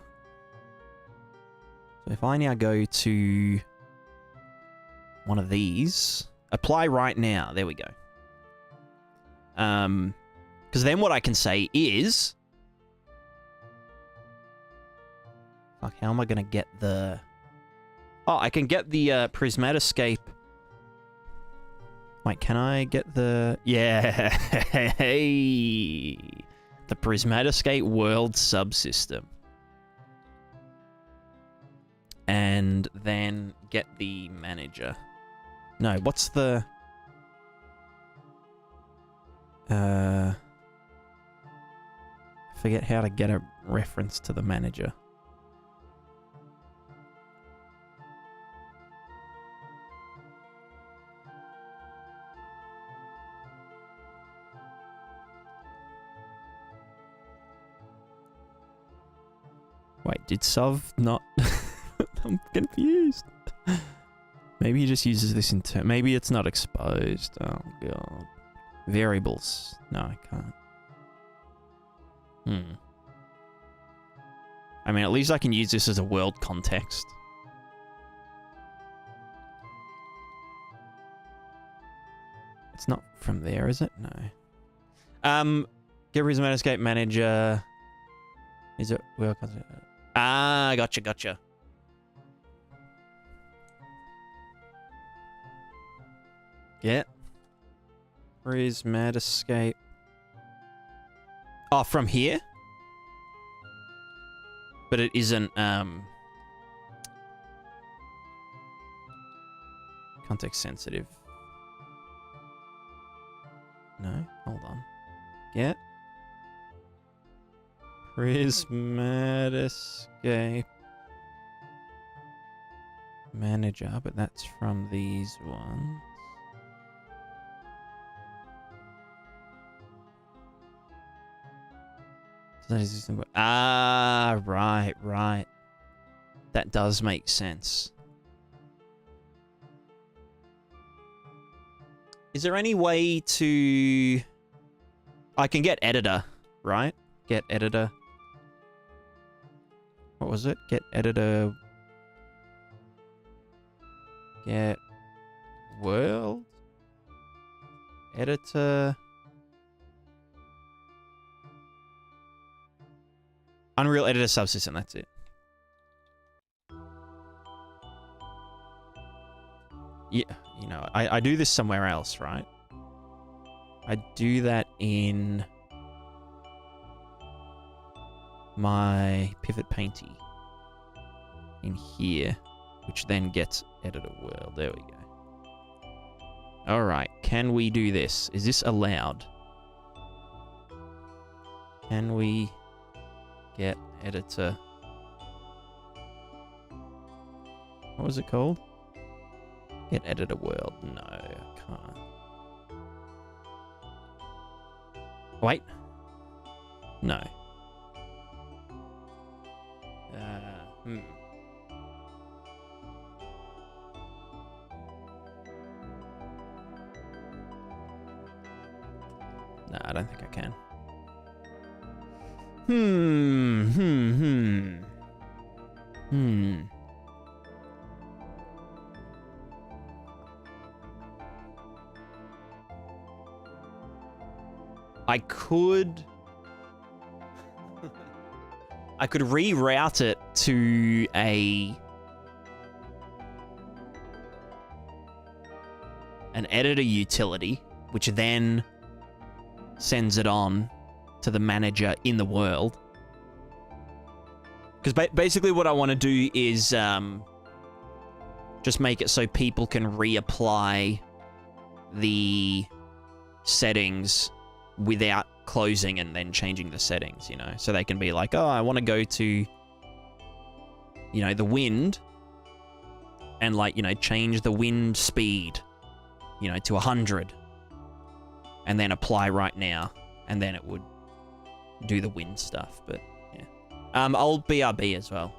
So if I now go to one of these, apply right now, there we go. Because then what I can say is, fuck, how am I gonna get the... Oh, I can get the Prismatica. Wait, can I get the... Yeah, hey, the Prismatica world subsystem. And then get the manager. No, what's the... I forget how to get a reference to the manager. Wait, did Sov not... I'm confused. Maybe he just uses this in turn. Maybe it's not exposed. Oh, God. Variables. No, I can't. I mean, at least I can use this as a world context. It's not from there, is it? No. Get Prismatica manager. Is it world context? Ah, gotcha. Yeah. Prismatica. Oh, from here? But it isn't, context sensitive. No, hold on. Get Prismatica Manager, but that's from these ones. Ah, right. That does make sense. Is there any way to... I can get editor, right? Get editor. What was it? Get editor. Get world. Editor. Unreal Editor subsystem, that's it. Yeah, you know, I do this somewhere else, right? I do that in my pivot painty in here, which then gets editor world. There we go. All right, can we do this? Is this allowed? Can we get editor? What was it called? Get editor world. No, I can't. Wait. No. No, I don't think I can. I could reroute it to an editor utility, which then sends it on to the manager in the world. Because basically what I want to do is just make it so people can reapply the settings without closing and then changing the settings, you know? So they can be like, oh, I want to go to, you know, the wind and, like, you know, change the wind speed, you know, to 100 and then apply right now, and then it would do the wind stuff. But yeah, I'll BRB as well.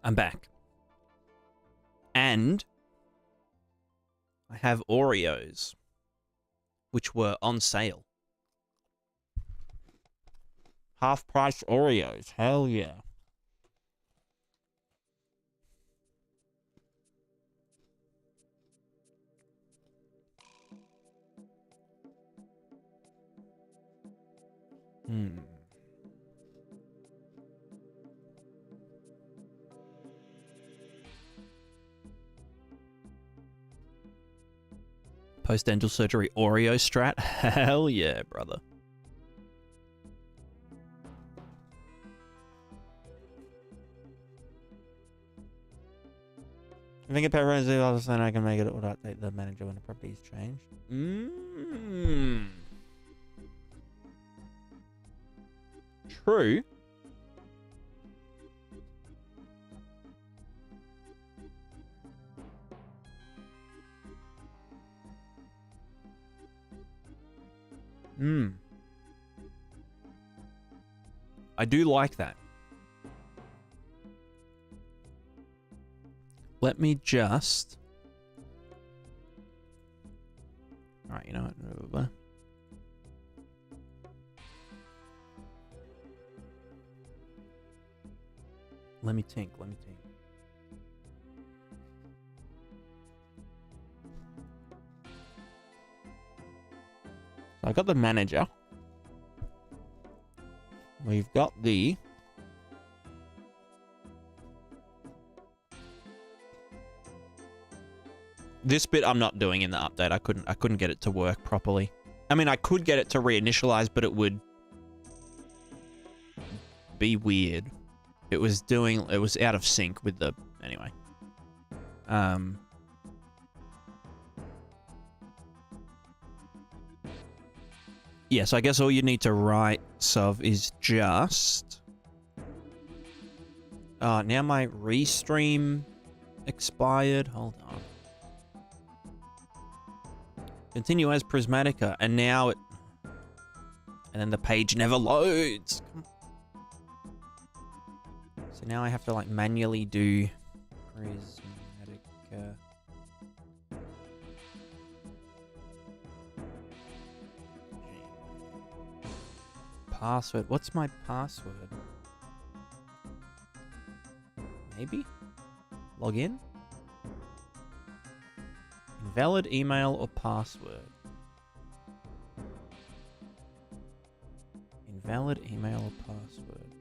I'm back. And I have Oreos, which were on sale. Half price Oreos. Hell yeah. Post-dental surgery Oreo strat? Hell yeah, brother. I think a pet friendly all of a sudden I can make it auto update the manager when the property is changed. True. I do like that. Let me just... Alright, you know what? Let me think. So I got the manager. We've got the... This bit I'm not doing in the update. I couldn't get it to work properly. I mean, I could get it to reinitialize, but it would be weird. It was out of sync with the... Anyway. Yeah, so I guess all you need to write, Sov, is just... now my restream expired. Hold on. Continue as Prismatica, and now it... And then the page never loads. So now I have to, like, manually do Prismatica. Password. What's my password? Maybe? Log in? Invalid email or password? Invalid email or password?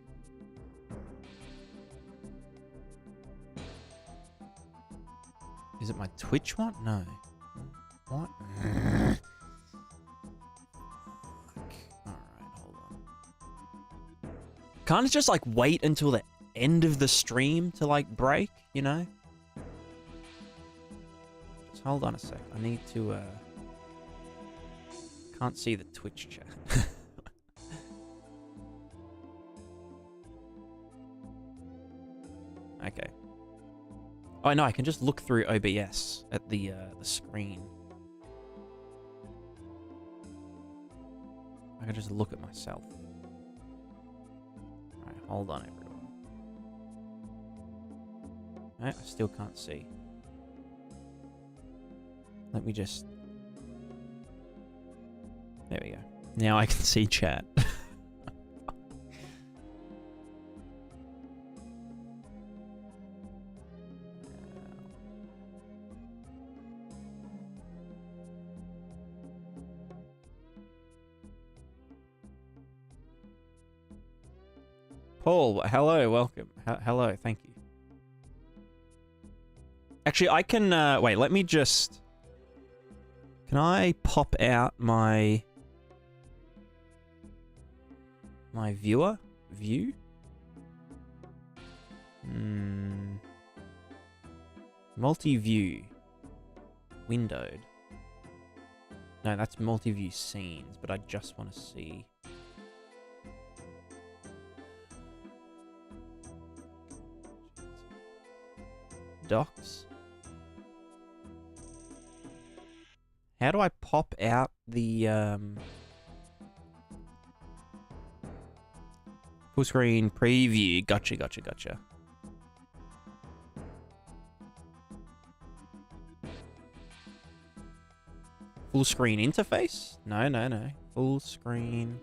Is it my Twitch one? No. What? Alright, hold on. Can't it just, like, wait until the end of the stream to, like, break, you know? Hold on a sec. I need to, Can't see the Twitch chat. Okay. Oh, no, I can just look through OBS at the screen. I can just look at myself. Alright, hold on, everyone. Alright, I still can't see. Let me just... There we go. Now I can see chat. Paul, hello, welcome. Hello, thank you. Actually, I can... wait, let me just... Can I pop out my viewer view? Multi-view windowed. No, that's multi-view scenes, but I just want to see. Docs. How do I pop out the full screen preview? Gotcha. Full screen interface? No. Full screen.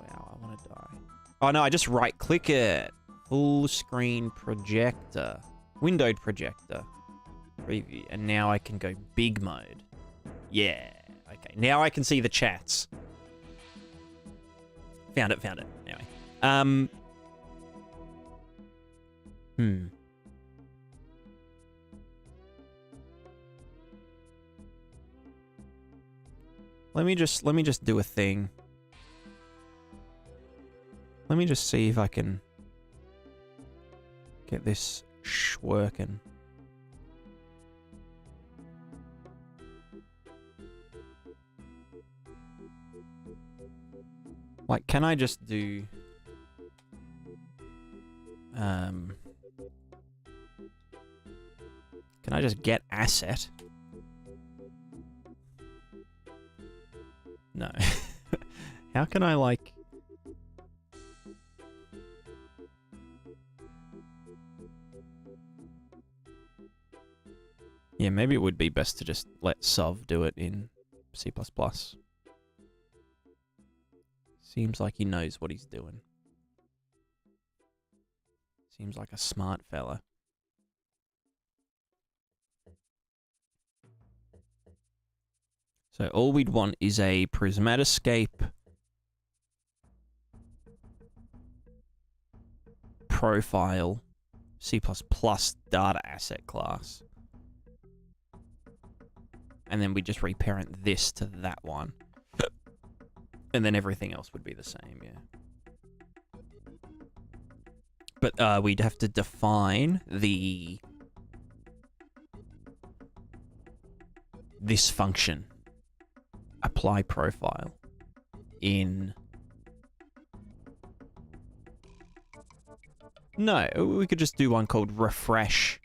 Wow, I want to die. Oh no, I just right click it. Full screen projector. Windowed projector. Preview. And now I can go big mode. Yeah. Okay. Now I can see the chats. Found it. Anyway. Let me just do a thing. Let me just see if I can get this working. Like, can I just do... Can I just get asset? No. How can I, like... Yeah, maybe it would be best to just let Sov do it in C++. Seems like he knows what he's doing. Seems like a smart fella. So all we'd want is a Prismatica profile C++ data asset class. And then we just reparent this to that one. And then everything else would be the same, yeah. But we'd have to define this function. Apply profile in... No, we could just do one called refresh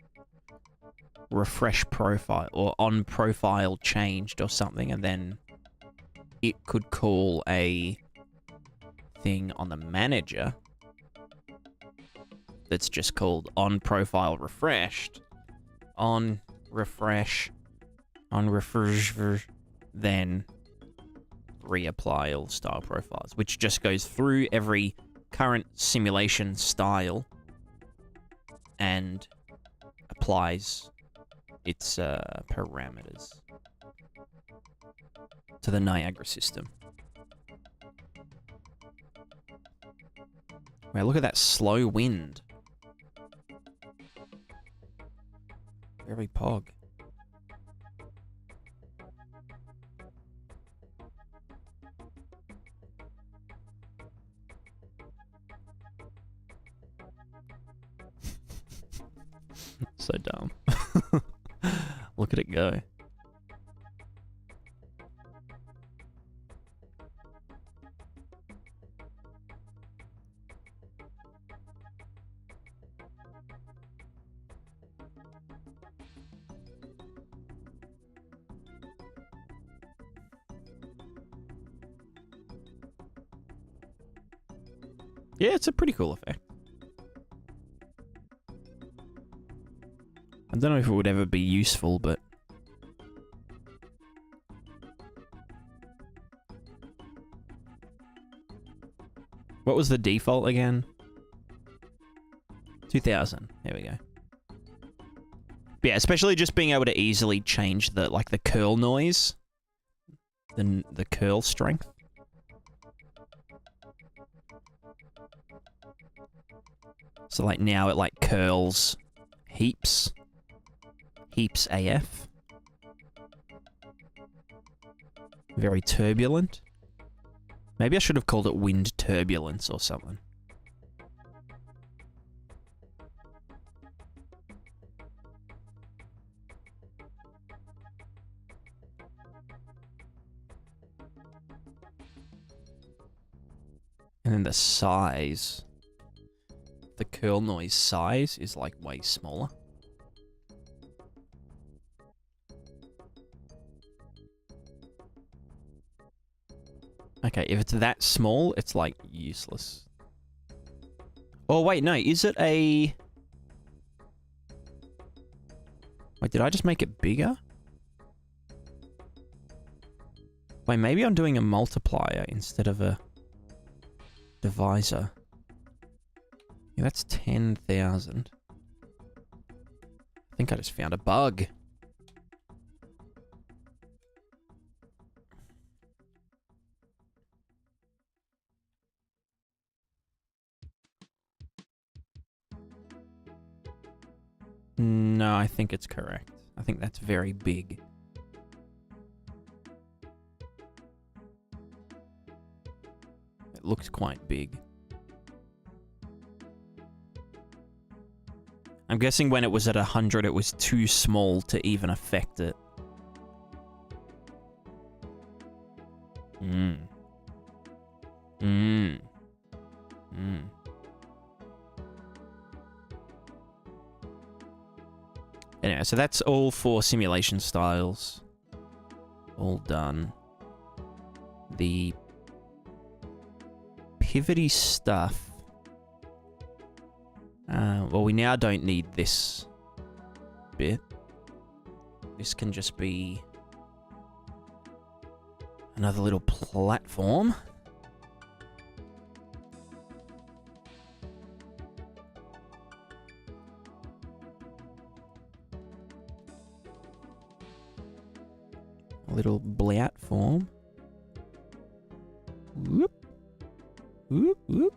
profile, or on profile changed or something, and then it could call a thing on the manager that's just called on profile refreshed, on refresh, then reapply all style profiles, which just goes through every current simulation style and applies its parameters to the Niagara system. Wow, look at that slow wind. Very pog. So dumb. Look at it go. Yeah, it's a pretty cool effect. I don't know if it would ever be useful, but... What was the default again? 2000. There we go. But yeah, especially just being able to easily change the, like, the curl noise. The curl strength. So, like, now it, like, curls heaps. Heaps AF. Very turbulent. Maybe I should have called it wind turbulence or something. And then the size. The curl noise size is like way smaller. Okay, if it's that small, it's like useless. Oh wait, no, is it a... Wait, did I just make it bigger? Wait, maybe I'm doing a multiplier instead of a divisor. Yeah, that's 10,000. I think I just found a bug. No, I think it's correct. I think that's very big. It looks quite big. I'm guessing when it was at 100, it was too small to even affect it. Anyway, so that's all for simulation styles. All done. The pivoty stuff. Well, we now don't need this bit. This can just be another little platform. A little platform. Whoop. Whoop, whoop.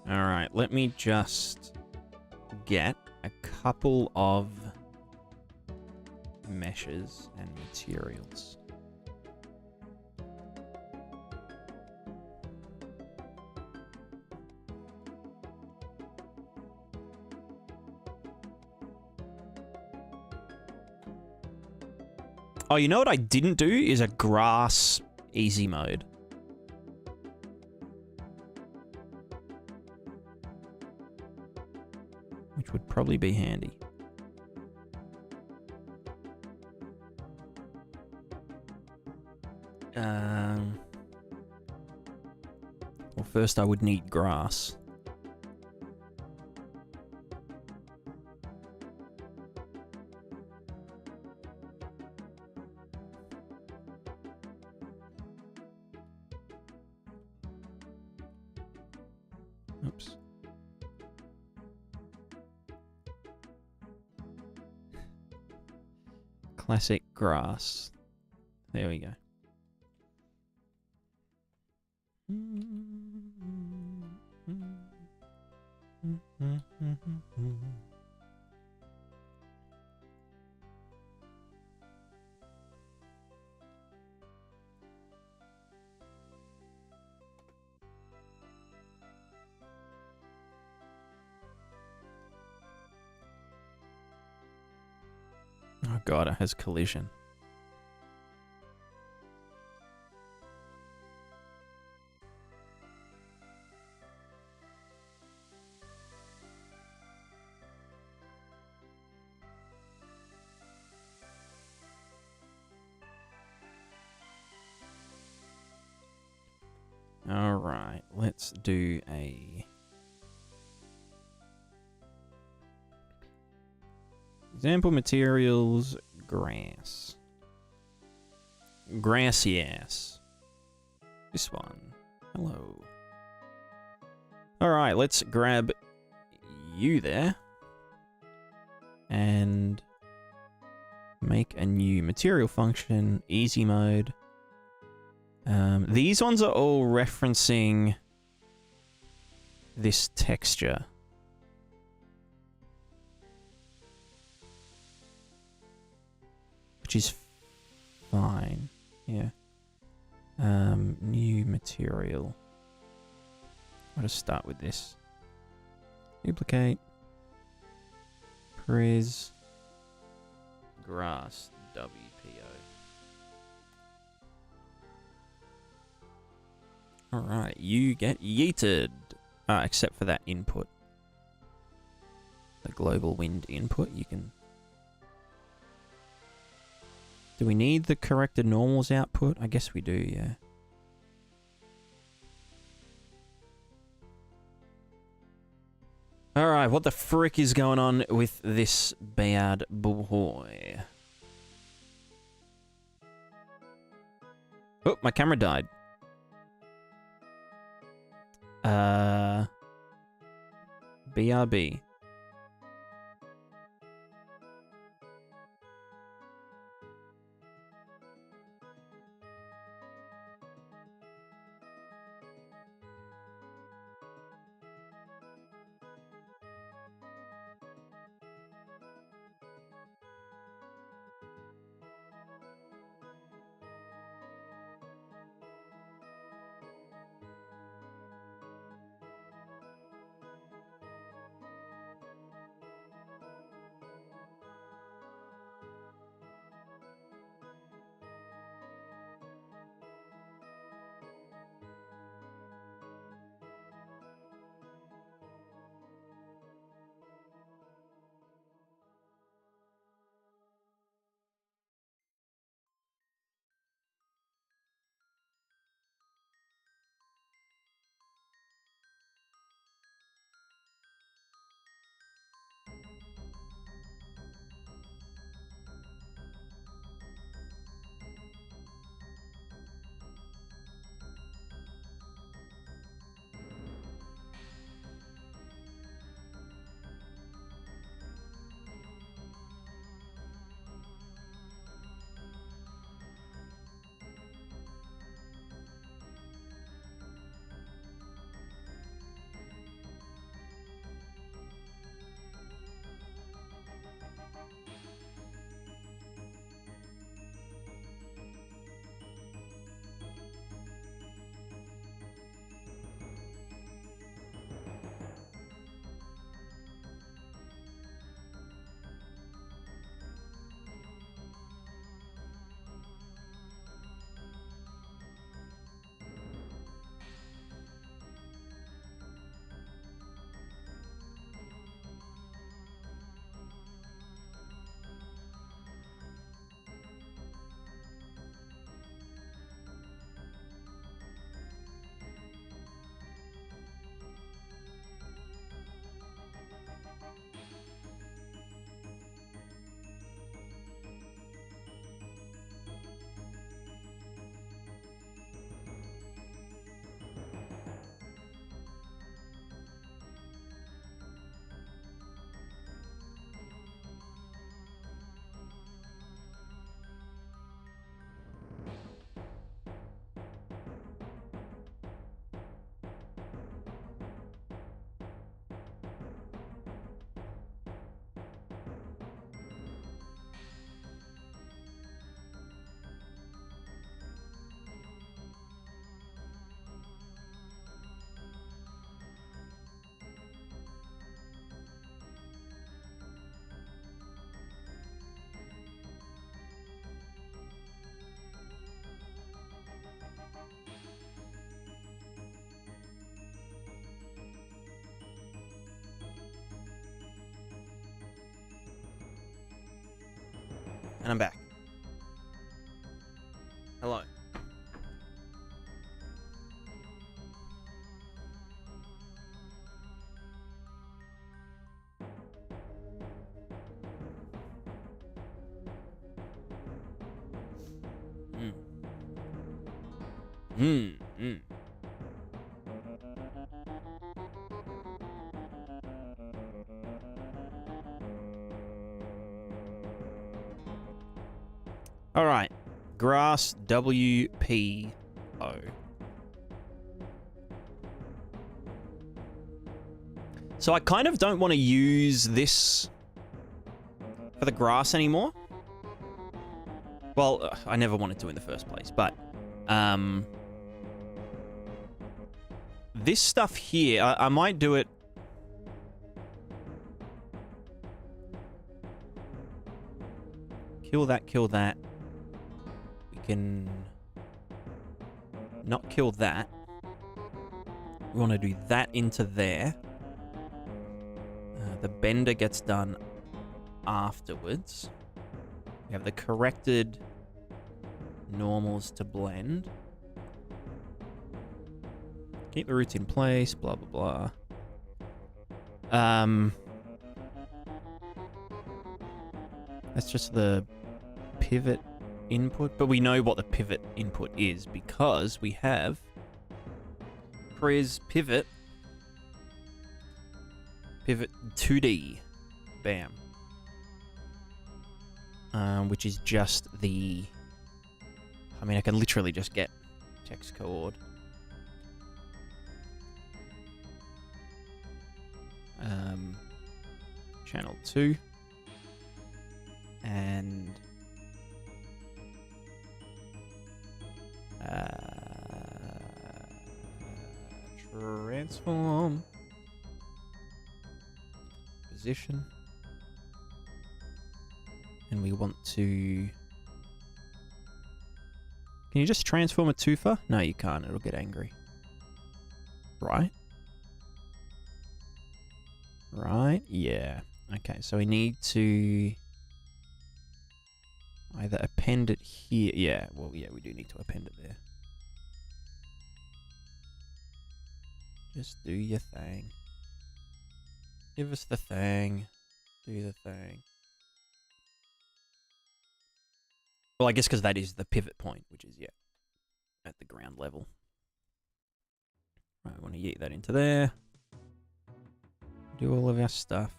Alright, let me just get a couple of meshes and materials. Oh, you know what I didn't do is a grass easy mode. Which would probably be handy. Well, first I would need grass. Oops. Classic grass. There we go. Oh god, it has collision. Alright, let's do a... Example materials, grass. Grassy ass. This one. Hello. Alright, let's grab you there. And make a new material function, easy mode. These ones are all referencing this texture. Which is fine. Yeah. New material. I'll just start with this. Duplicate. Pris. Grass. WPO. Alright, you get yeeted. Except for that input. the global wind input. You can... Do we need the corrected normals output? I guess we do, yeah. Alright, what the frick is going on with this bad boy? Oh, my camera died. BRB. And I'm back. Hello. All right. Grass WPO. So I kind of don't want to use this for the grass anymore. Well, I never wanted to in the first place, but this stuff here, I might do it. Kill that, kill that. We can not kill that. We want to do that into there. The bender gets done afterwards. We have the corrected normals to blend. Keep the roots in place, blah, blah, blah. That's just the pivot input. But we know what the pivot input is because we have Pris pivot 2D. Bam. Which is just the... I mean, I can literally just get text coord. Channel 2. And... transform. Position. And we want to... Can you just transform a tufa? No, you can't. It'll get angry. Right? Right? Yeah. Okay, so we need to either append it here. Yeah, well, yeah, we do need to append it there. Just do your thing. Give us the thing. Do the thing. Well, I guess because that is the pivot point, which is, yeah, at the ground level. Right, we want to yeet that into there. Do all of our stuff.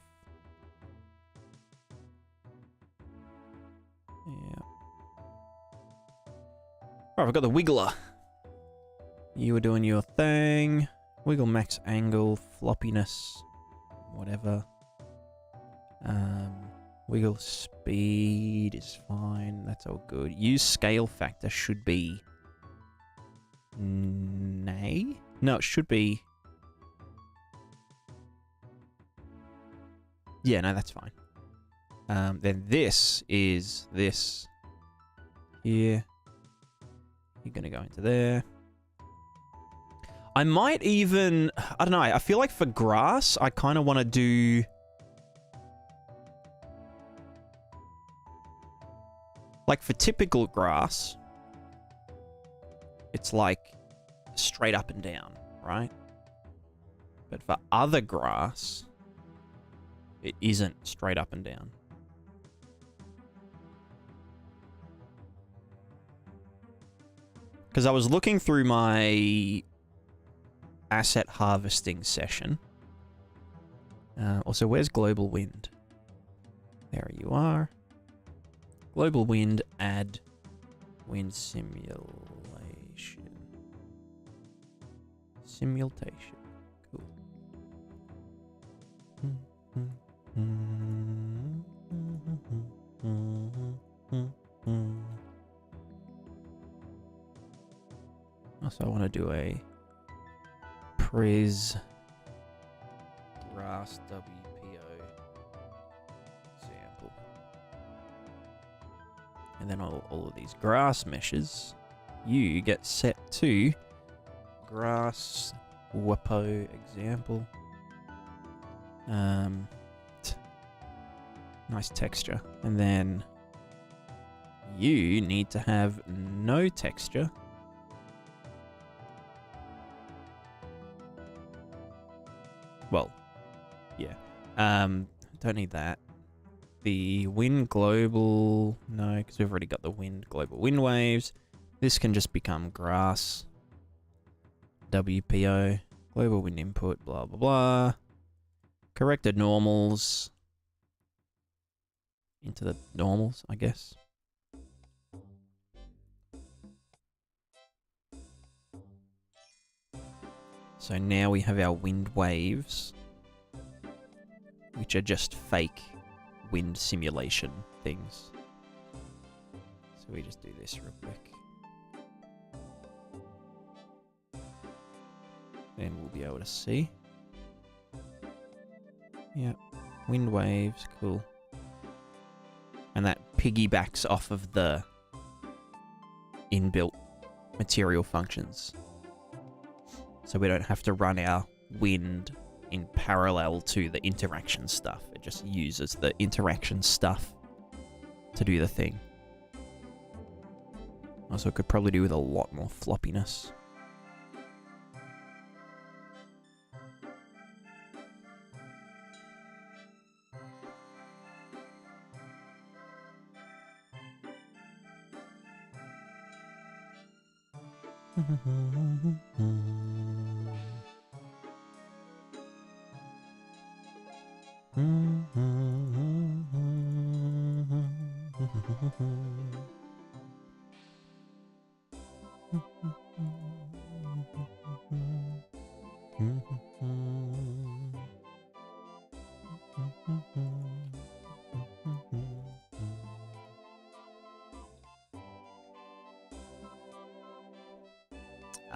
Yeah. Right, we've got the wiggler. You were doing your thing. Wiggle max angle, floppiness, whatever. Wiggle speed is fine. That's all good. Use scale factor should be... nay? No, it should be... yeah, no, that's fine. Then this is this here. You're going to go into there. I might even... I don't know. I feel like for grass, I kind of want to do... like for typical grass, it's like straight up and down, right? But for other grass, it isn't straight up and down. Because I was looking through my asset harvesting session. Also, where's global wind? There you are. Global wind, add wind simulation. Simulation. Cool. Also, I want to do a Pris grass WPO example. And then all of these grass meshes, you get set to grass WPO example. Nice texture. And then you need to have no texture. Well, yeah. Don't need that. The wind global, no, because we've already got the wind global wind waves. This can just become grass. WPO, global wind input, blah, blah, blah. Corrected normals. Into the normals, I guess. So now we have our wind waves, which are just fake wind simulation things. So we just do this real quick. Then we'll be able to see. Yep, wind waves, cool. And that piggybacks off of the inbuilt material functions. So we don't have to run our wind in parallel to the interaction stuff. It just uses the interaction stuff to do the thing. Also, it could probably do with a lot more floppiness.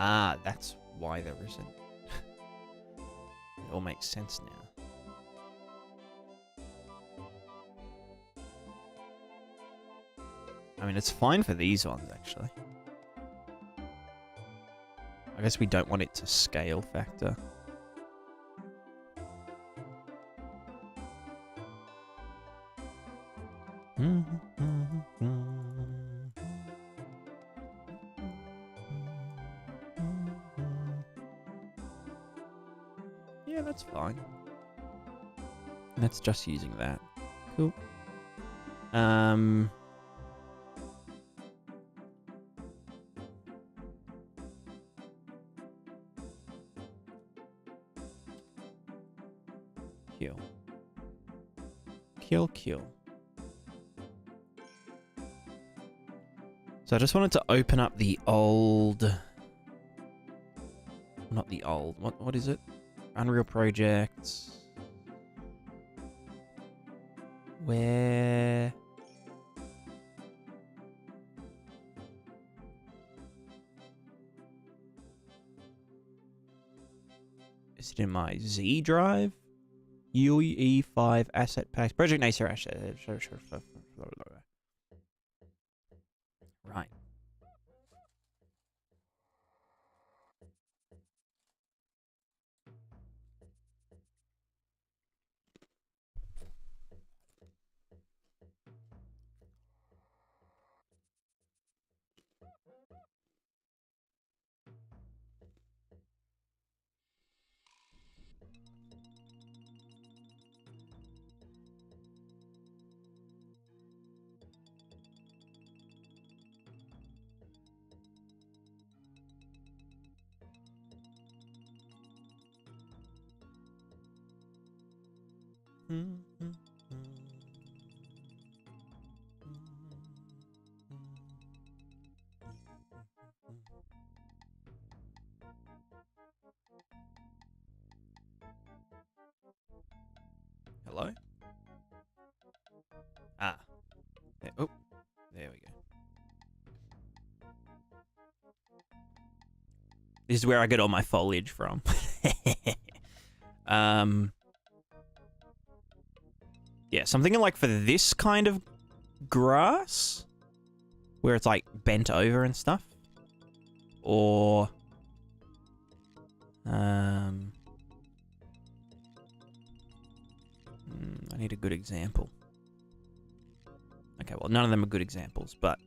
Ah, that's why there isn't. It all makes sense now. I mean, it's fine for these ones, actually. I guess we don't want it to scale factor. Yeah, that's fine. That's just using that. Cool. Kill. Kill, kill. So I just wanted to open up the old... Not the old. What is it? Unreal Projects. Where... Is it in my Z drive? UE5 asset packs. Project Nacer asset. Right. Hello? Ah. There, oh, there we go. This is where I get all my foliage from. Yeah, something like for this kind of grass, where it's like bent over and stuff, or I need a good example. Okay, well, none of them are good examples, but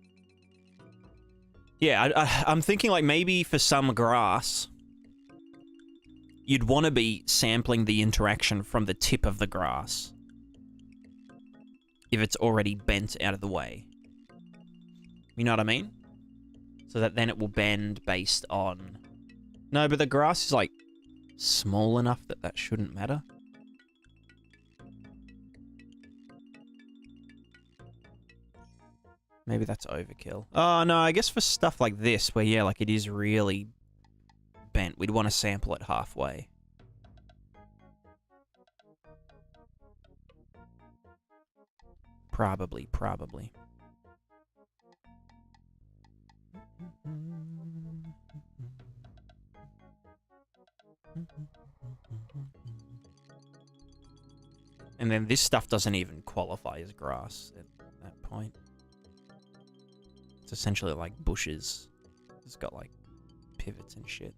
yeah, I'm thinking like maybe for some grass, you'd want to be sampling the interaction from the tip of the grass if it's already bent out of the way. You know what I mean? So that then it will bend based on... No, but the grass is like small enough that that shouldn't matter. Maybe that's overkill. Oh, no, I guess for stuff like this, where, yeah, like it is really bent, we'd want to sample it halfway. Probably. And then this stuff doesn't even qualify as grass at that point. It's essentially like bushes. It's got like pivots and shit.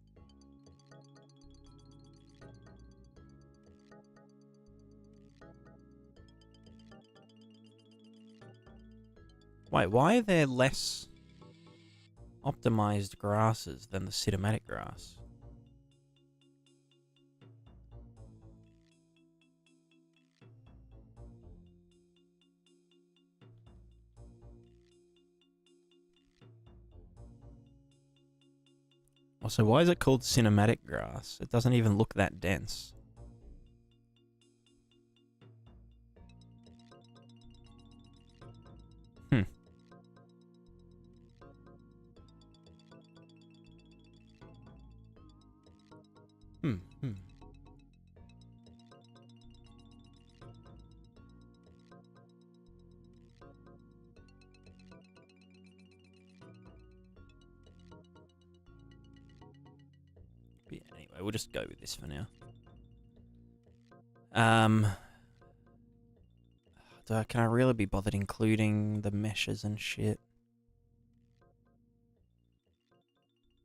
Wait, why are there less optimized grasses than the cinematic grass? Also, why is it called cinematic grass? It doesn't even look that dense. Yeah, anyway, we'll just go with this for now. Can I really be bothered including the meshes and shit?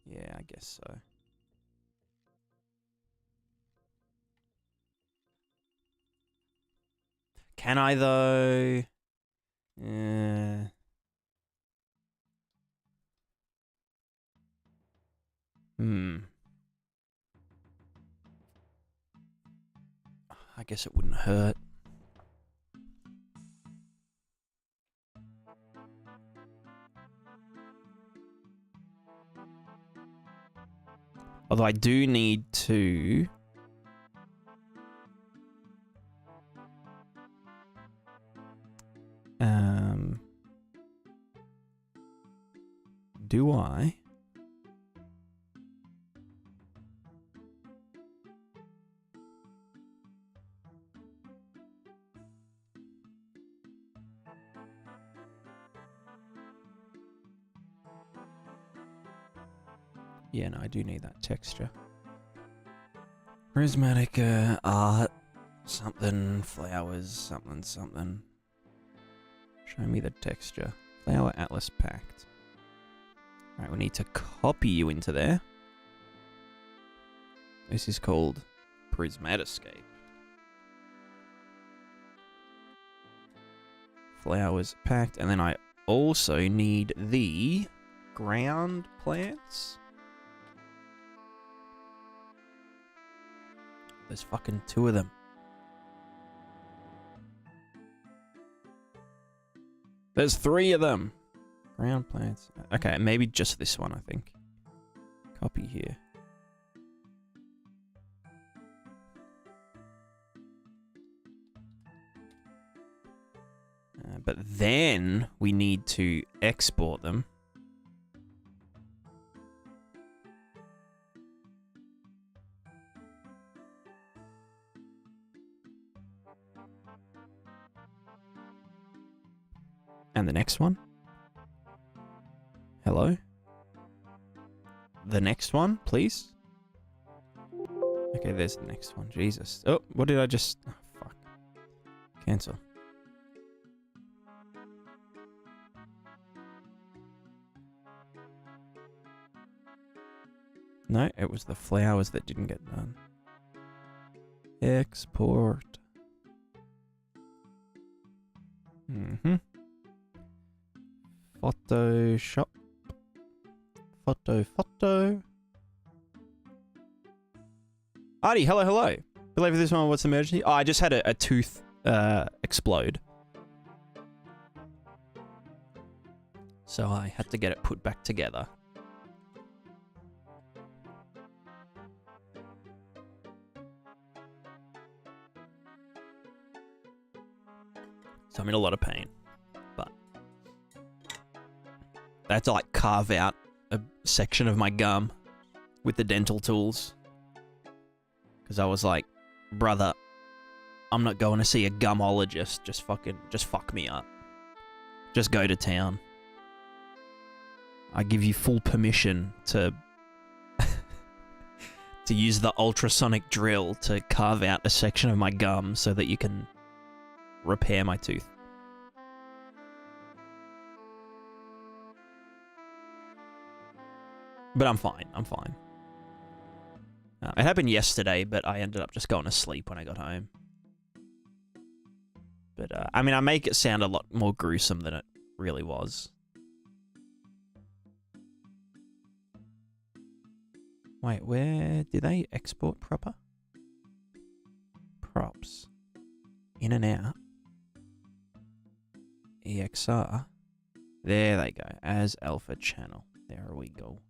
Yeah, I guess so. Can I, though? I guess it wouldn't hurt. Although I do need to... do I? Yeah, no, I do need that texture. Prismatica, art, something, flowers, something, something. Show me the texture. Flower Atlas Pact. Alright, we need to copy you into there. This is called Prismatiscape. Flowers Pact, and then I also need the ground plants. There's fucking 2 of them. There's 3 of them. Ground plants. Okay, maybe just this one, I think. Copy here. But then we need to export them. And the next one. Hello? The next one, please? Okay, there's the next one. Jesus. Oh, what did I just... Oh, fuck. Cancel. No, it was the flowers that didn't get done. Export. Photoshop. Photo. Artie, hello. Believe this one, what's the emergency? Oh, I just had a tooth explode. So I had to get it put back together. So I'm in a lot of pain. But I had to like carve out a section of my gum with the dental tools. Because I was like, brother, I'm not going to see a gumologist. Just fuck me up. Just go to town. I give you full permission to to use the ultrasonic drill to carve out a section of my gum so that you can repair my tooth. But I'm fine. It happened yesterday, but I ended up just going to sleep when I got home. But, I mean, I make it sound a lot more gruesome than it really was. Wait, where did they export proper? Props. In and out. EXR. There they go. As alpha channel. There we go.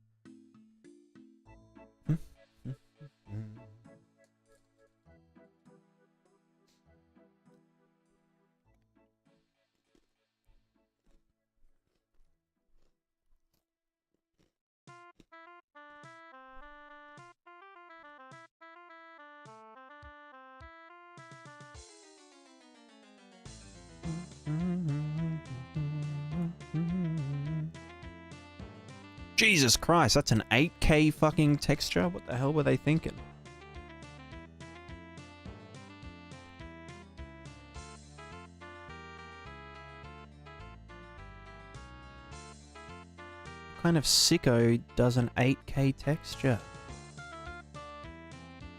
Jesus Christ, that's an 8K fucking texture? What the hell were they thinking? What kind of sicko does an 8K texture?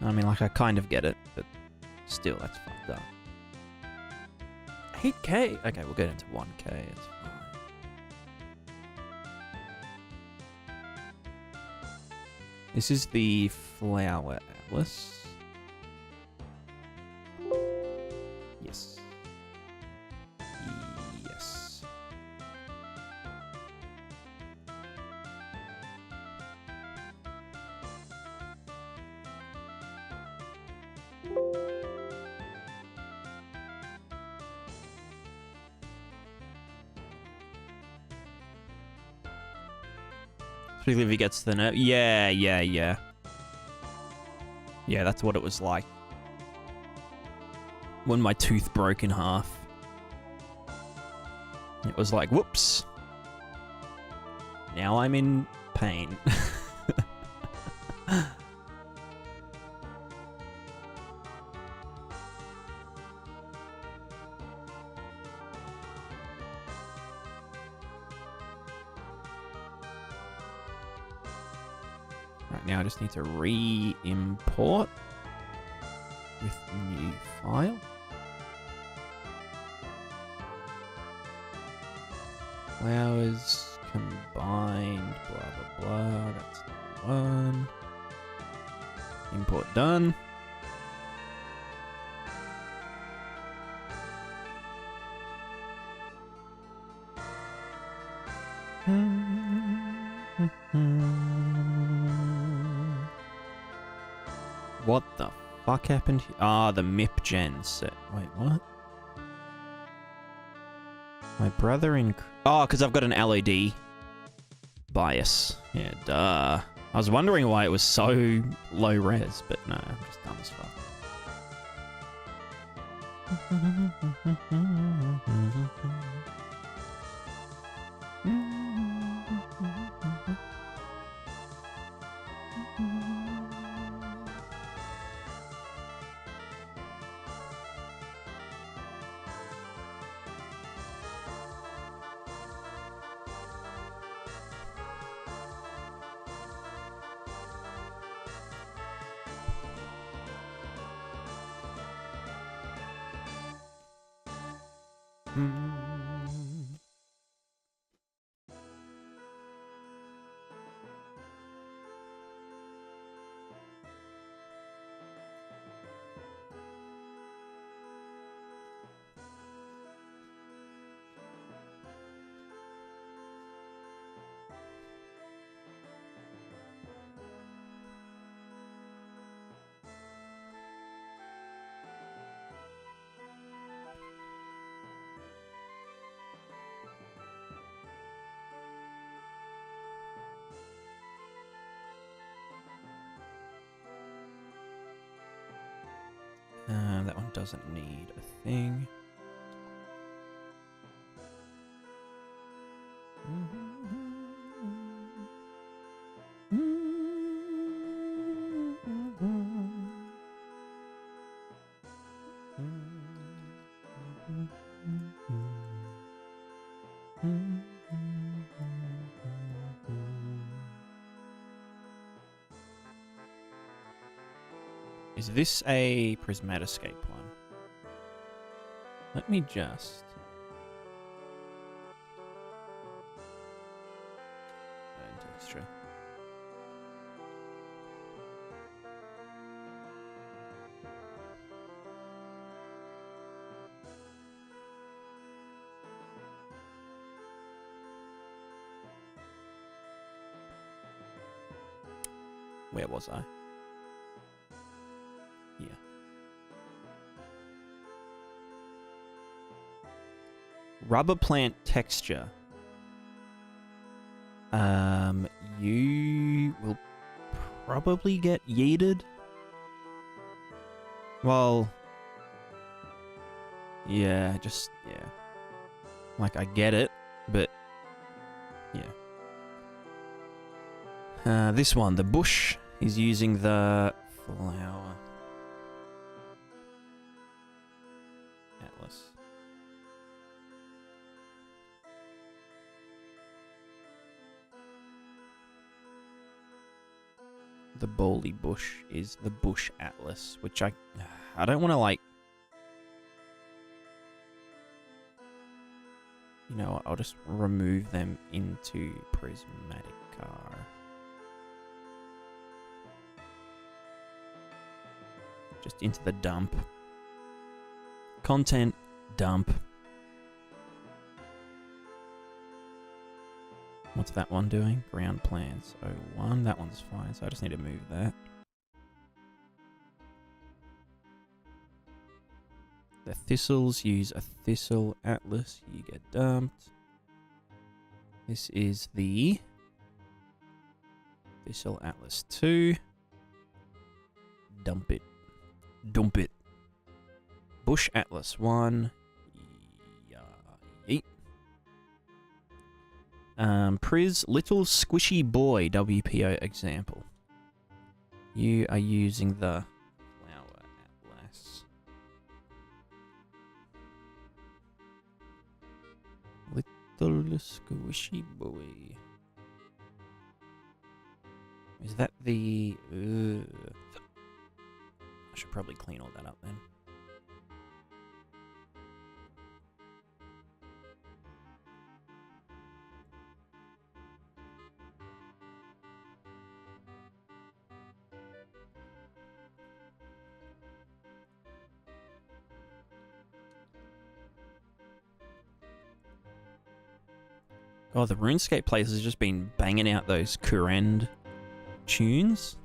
I mean, like, I kind of get it, but still, that's fucked up. 8K? Okay, we'll get into 1K, it's fine. This is the Flower Atlas. Yes. Yes. Particularly if he gets the nerve. Yeah. Yeah, that's what it was like. When my tooth broke in half. It was like, whoops. Now I'm in pain. Right now I just need to re-import with new file. Flowers combined, blah, blah, blah. That's one. Import done. What the fuck happened here? Ah, the MIP gen set. Wait, what? My brother in... Oh, because I've got an LED bias. Yeah, duh. I was wondering why it was so low res, but no, I'm just dumb as fuck. That one doesn't need a thing. Is this a Prismatica one? Let me just... Where was I? Here. Rubber plant texture. You will probably get yeeted. Well, yeah, yeah. Like, I get it, but yeah. This one, the bush, is using the flower atlas. The Bowley bush is the bush atlas, which I don't want to, like... You know what, I'll just remove them into Prismatica. Just into the dump. Content, dump. What's that one doing? Ground plans 01. That one's fine, so I just need to move that. The thistles use a thistle atlas. You get dumped. This is the Thistle Atlas 2. Dump it. Dump it. Bush Atlas 1. Yeet. Priz Little Squishy Boy WPO example. You are using the Flower Atlas. Little Squishy Boy. Is that the... I should probably clean all that up then. Oh, the RuneScape place has just been banging out those Kurand tunes.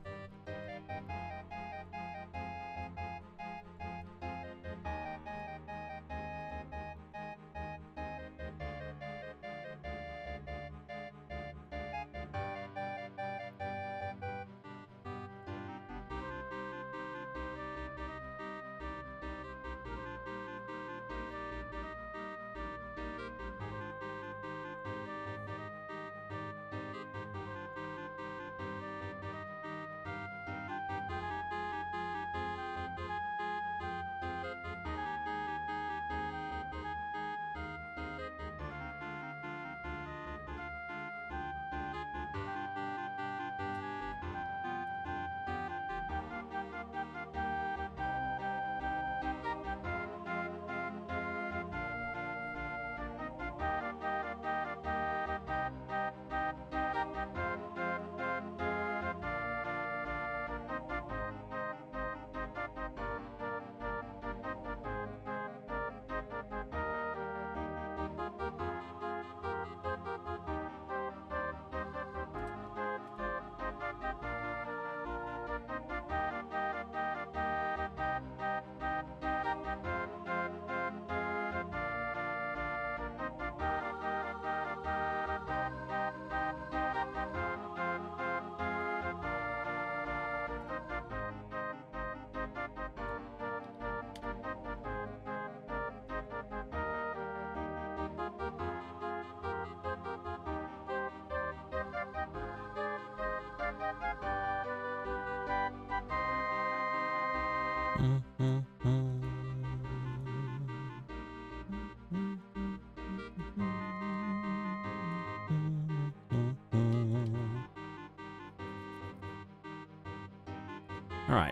All right,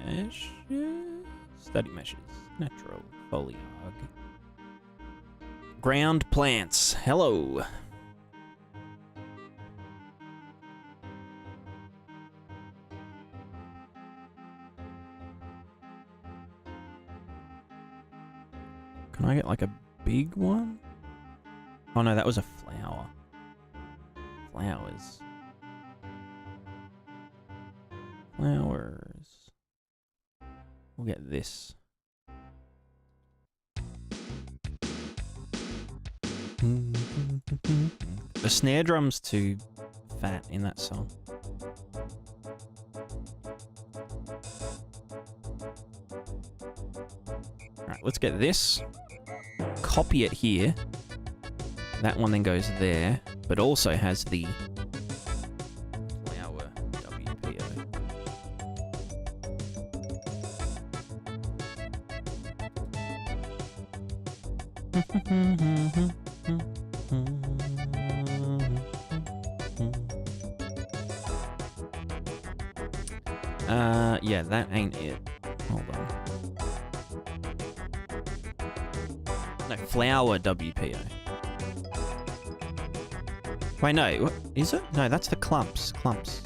meshes, study meshes, natural foliage, ground plants. Hello. I get like a big one? Oh no, that was a flower. Flowers. Flowers. We'll get this. The snare drum's too fat in that song. Alright, let's get this. Copy it here. That one then goes there, but also has the flower WPO. Yeah, that ain't it. Hold on. No, flower WPO. Wait, no. What, is it? No, that's the clumps. Clumps.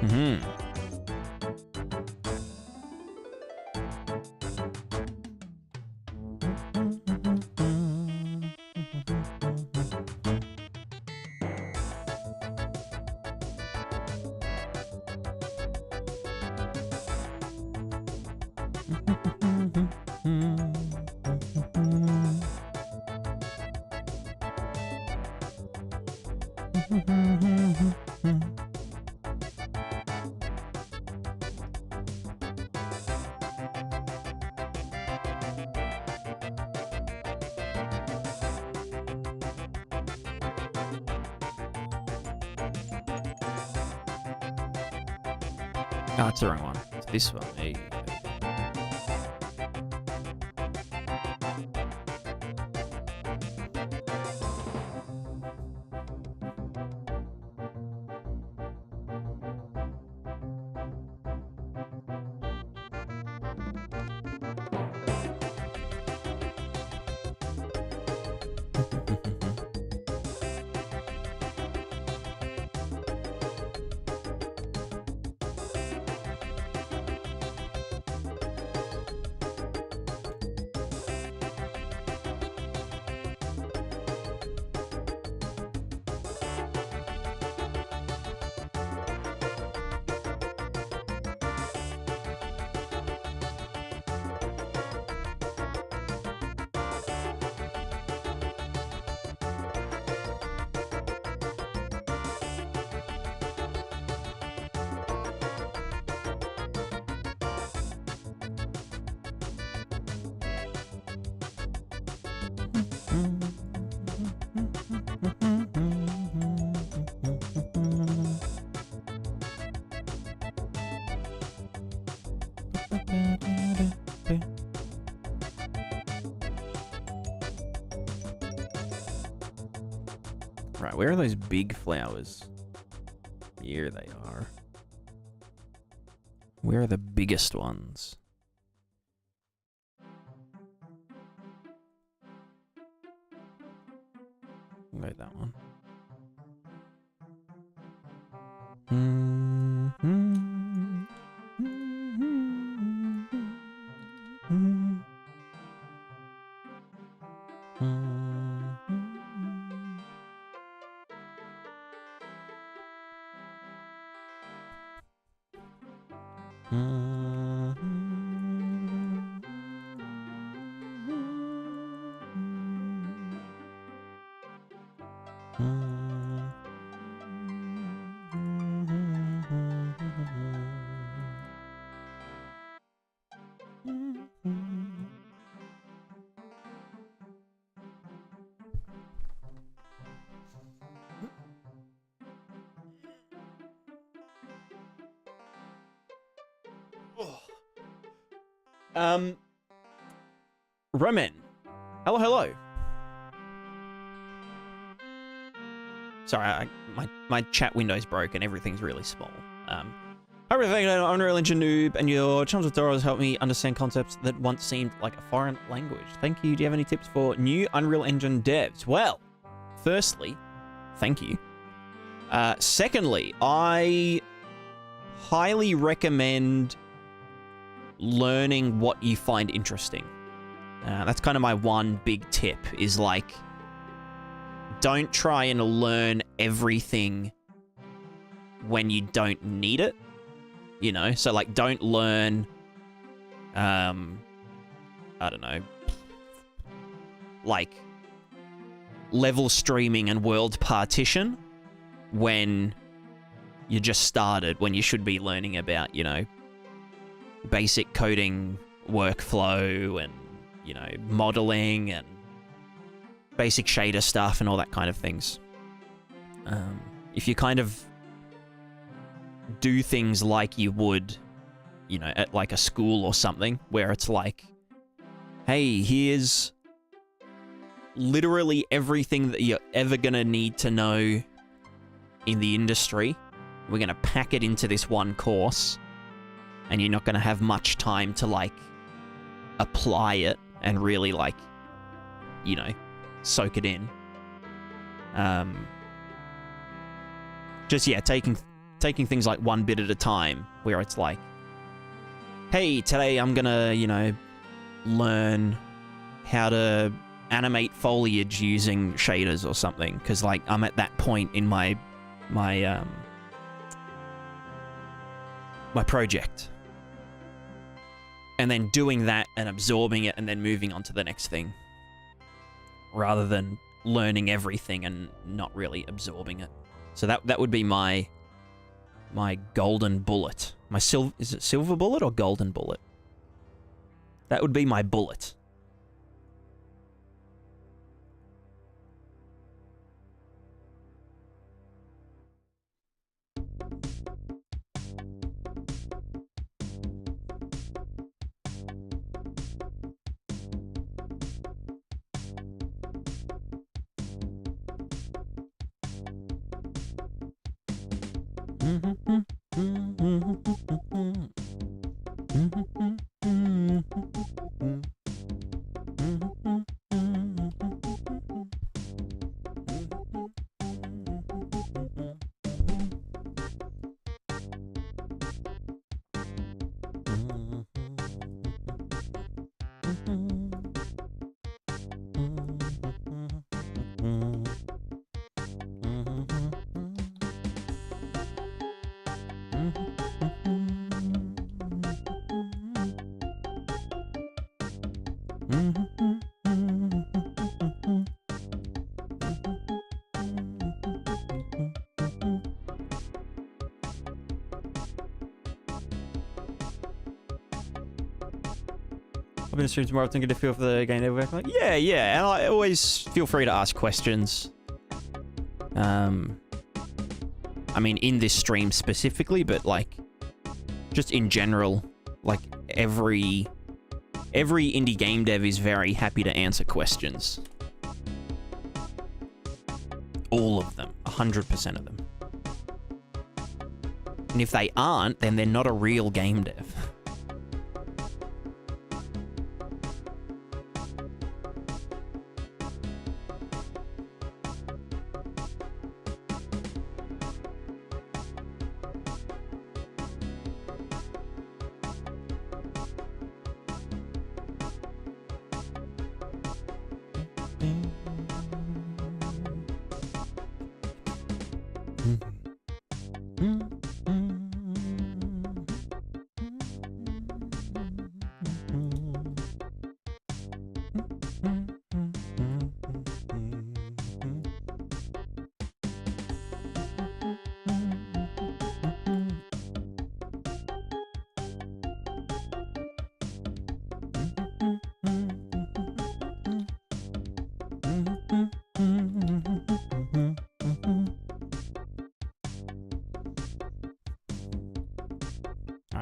Mm-hmm. Oh, it's the wrong one. It's this one. There you go. Right, where are those big flowers? Here they are. Where are the biggest ones? Wait, that one. Roman. Hello, hello. Sorry, my chat window's broken. Everything's really small. Everything on Unreal Engine noob and your channel tutorials helped me understand concepts that once seemed like a foreign language. Thank you. Do you have any tips for new Unreal Engine devs? Well, firstly, thank you. Secondly, I highly recommend learning what you find interesting. That's kind of my one big tip, is like, don't try and learn everything when you don't need it, you know? So, like, don't learn, I don't know, like, level streaming and world partition when you just started, when you should be learning about, you know, basic coding workflow and, you know, modeling and basic shader stuff and all that kind of things. If you kind of do things like you would, you know, at like a school or something, where it's like, hey, here's literally everything that you're ever gonna need to know in the industry. We're gonna pack it into this one course, and you're not gonna have much time to, like, apply it and really, like, you know, soak it in. Just, yeah, taking things like one bit at a time, where it's like, hey, today I'm gonna, you know, learn how to animate foliage using shaders or something, because, like, I'm at that point in my project. And then doing that and absorbing it and then moving on to the next thing, rather than learning everything and not really absorbing it. So that would be my golden bullet. Is it silver bullet or golden bullet? That would be my bullet. I've been streaming tomorrow, thinking to feel for the game network. Like, yeah, and I always feel free to ask questions. I mean, in this stream specifically, but, like, just in general, like, every indie game dev is very happy to answer questions. All of them. 100% of them. And if they aren't, then they're not a real game dev.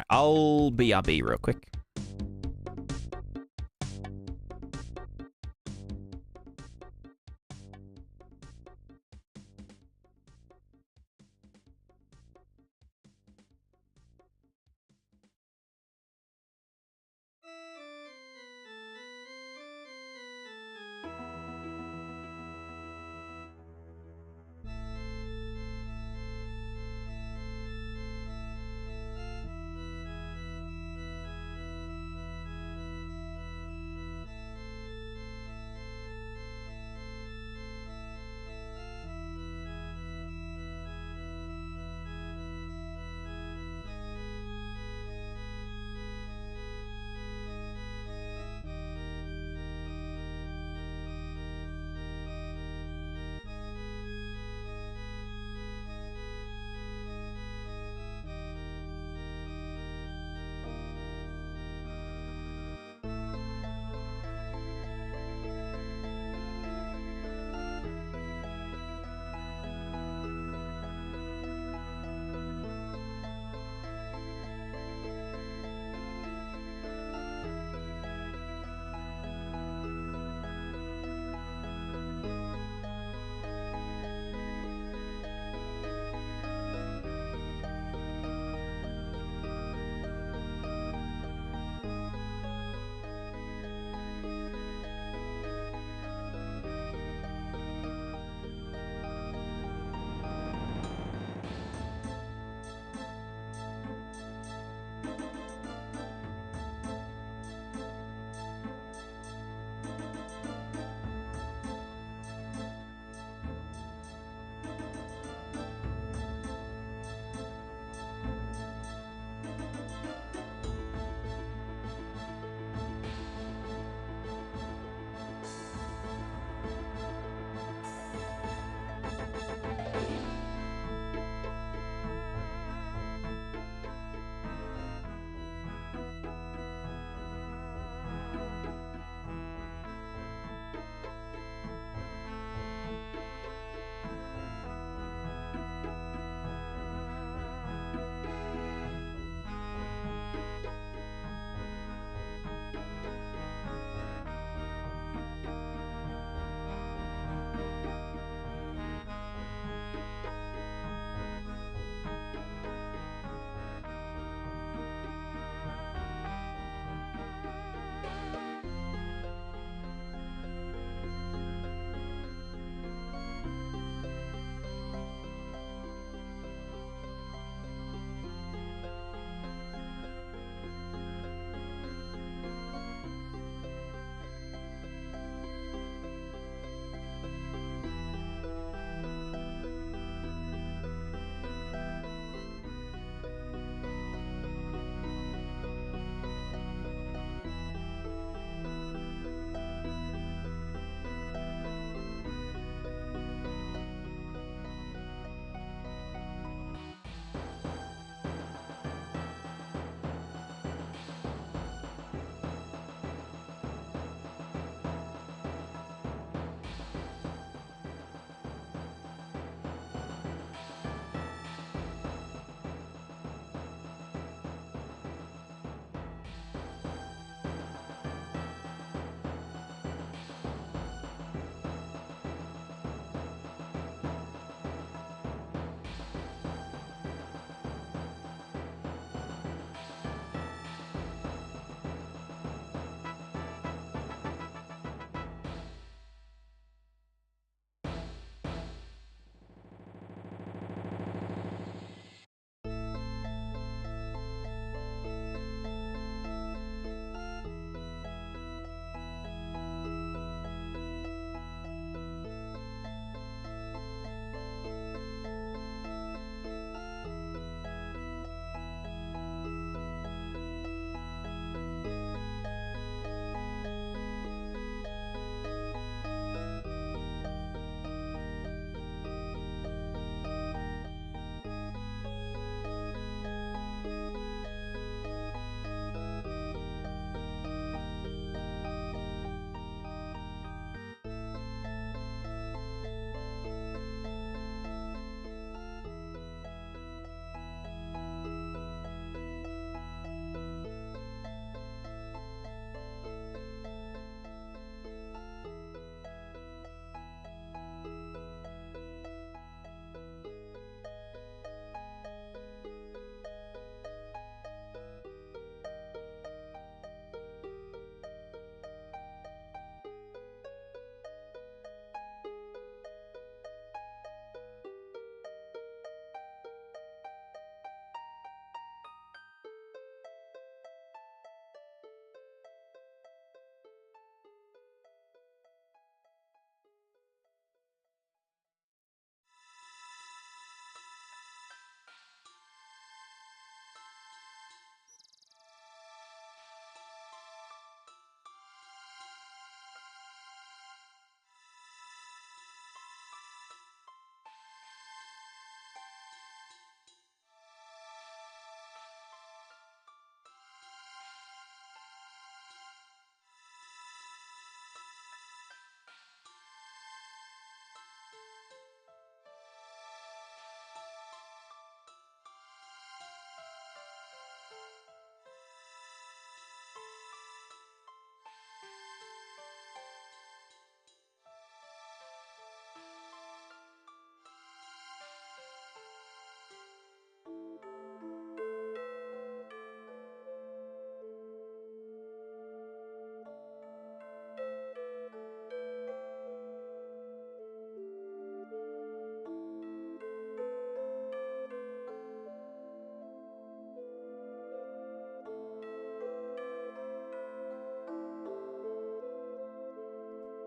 I'll BRB real quick.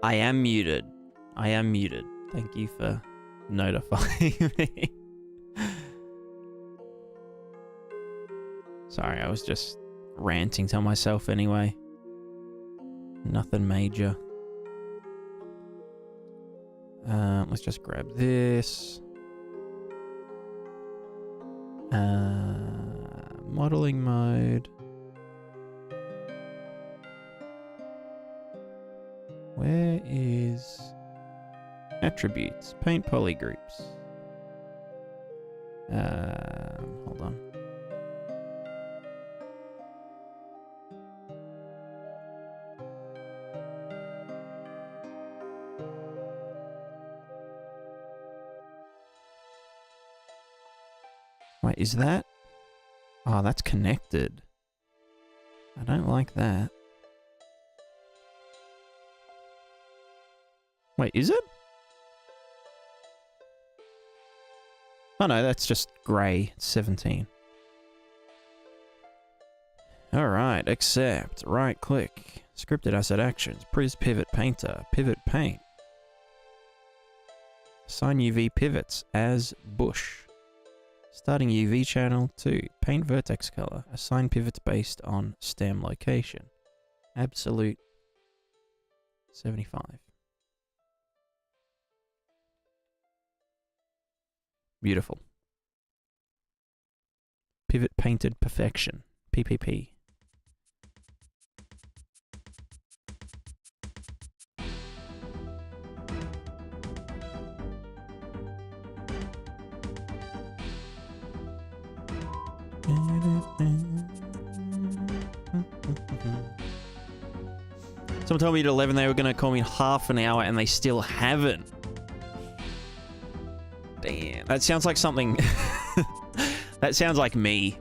I am muted. I am muted. Thank you for notifying me. Sorry, I was just ranting to myself anyway. Nothing major. Let's just grab this. Modeling mode. Where is attributes? Paint polygroups. Hold on. Wait, is that? Oh, that's connected. I don't like that. Wait, is it? Oh no, that's just grey. It's 17. Alright, accept. Right click. Scripted asset actions. Pivot painter. Pivot paint. Assign UV pivots as bush. Starting UV channel 2. Paint vertex color. Assign pivots based on stem location. Absolute 75. Beautiful. Pivot painted perfection. PPP. Someone told me at 11 they were going to call me in half an hour and they still haven't. Damn. That sounds like something... That sounds like me.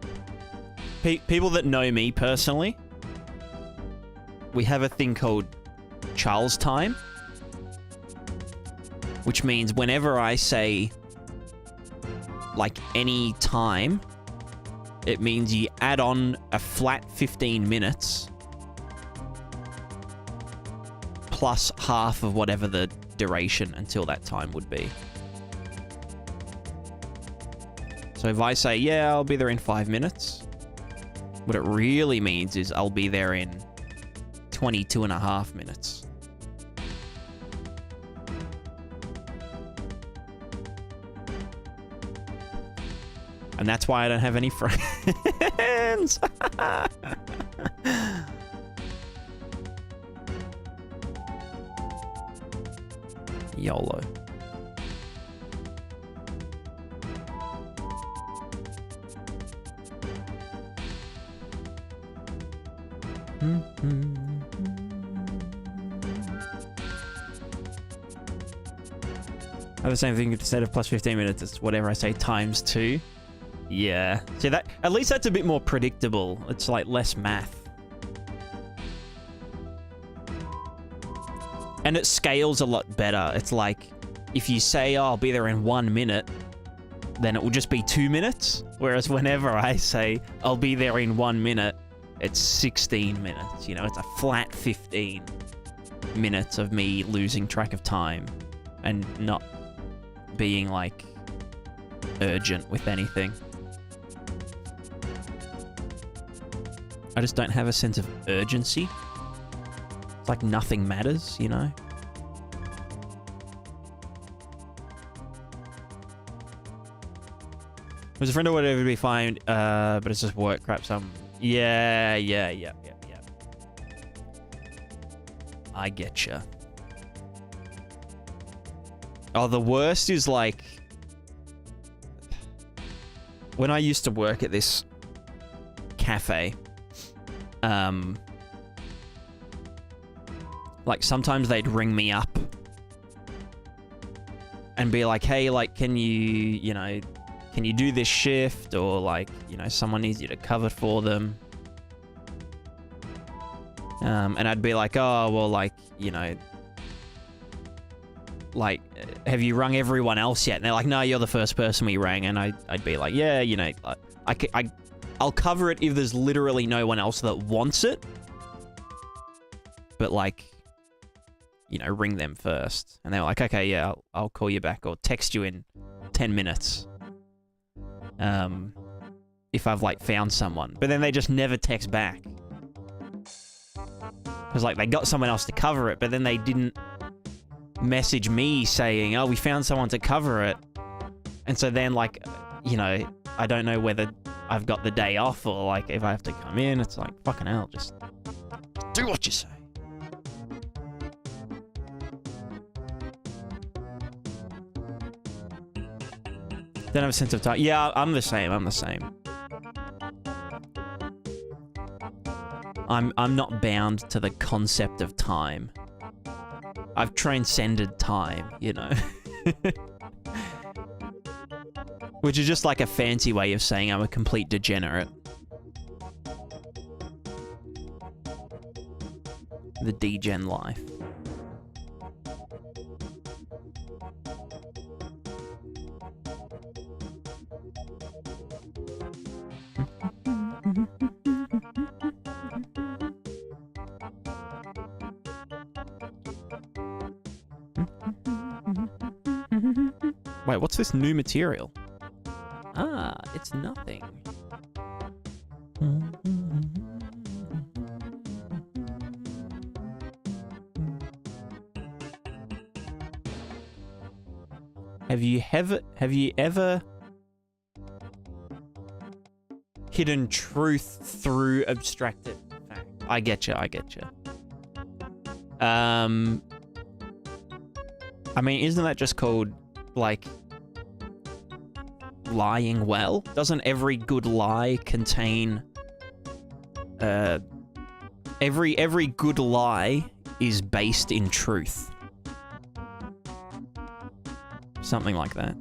People that know me personally, we have a thing called Charles time, which means whenever I say, like, any time, it means you add on a flat 15 minutes plus half of whatever the duration until that time would be. So if I say, yeah, I'll be there in 5 minutes, what it really means is I'll be there in 22.5 minutes. And that's why I don't have any friends. YOLO. I have the same thing instead of plus 15 minutes. It's whatever I say times 2. Yeah. See, that at least that's a bit more predictable. It's like less math. And it scales a lot better. It's like if you say, oh, I'll be there in 1 minute, then it will just be 2 minutes. Whereas whenever I say I'll be there in 1 minute, it's 16 minutes. You know, it's a flat 15 minutes of me losing track of time and not being like urgent with anything. I just don't have a sense of urgency. It's like nothing matters, you know? It was a friend or whatever to be fine, but it's just work crap. Yeah. I getcha. Oh, the worst is like when I used to work at this cafe. Like sometimes they'd ring me up and be like, hey, like, can you do this shift? Or like, you know, someone needs you to cover for them. And I'd be like, oh, well, like, you know, like, have you rung everyone else yet? And they're like, no, you're the first person we rang. And I'd be like, yeah, you know, I'll cover it if there's literally no one else that wants it. But like, you know, ring them first. And they were like, okay, yeah, I'll call you back or text you in 10 minutes. If I've, like, found someone. But then they just never text back. Because, like, they got someone else to cover it, but then they didn't message me saying, oh, we found someone to cover it. And so then, like, you know, I don't know whether I've got the day off or, like, if I have to come in. It's like, fucking hell, just do what you say. Don't have a sense of time. Yeah, I'm the same. I'm the same. I'm not bound to the concept of time. I've transcended time, you know. Which is just like a fancy way of saying I'm a complete degenerate. The degen life. Wait, what's this new material? Ah, it's nothing. Have you ever hidden truth through abstracted fact? I get you. I mean, isn't that just called, like, lying well? Doesn't every good lie contain... Every good lie is based in truth. Something like that.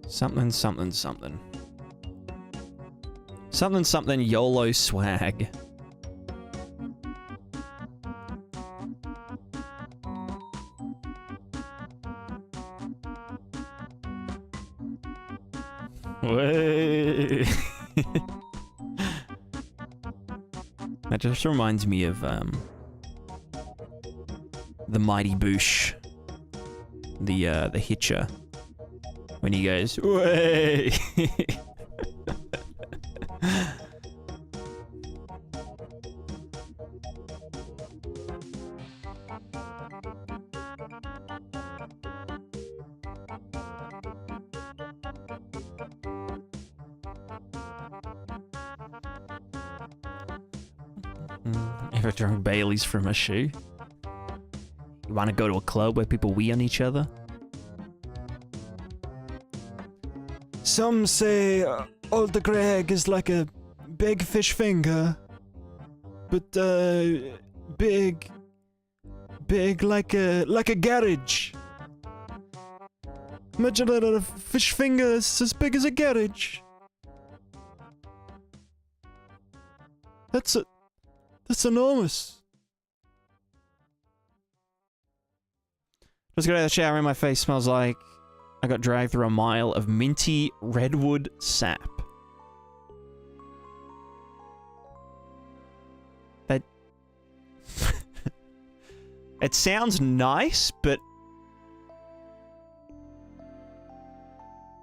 Something, something, something. Something, something, YOLO swag. Way. That just reminds me of, the Mighty Boosh. The Hitcher. When he goes, way. Ever drunk Baileys from a shoe? You want to go to a club where people wee on each other? Some say Old Greg is like a big fish finger, but big like a garage. Imagine a fish finger is as big as a garage. That's enormous. Just got out of the shower and my face smells like I got dragged through a mile of minty redwood sap. That... It sounds nice, but...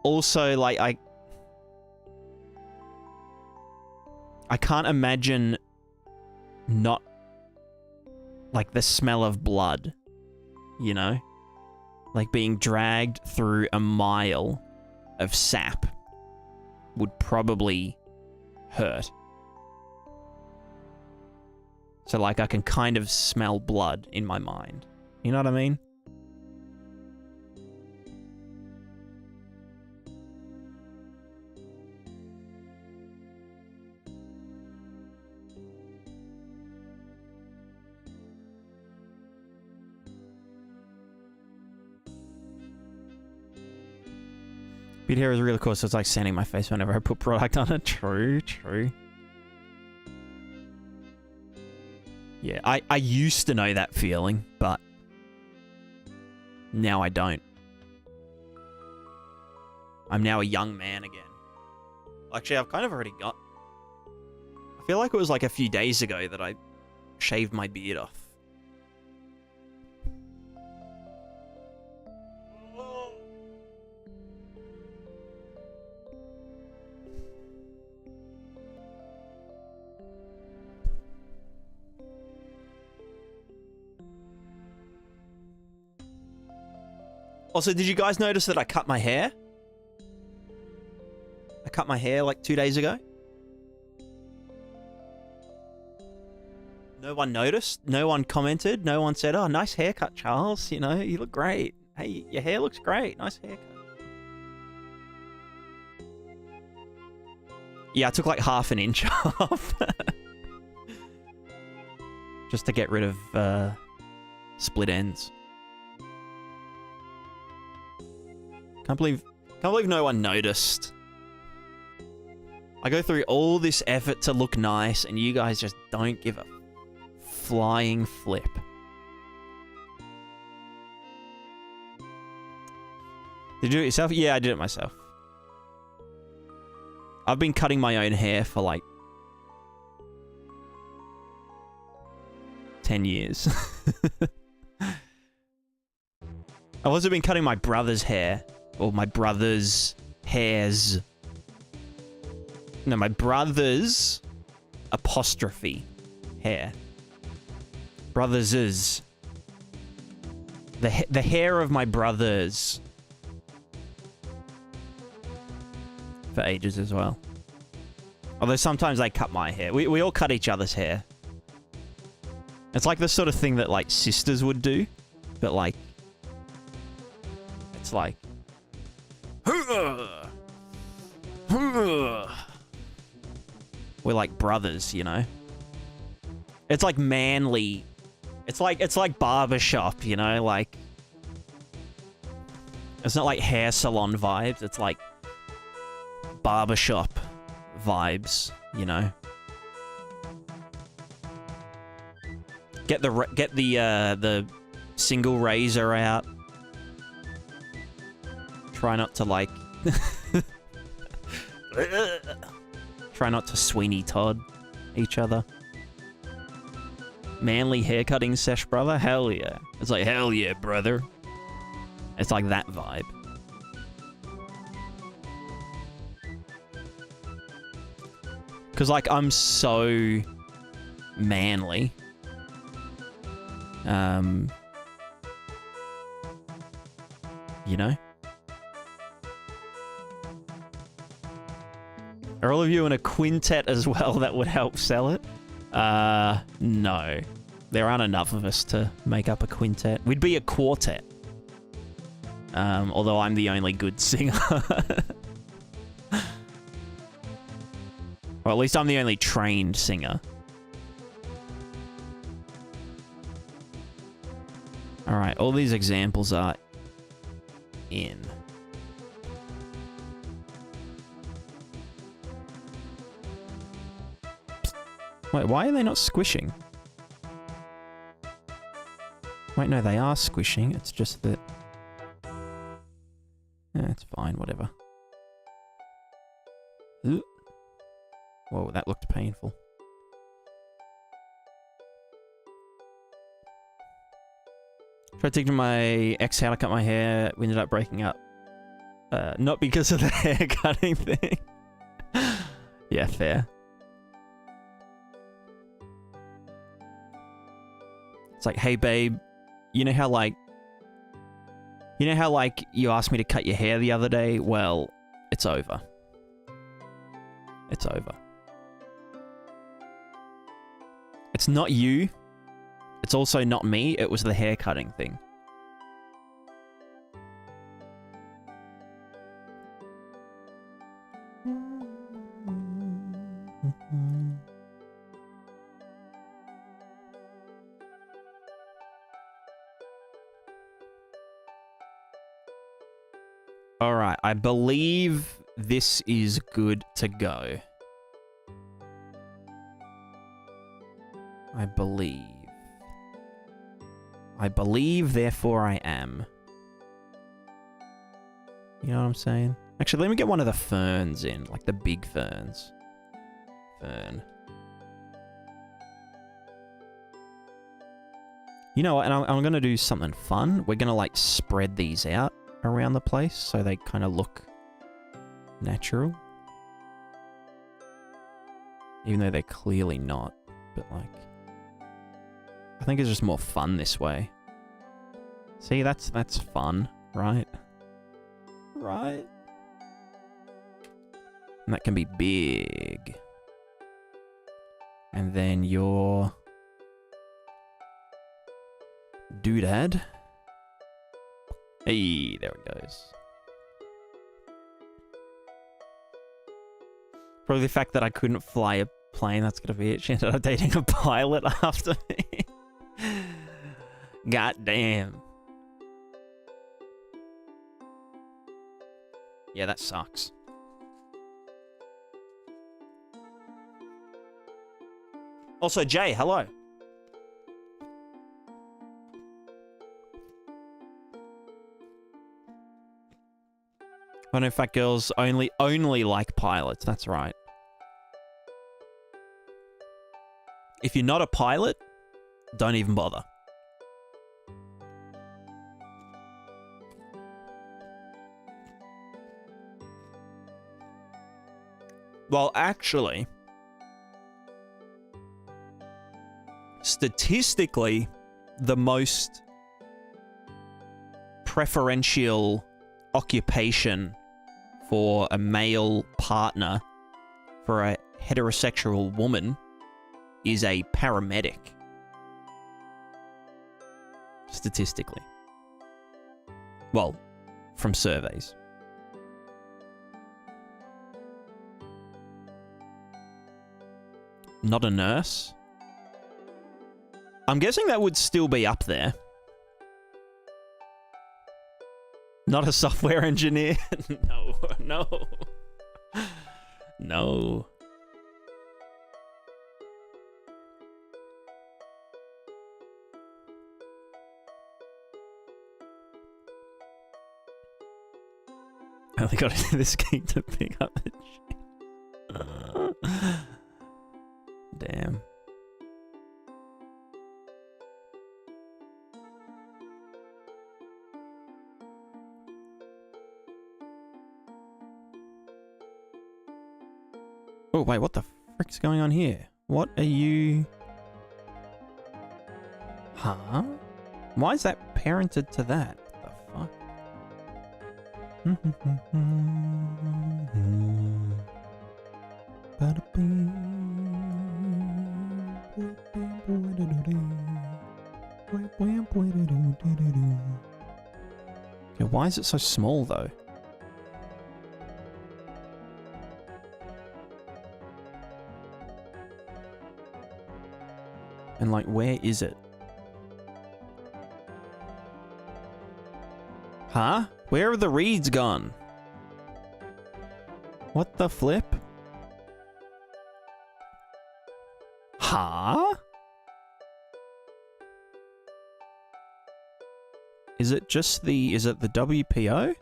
Also, like, I can't imagine not... like, the smell of blood, you know? Like, being dragged through a mile of sap would probably hurt. So, like, I can kind of smell blood in my mind. You know what I mean? Beard hair is really cool, so it's like sanding my face whenever I put product on it. True, true. Yeah, I used to know that feeling, but now I don't. I'm now a young man again. Actually, I've kind of already got... I feel like it was like a few days ago that I shaved my beard off. Also, did you guys notice that I cut my hair? I cut my hair like 2 days ago. No one noticed. No one commented. No one said, oh, nice haircut, Charles. You know, you look great. Hey, your hair looks great. Nice haircut. Yeah, I took like half an inch off. Just to get rid of split ends. Can't believe no one noticed. I go through all this effort to look nice, and you guys just don't give a flying flip. Did you do it yourself? Yeah, I did it myself. I've been cutting my own hair for like 10 years. I've also been cutting my brother's hair. Or my brother's hairs. No, my brother's apostrophe hair. Brothers'. The hair of my brothers. For ages as well. Although sometimes they cut my hair. We all cut each other's hair. It's like the sort of thing that like sisters would do. But like... It's like... We're like brothers, you know? It's like manly. It's like barbershop, you know? Like... It's not like hair salon vibes. It's like... barbershop vibes, you know? Get the single razor out. Try not to like... Try not to Sweeney Todd each other. Manly haircutting sesh, brother? Hell yeah. It's like, hell yeah, brother. It's like that vibe. Because, like, I'm so manly. You know? Are all of you in a quintet as well that would help sell it? No. There aren't enough of us to make up a quintet. We'd be a quartet. Although I'm the only good singer. Or at least I'm the only trained singer. Alright, all these examples are in. Wait, why are they not squishing? Wait, no, they are squishing. It's just that... Yeah, it's fine, whatever. Ooh. Whoa, that looked painful. Tried teaching my ex how to cut my hair. We ended up breaking up. Not because of the hair cutting thing. Yeah, fair. It's like, hey babe, you know how like you asked me to cut your hair the other day? Well, it's over. It's over. It's not you. It's also not me. It was the hair cutting thing. All right, I believe this is good to go. I believe. I believe, therefore I am. You know what I'm saying? Actually, let me get one of the ferns in, like the big ferns. Fern. You know what, and I'm going to do something fun. We're going to, like, spread these out around the place so they kind of look natural. Even though they're clearly not, but, like... I think it's just more fun this way. See, that's fun, right? Right? And that can be big. And then your... doodad. Hey, there it goes. Probably the fact that I couldn't fly a plane, that's gonna be it. She ended up dating a pilot after me. God damn. Yeah, that sucks. Also, Jay, hello. But in fact, girls only like pilots. That's right. If you're not a pilot, don't even bother. Well, actually, statistically, the most preferential occupation for a male partner for a heterosexual woman is a paramedic. Statistically. Well, from surveys. Not a nurse? I'm guessing that would still be up there. Not a software engineer? No, no. No. I only got into this game to pick up the shit. Damn. Oh, wait, what the frick's going on here? What are you... Huh? Why is that parented to that? What the fuck? Okay, why is it so small, though? And, like, where is it? Huh? Where are the reeds gone? What the flip? Huh? Is it just the... Is it the WPO?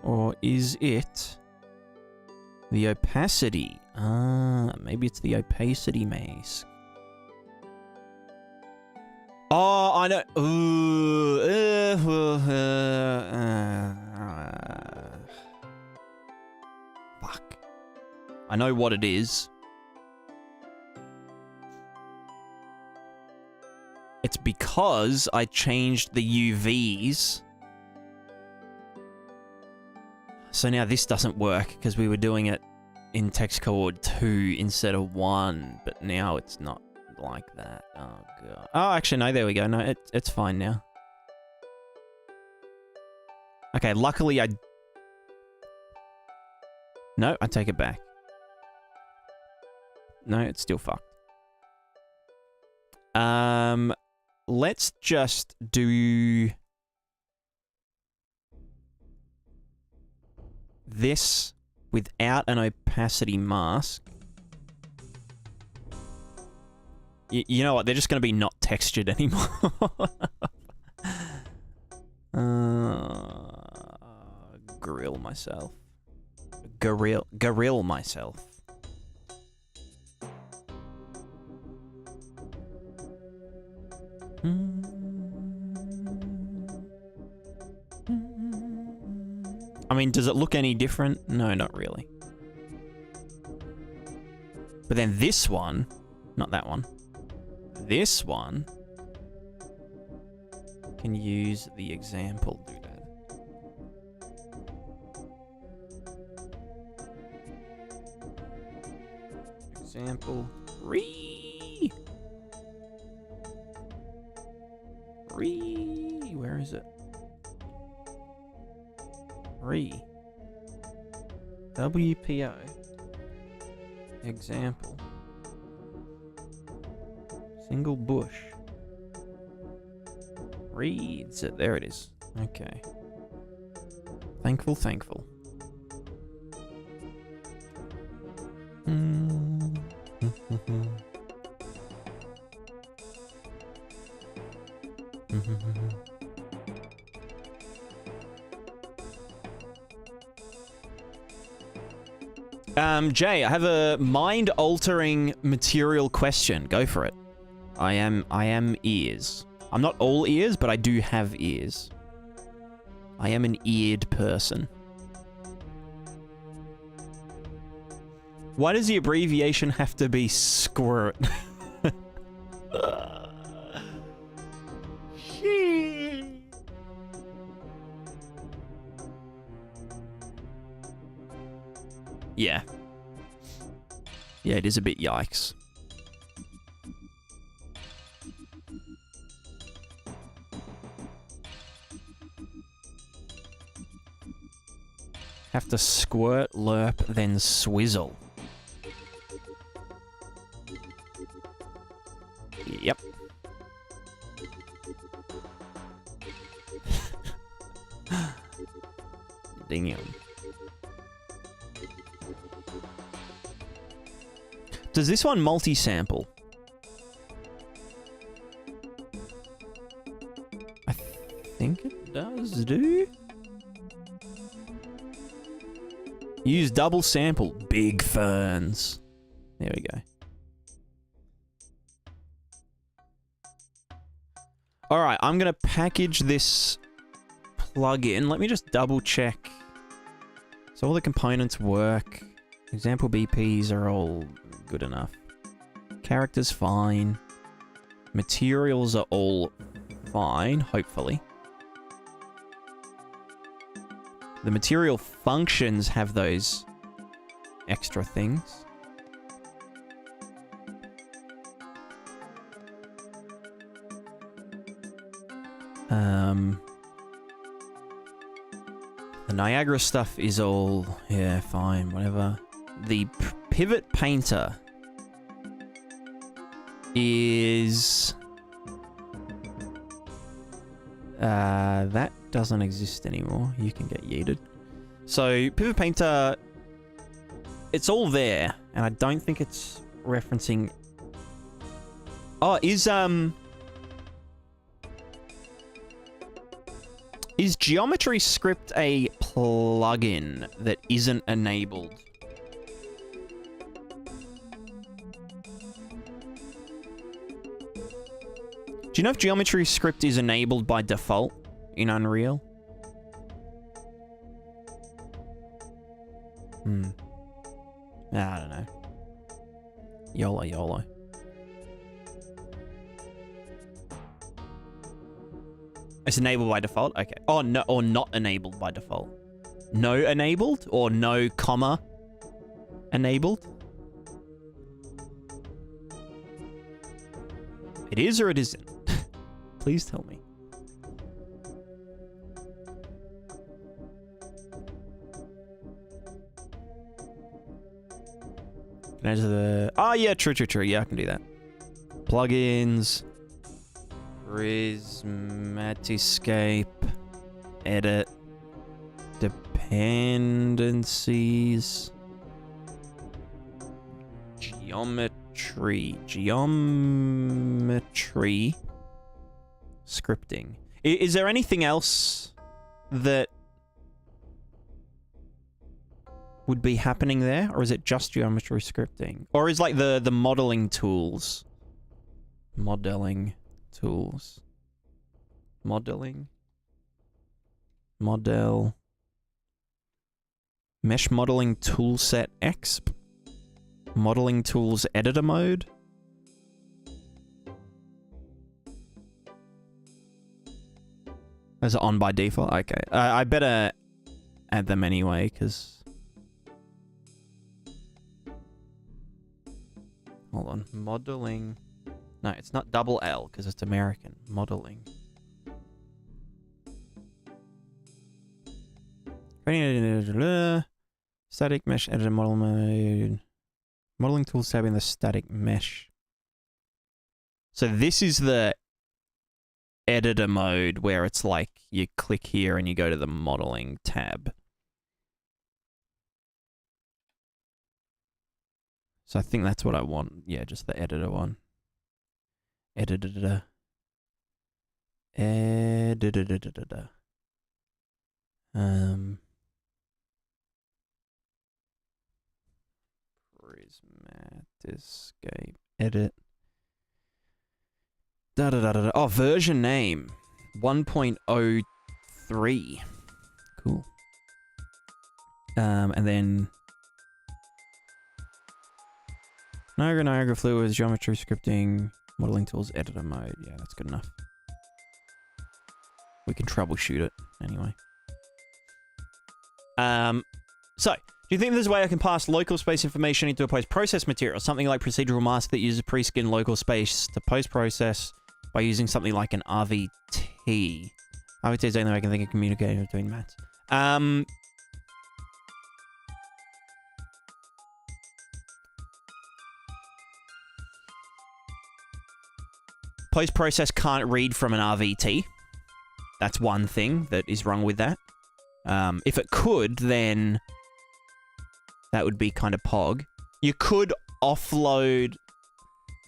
Or is it... the opacity? Ah, maybe it's the opacity mask. Oh, I know. Fuck. I know what it is. It's because I changed the UVs. So now this doesn't work because we were doing it in text coord 2 instead of 1, but now it's not like that. Oh god. Oh, actually no, there we go. No, it's fine now. Okay, luckily I... No, I take it back. No, it's still fucked. Let's just do this without an opacity mask. You know what? They're just going to be not textured anymore. Grill myself. Grill myself. I mean, does it look any different? No, not really. But then this one, not that one. This one can use the example doodad. Example where is it? WPO example single bush reads it. There it is. Okay. Thankful. Jay, I have a mind-altering material question. Go for it. I am ears. I'm not all ears, but I do have ears. I am an eared person. Why does the abbreviation have to be squirt? Yeah. Yeah, it is a bit yikes. Have to squirt, lerp, then swizzle. Yep. Ding him. Does this one multi-sample? I think it does, do? Use double sample. Big ferns. There we go. Alright, I'm going to package this plugin. Let me just double check. So all the components work. Example BPs are all good enough. Characters fine. Materials are all fine, hopefully. The material functions have those extra things. The Niagara stuff is all, yeah, fine, whatever. The pivot painter is... that doesn't exist anymore. You can get yeeted. So, pivot painter, it's all there, and I don't think it's referencing... Oh, is Geometry Script a plugin that isn't enabled? Do you know if Geometry Script is enabled by default in Unreal? I don't know. YOLO. It's enabled by default? Okay. Oh, no, or not enabled by default. No enabled? Or no comma enabled? It is or it isn't? Please tell me. Can I enter the... Oh, yeah, true. Yeah, I can do that. Plugins. Prismatica. Edit. Dependencies. Geometry scripting. Is there anything else that would be happening there, or is it just geometry scripting? Or is like the modeling tools? Modeling tools. Modeling. Model. Mesh modeling toolset exp. Modeling tools editor mode. Is it on by default? Okay. I better add them anyway, because... Hold on. Modeling... No, it's not double L, because it's American. Modeling. Static mesh editor model mode. Modeling tools tab in the static mesh. So this is the editor mode where it's like you click here and you go to the modeling tab. So I think that's what I want. Yeah, just the editor one. Editor. Prismatica edit. Oh, version name 1.03. Cool. And then Niagara fluids, geometry scripting, modeling tools, editor mode. Yeah, that's good enough. We can troubleshoot it anyway. So, do you think there's a way I can pass local space information into a post-process material? Something like procedural mask that uses pre-skin local space to post-process by using something like an RVT. RVT is the only way I can think of communicating between mats. Post-process can't read from an RVT. That's one thing that is wrong with that. If it could, then that would be kind of pog. You could offload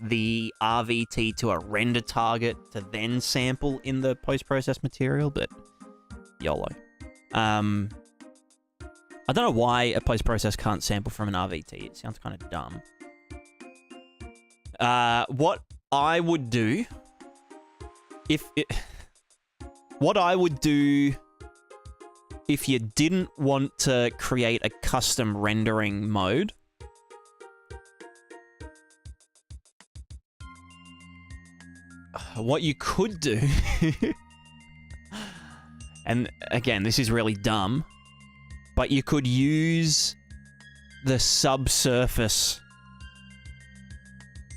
the RVT to a render target to then sample in the post-process material, but YOLO. I don't know why a post-process can't sample from an RVT. It sounds kind of dumb. What I would do if you didn't want to create a custom rendering mode, what you could do, and again, this is really dumb, but you could use the subsurface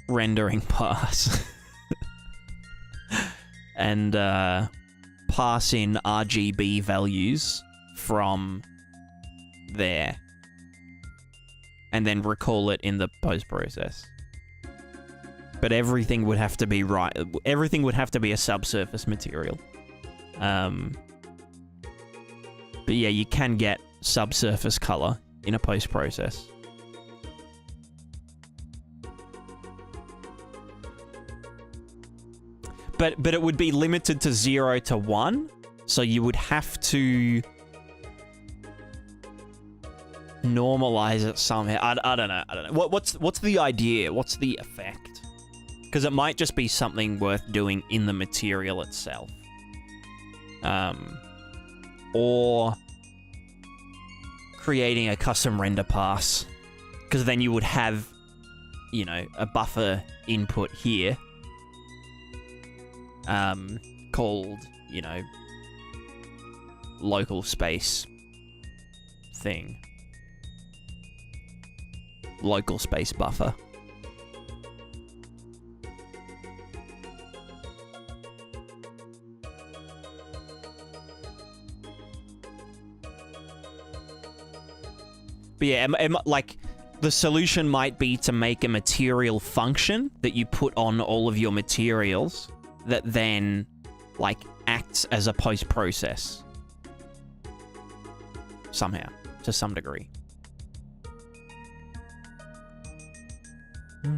rendering pass and pass in RGB values from there and then recall it in the post-process. But everything would have to be right. Everything would have to be a subsurface material. But yeah, you can get subsurface color in a post-process. But it would be limited to 0 to 1, so you would have to normalize it somehow. I don't know. What's the idea? What's the effect? Because it might just be something worth doing in the material itself. Or creating a custom render pass. Because then you would have, you know, a buffer input here. Called, you know, local space thing. Local space buffer. But yeah, like, the solution might be to make a material function that you put on all of your materials that then, like, acts as a post-process. Somehow. To some degree. So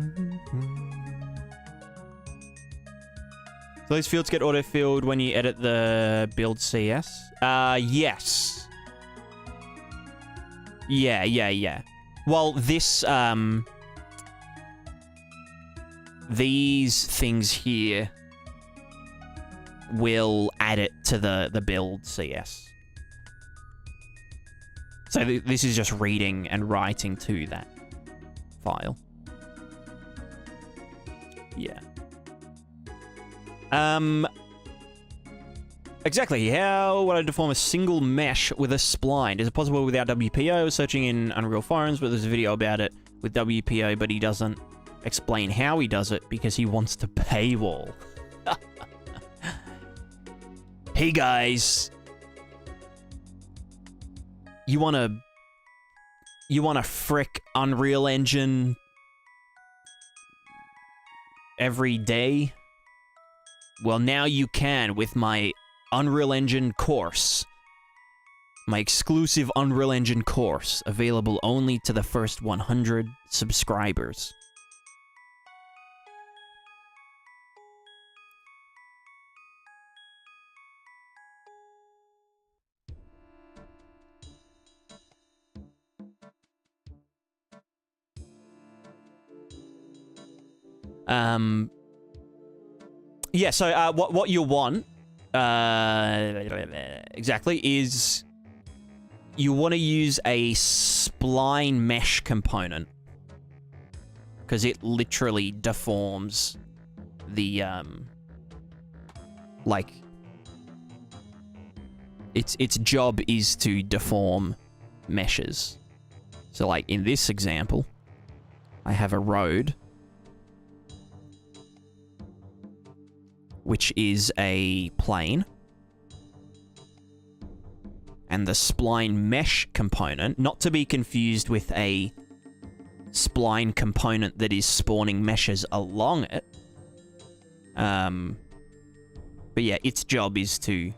those fields get auto-filled when you edit the build CS? Yes. Yeah. Well, this, these things here will add it to the build CS. So this is just reading and writing to that file. Yeah. Exactly. How would I deform a single mesh with a spline? Is it possible without WPO? I was searching in Unreal Forums, but there's a video about it with WPO, but he doesn't explain how he does it because he wants to paywall. Hey guys. You wanna frick Unreal Engine every day? Well, now you can with my Unreal Engine course. My exclusive Unreal Engine course, available only to the first 100 subscribers. Yeah, so what you want exactly is you want to use a spline mesh component because it literally deforms the like its job is to deform meshes. So like in this example, I have a road which is a plane, and the spline mesh component, not to be confused with a spline component that is spawning meshes along it. But yeah, its job is to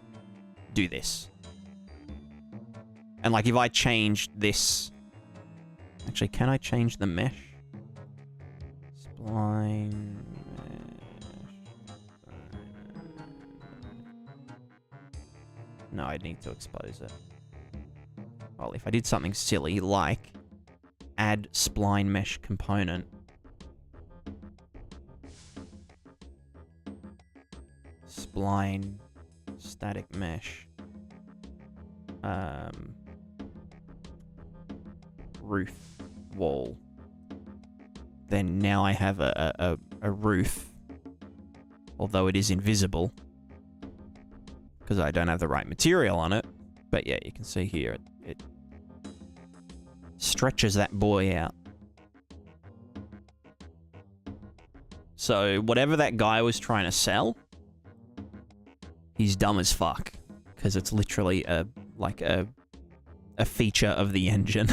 do this. And like if I changed this, actually, can I change the mesh? Spline. No, I'd need to expose it. Well, if I did something silly like add spline mesh component, spline static mesh, roof wall, then now I have a roof, although it is invisible because I don't have the right material on it. But yeah, you can see here, it stretches that boy out. So whatever that guy was trying to sell, he's dumb as fuck, because it's literally a feature of the engine.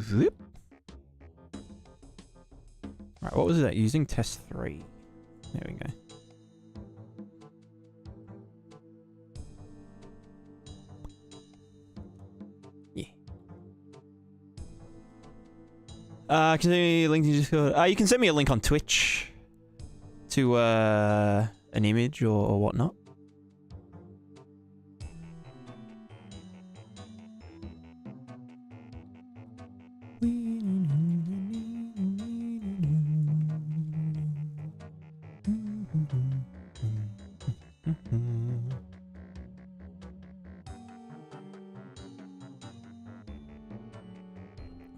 Zip. Right, what was that using? Test 3. There we go. Yeah. Can you send me a link to Discord? You can send me a link on Twitch to an image or whatnot.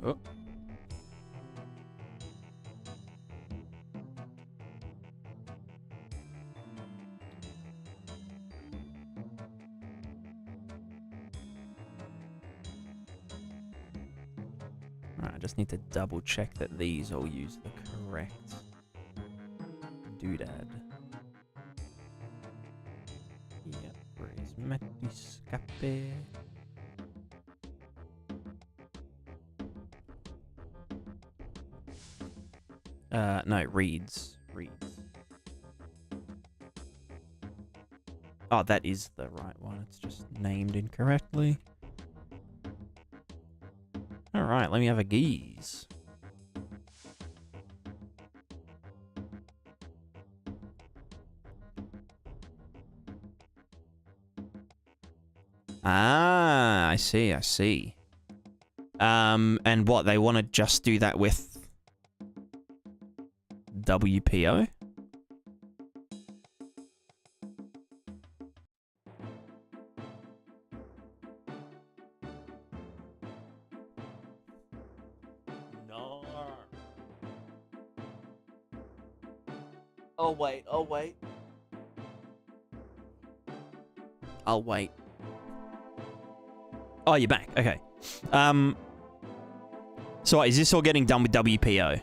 Oh. Right, I just need to double check that these all use the correct doodad. Yep, Prismatica. Prismatica. No, reads. Oh, that is the right one. It's just named incorrectly. Alright, let me have a geese. Ah, I see. And what, they want to just do that with WPO? No. I'll wait. Oh, you're back. Okay. So is this all getting done with WPO?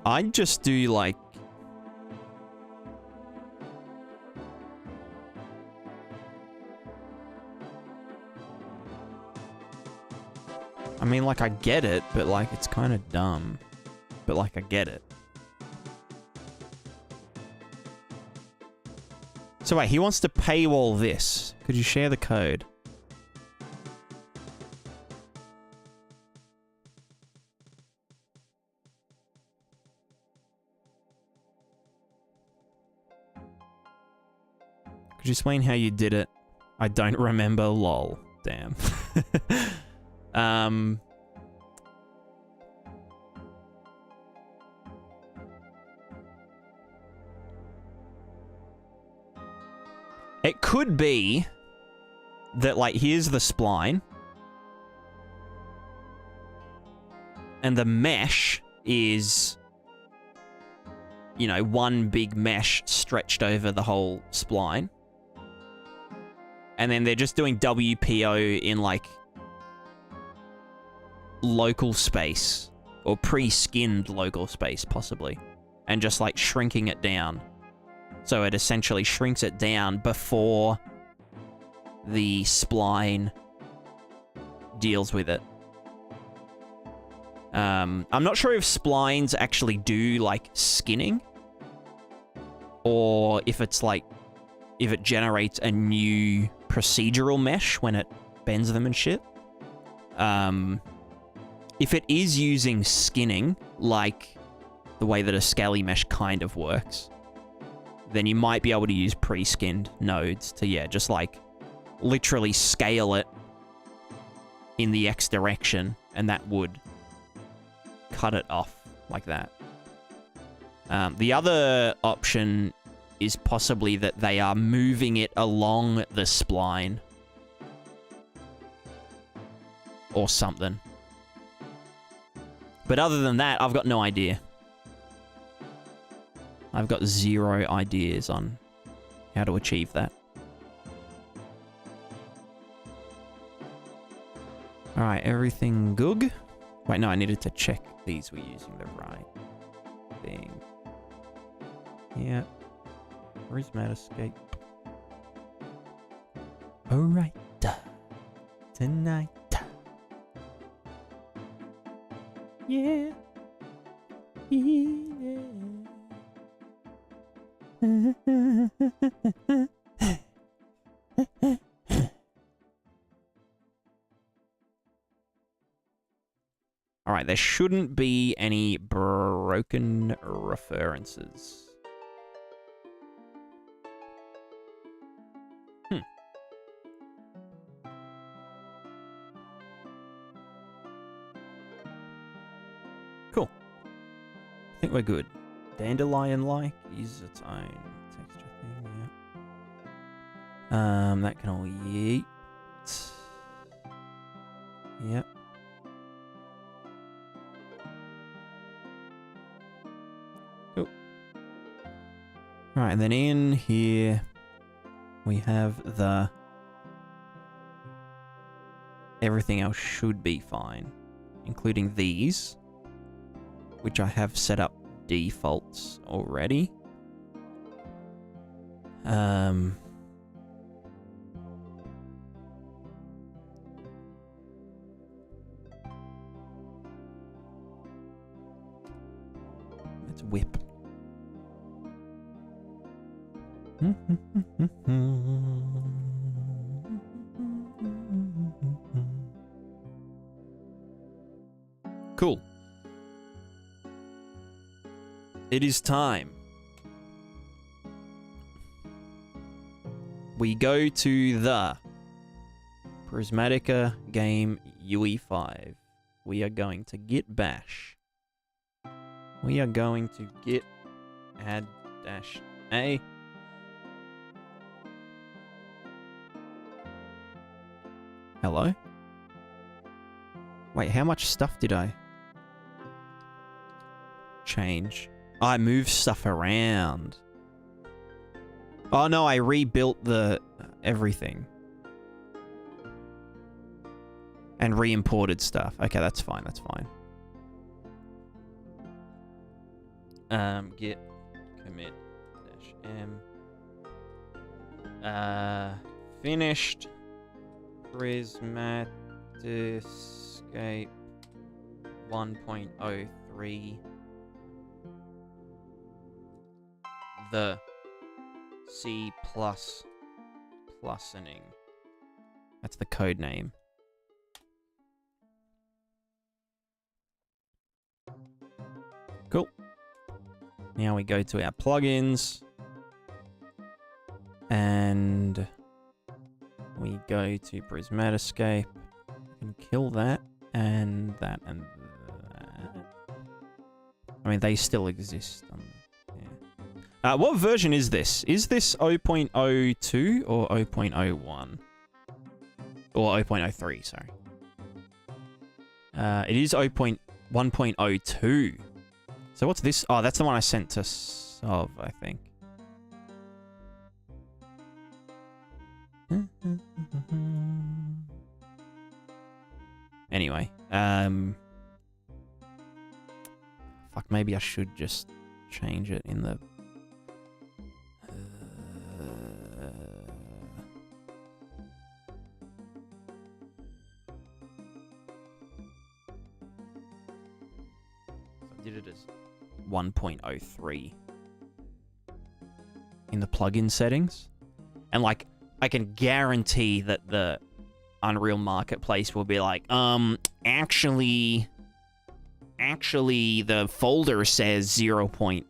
I'd just do like... I mean, like, I get it, but, like, it's kind of dumb. But, like, I get it. So, wait, he wants to paywall this. Could you share the code? Could you explain how you did it? I don't remember, lol. Damn. It could be that, like, here's the spline. And the mesh is, you know, one big mesh stretched over the whole spline. And then they're just doing WPO in, like, local space. Or pre-skinned local space, possibly. And just, like, shrinking it down. So it essentially shrinks it down before the spline deals with it. I'm not sure if splines actually do, like, skinning. Or if it's, like, if it generates a new procedural mesh when it bends them and shit. If it is using skinning, like the way that a scaly mesh kind of works, then you might be able to use pre-skinned nodes to, yeah, just, like, literally scale it in the X direction, and that would cut it off like that. The other option is possibly that they are moving it along the spline. Or something. But other than that, I've got no idea. I've got zero ideas on how to achieve that. Alright, everything good? Wait, no, I needed to check these were using the right thing. Yeah. Prismatica. Alright. Tonight. Yeah. Yeah. Alright, there shouldn't be any broken references. Cool. I think we're good. Dandelion-like is its own texture thing, yeah. That can all yeet. Yep. Cool. Alright, and then in here we have the everything else should be fine, including these, which I have set up defaults already. Let's whip. Cool. It is time. We go to the Prismatica game UE5. We are going to git bash. We are going to git add-a. Hello? Wait, how much stuff did I change? I moved stuff around. Oh no, I rebuilt the everything. And re-imported stuff. Okay, that's fine, that's fine. Git commit -m. Finished Prismatica 1.03. The C++ing. That's the code name. Cool. Now we go to our plugins. And we go to Prismatica. And kill that and that and that. I mean, they still exist. Yeah. What version is this? Is this 0.02 or 0.01? Or 0.03, sorry. It is 1.02. So what's this? Oh, that's the one I sent to Sov, I think. Anyway, fuck, maybe I should just change it in the... I did it as 1.03 in the plugin settings. And, like, I can guarantee that the Unreal Marketplace will be like, actually, the folder says 0.02,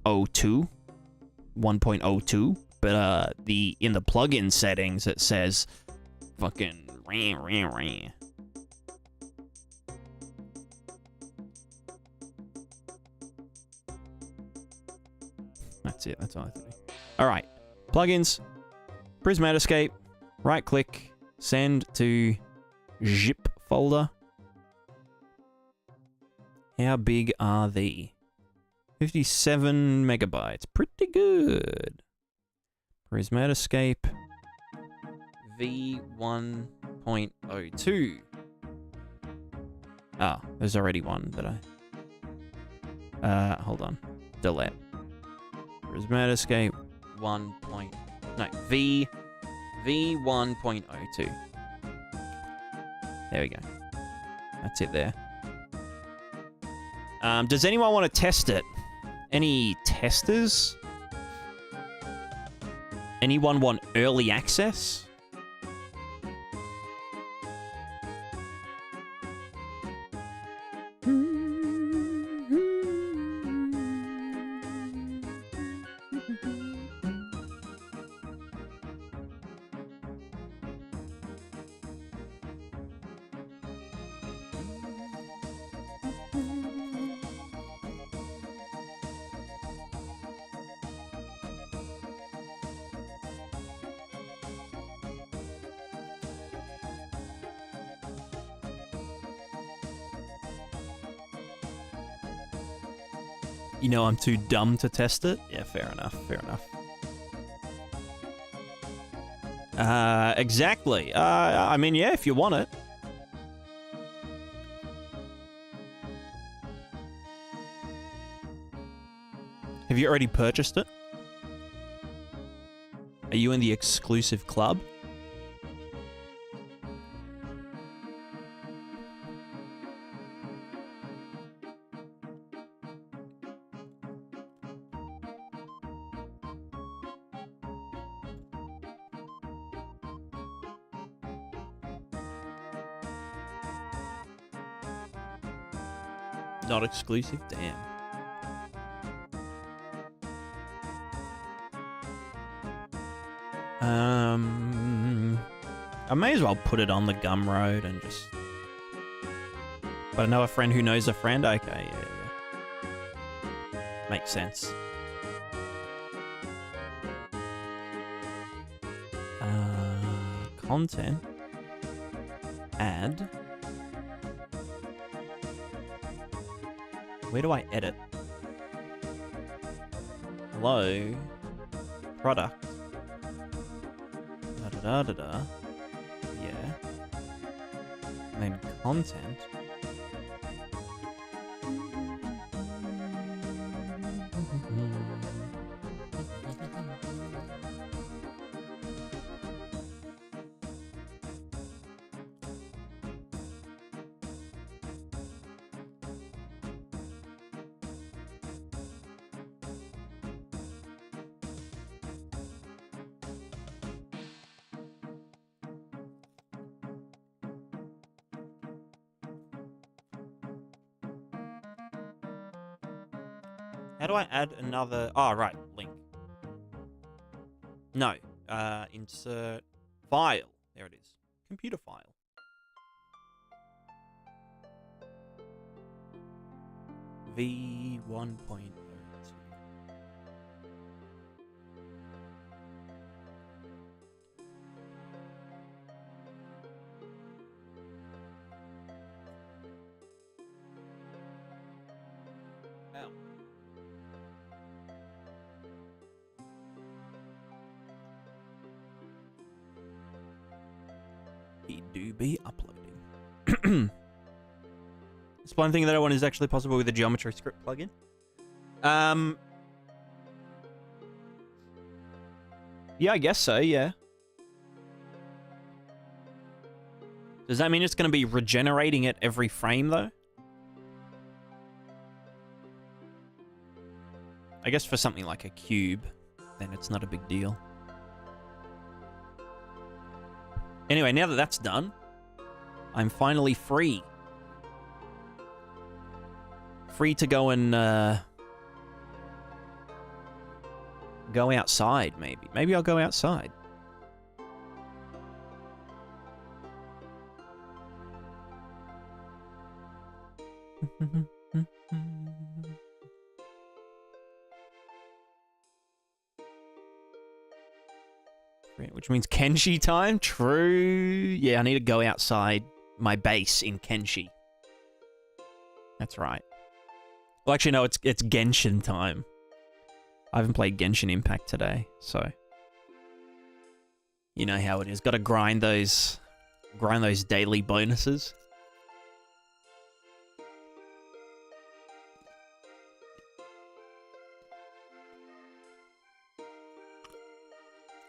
1.02, but, in the plugin settings, it says fucking rah. That's it, that's all I think. Alright, plugins, Prismatica, right click, send to zip folder. How big are they? 57 megabytes. Pretty good. Prismatica v1.02. Ah, there's already one that I... hold on. Delete. Prismatica v1.02. There we go. That's it there. Does anyone want to test it? Any testers? Anyone want early access? You know I'm too dumb to test it? Yeah, fair enough, fair enough. Exactly. I mean, yeah, if you want it. Have you already purchased it? Are you in the exclusive club? Not exclusive? Damn. I may as well put it on the Gumroad and just... But I know a friend who knows a friend? Okay, yeah. Makes sense. Content. Add. Where do I edit? Hello. Product. Da-da-da-da-da. Yeah. And then content. How do I add another... Oh, right. Link. No. Insert file. There it is. Computer file. V1.02. Ow. He do be uploading. It's one thing that I want is actually possible with the geometry script plugin. Yeah, I guess so, yeah. Does that mean it's going to be regenerating it every frame, though? I guess for something like a cube, then it's not a big deal. Anyway, now that that's done, I'm finally free. Free to go and, go outside, maybe. Maybe I'll go outside. Which means Kenshi time? True. Yeah, I need to go outside my base in Kenshi. That's right. Well, actually, no, it's Genshin time. I haven't played Genshin Impact today, so... You know how it is. Got to grind those daily bonuses.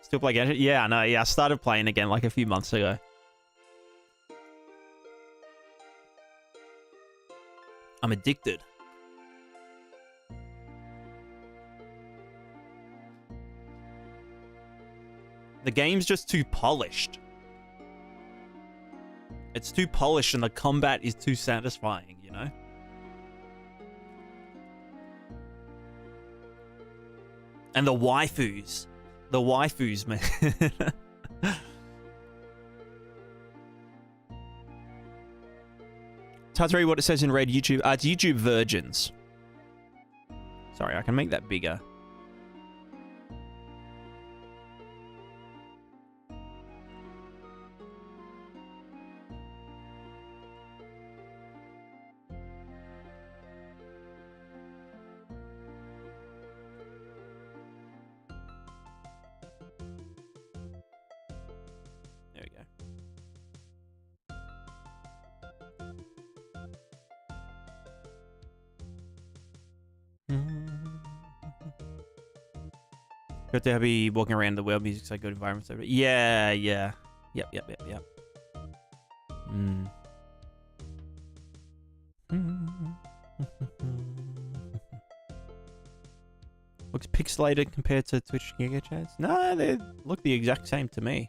Still play Genshin? Yeah, no, yeah, I started playing again like a few months ago. I'm addicted. The game's just too polished. It's too polished and the combat is too satisfying, you know? And the waifus. The waifus, man. It's hard to read what it says in red YouTube. It's YouTube Virgins. Sorry, I can make that bigger. There we go. Good to be walking around the world. Music's like good environment. So yeah, yeah. Yep. Looks pixelated compared to Twitch Giga Chats. No, they look the exact same to me.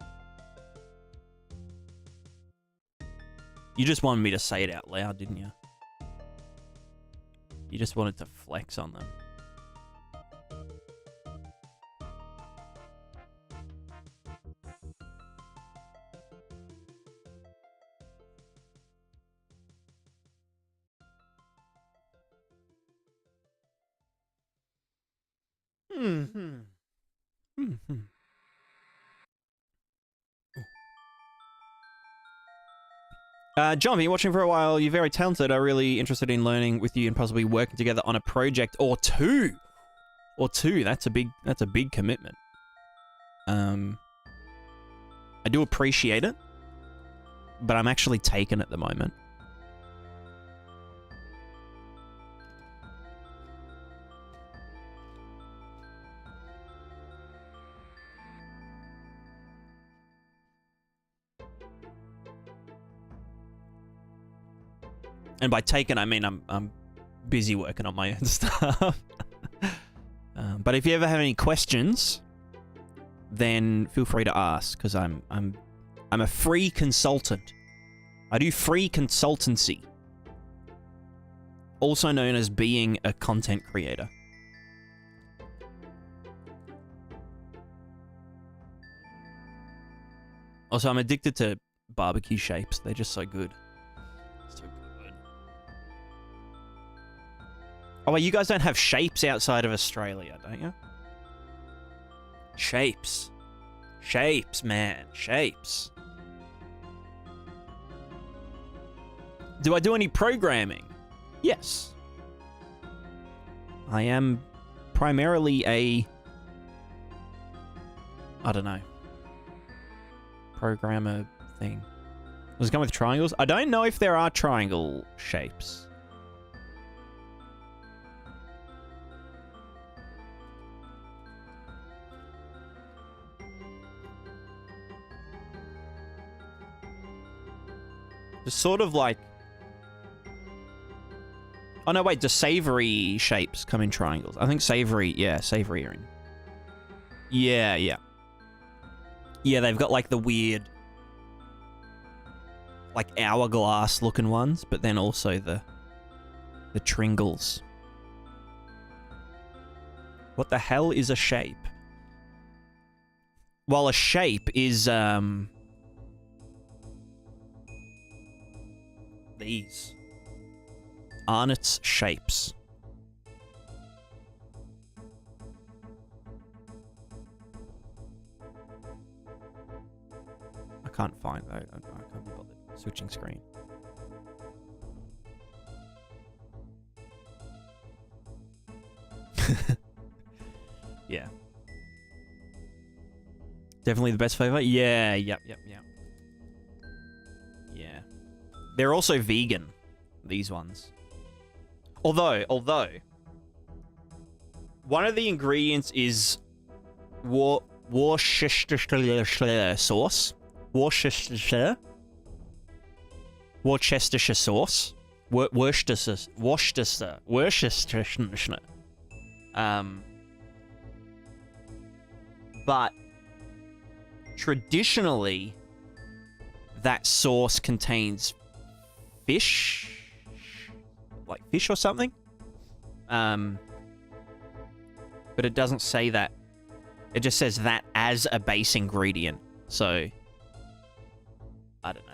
You just wanted me to say it out loud, didn't you? You just wanted to flex on them. John, been watching for a while. You're very talented. I'm really interested in learning with you and possibly working together on a project or two. That's a big commitment. I do appreciate it, but I'm actually taken at the moment. And by taken, I mean I'm busy working on my own stuff. But if you ever have any questions, then feel free to ask, because I'm a free consultant. I do free consultancy, also known as being a content creator. Also, I'm addicted to barbecue shapes. They're just so good. So good. Oh, wait, you guys don't have shapes outside of Australia, don't you? Shapes. Shapes, man. Shapes. Do I do any programming? Yes. I am primarily a... I don't know. Programmer thing. Does it come with triangles? I don't know if there are triangle shapes. It's sort of like... Oh, no, wait. Do savory shapes come in triangles? I think savory... Yeah, savory are in... Yeah. Yeah, they've got, like, the weird... like, hourglass-looking ones, but then also the tringles. What the hell is a shape? Well, a shape is, these. Arnott's shapes. I can't find that. I can't be bothered switching screen. Yeah. Definitely the best flavor. Yeah, yep. Yeah. They're also vegan, these ones. Although, one of the ingredients is Worcestershire sauce. Worcestershire sauce. Worcestershire. But traditionally, that sauce contains fish, like fish or something. But it doesn't say that. It just says that as a base ingredient. So, I don't know.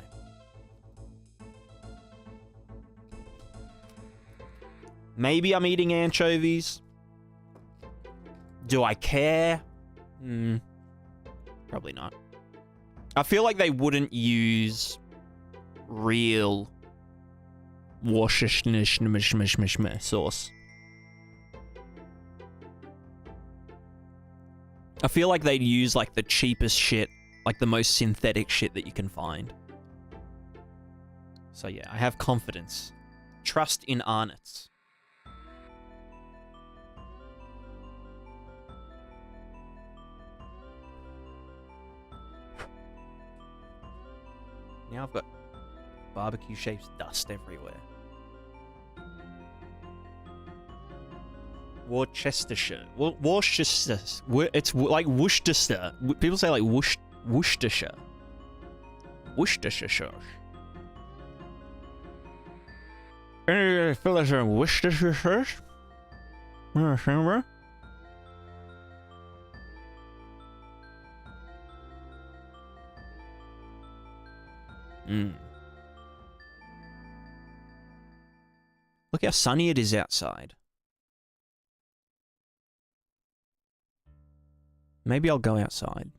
Maybe I'm eating anchovies. Do I care? Probably not. I feel like they wouldn't use real Worcestershire sauce. I feel like they'd use like the cheapest shit, like the most synthetic shit that you can find. So yeah, I have confidence. Trust in Arnott's. Now I've got barbecue shapes dust everywhere. Worcestershire. Worcestershire. It's like Worcestershire. People say like Worcestershire. Worcestershire. Any fellas in Worcestershire? Look how sunny it is outside. Maybe I'll go outside.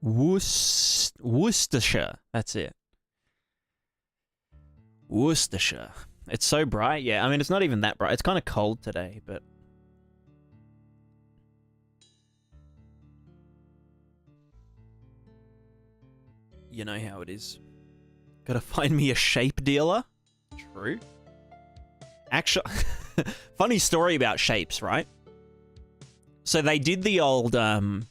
Worcestershire. That's it. Worcestershire. It's so bright. Yeah, I mean, it's not even that bright. It's kind of cold today, but... You know how it is. Gotta find me a shape dealer. True. Actually, funny story about shapes, right? So they did the old, it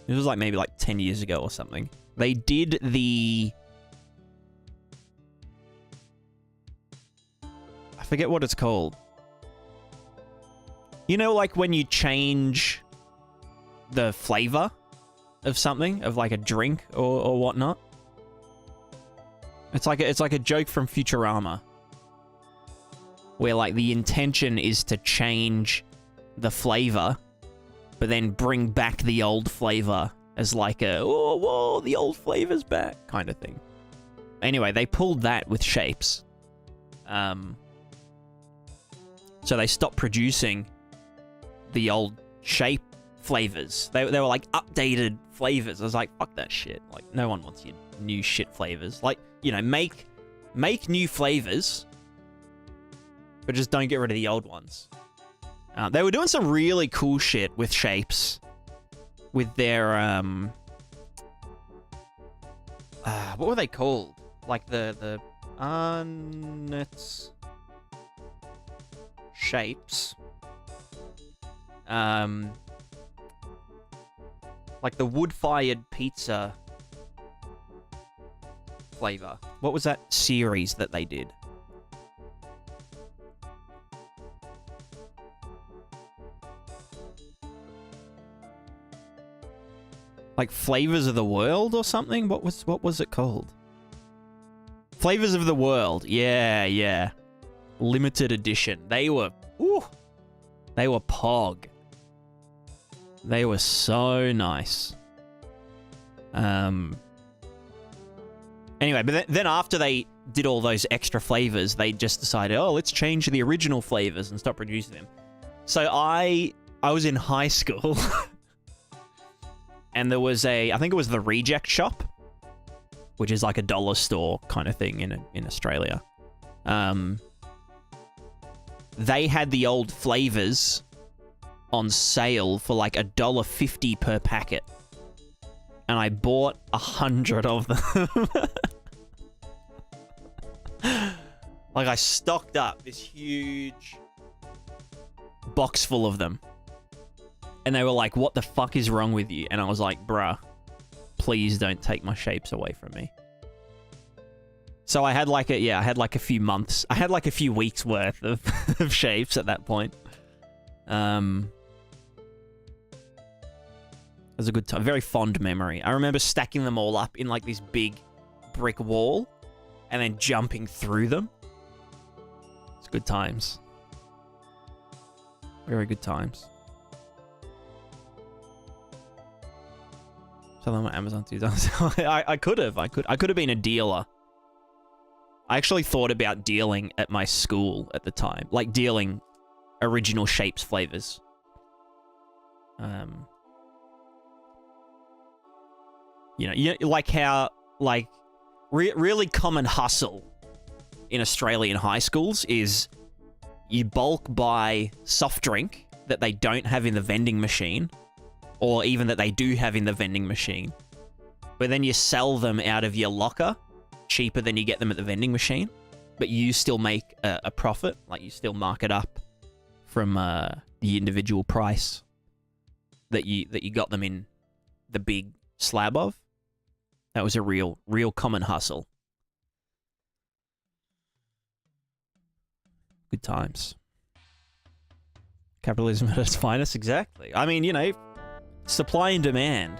was like maybe like 10 years ago or something. They did the... I forget what it's called. You know, like when you change the flavor of something, of like a drink or whatnot? It's like a joke from Futurama. Where like the intention is to change the flavor, but then bring back the old flavor as like a, oh, whoa, the old flavor's back kind of thing. Anyway, they pulled that with shapes. So they stopped producing the old shape flavors. They were like updated flavors. I was like, fuck that shit. Like, no one wants your new shit flavors. Like, you know, make new flavors, but just don't get rid of the old ones. They were doing some really cool shit with shapes. With their, what were they called? Like the Arnott's shapes. Like the wood-fired pizza flavor. What was that series that they did? Like Flavors of the World or something? What was it called? Flavors of the World. Yeah. Limited edition. They were pog. They were so nice. Anyway, but then after they did all those extra flavors, they just decided, oh, let's change the original flavors and stop producing them. So I was in high school, and there was I think it was the Reject Shop, which is like a dollar store kind of thing in Australia. They had the old flavors on sale for like $1.50 per packet. And I bought 100 of them. Like, I stocked up this huge box full of them. And they were like, what the fuck is wrong with you? And I was like, bruh, please don't take my shapes away from me. So I had like a few months. I had like a few weeks worth of shapes at that point. It was a good time. Very fond memory. I remember stacking them all up in like this big brick wall and then jumping through them. It's good times. Very good times. Sell them on Amazon too. I could have been a dealer. I actually thought about dealing at my school at the time. Like dealing original shapes flavors. You know, like how, like, really common hustle in Australian high schools is you bulk buy soft drink that they don't have in the vending machine, or even that they do have in the vending machine, but then you sell them out of your locker cheaper than you get them at the vending machine, but you still make a profit, like you still mark it up from the individual price that you got them in the big slab of. That was a real common hustle. Good times. Capitalism at its finest, exactly. I mean, you know, supply and demand.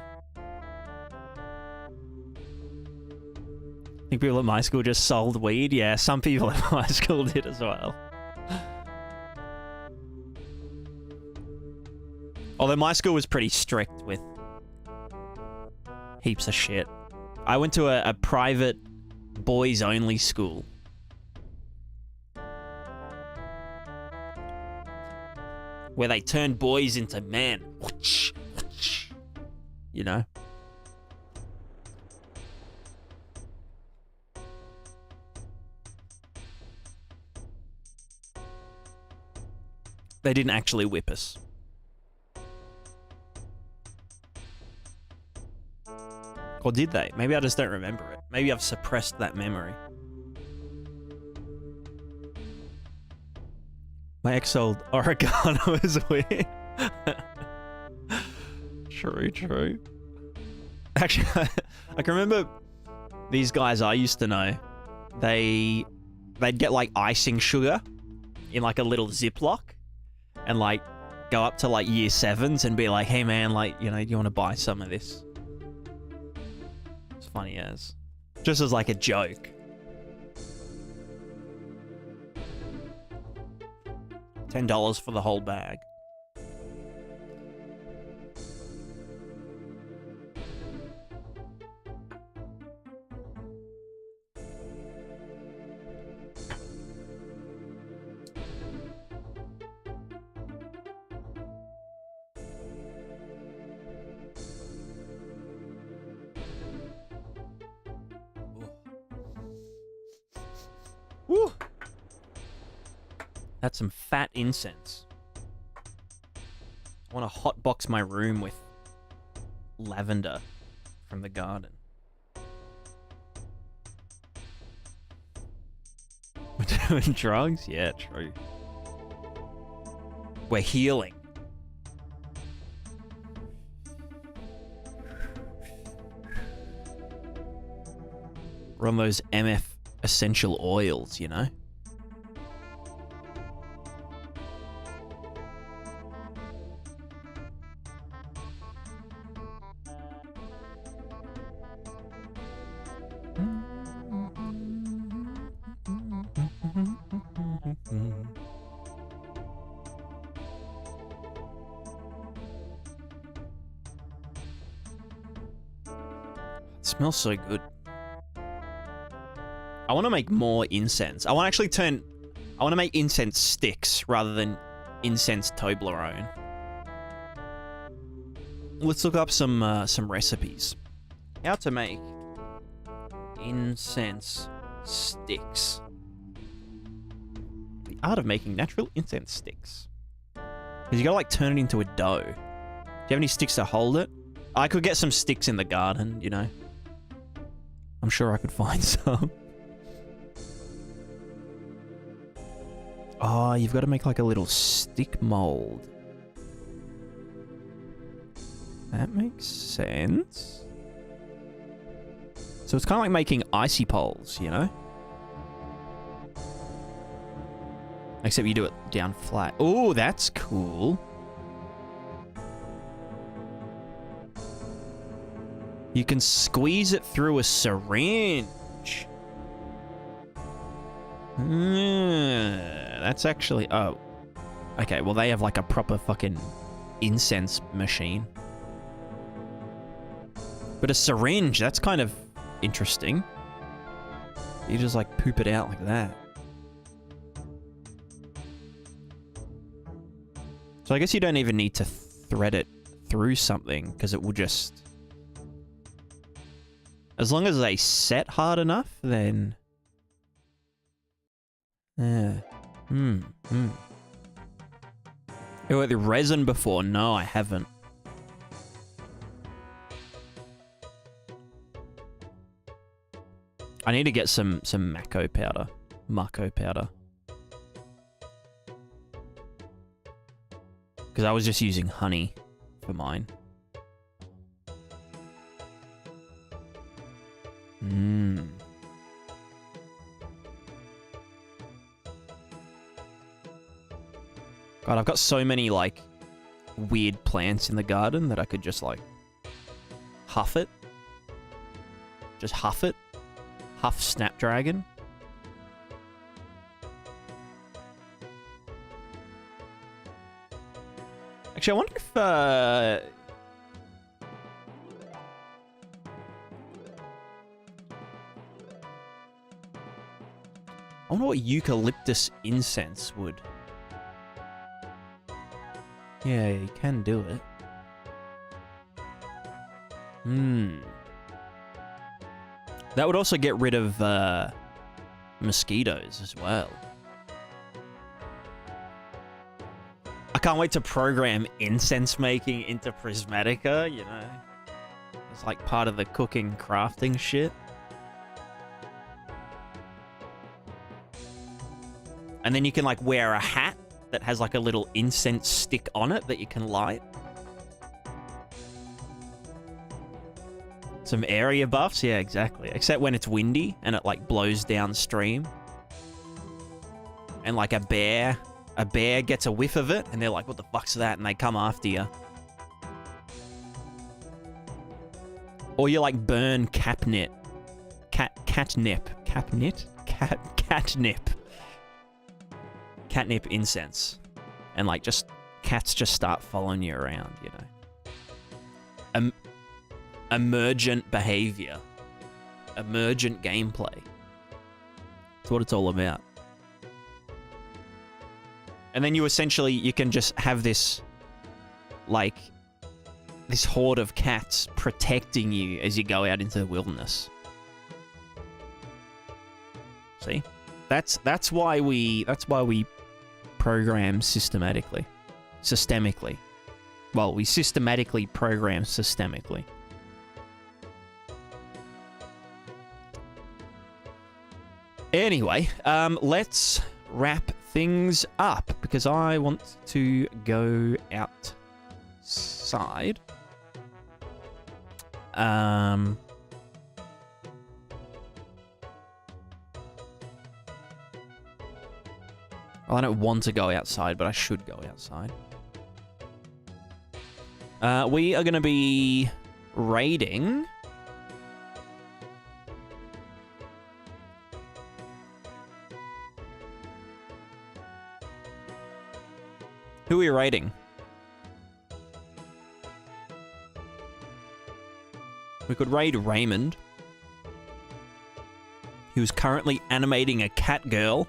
I think people at my school just sold weed. Yeah, some people at my school did as well. Although my school was pretty strict with heaps of shit. I went to a private boys-only school. Where they turned boys into men. You know? They didn't actually whip us. Or did they? Maybe I just don't remember it. Maybe I've suppressed that memory. My ex-sold oregano was weird. True. Actually, I can remember these guys I used to know. They'd get like icing sugar in like a little Ziploc and like go up to like year 7s and be like, hey man, like, you know, do you want to buy some of this? It's funny as. Just as like a joke. $10 for the whole bag. Woo! That's some fat incense. I want to hotbox my room with lavender from the garden. We're doing drugs? Yeah, true. We're healing. We're on those MF essential oils, you know? It smells so good. I want to make more incense. I want to make incense sticks rather than incense Toblerone. Let's look up some recipes. How to make incense sticks. The art of making natural incense sticks. Because you gotta like turn it into a dough. Do you have any sticks to hold it? I could get some sticks in the garden, you know. I'm sure I could find some. Oh, you've got to make like a little stick mold. That makes sense. So it's kind of like making icy poles, you know? Except you do it down flat. Oh, that's cool. You can squeeze it through a syringe. That's actually... Oh. Okay, well they have like a proper fucking incense machine. But a syringe, that's kind of interesting. You just like poop it out like that. So I guess you don't even need to thread it through something, because it will just... As long as they set hard enough, then... Yeah. You worked with resin before? No, I haven't. I need to get some Mako powder. Mako powder. Because I was just using honey for mine. Hmm. God, I've got so many, like, weird plants in the garden that I could just, like, huff it. Just huff it. Huff Snapdragon. Actually, I wonder if, I wonder what eucalyptus incense would. Yeah, you can do it. Hmm. That would also get rid of mosquitoes as well. I can't wait to program incense making into Prismatica, you know. It's like part of the cooking, crafting shit. And then you can like wear a hat that has like a little incense stick on it that you can light. Some area buffs, yeah, exactly. Except when it's windy and it like blows downstream. And like a bear gets a whiff of it and they're like, what the fuck's that? And they come after you. Or you like burn catnip. Catnip incense. And like just cats just start following you around, you know. Emergent behavior. Emergent gameplay. That's what it's all about. And then you can just have this, like, this horde of cats protecting you as you go out into the wilderness. See? That's why we program systemically. Well, we systematically program systemically. Anyway, let's wrap things up because I want to go outside. Well, I don't want to go outside, but I should go outside. We are going to be raiding. Who are we raiding? We could raid Raymond, who's currently animating a cat girl.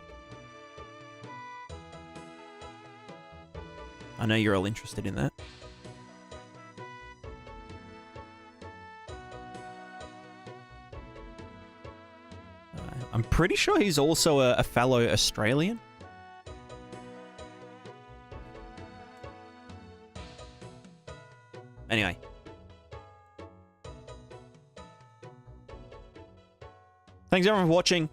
I know you're all interested in that. I'm pretty sure he's also a fellow Australian. Anyway. Thanks everyone for watching.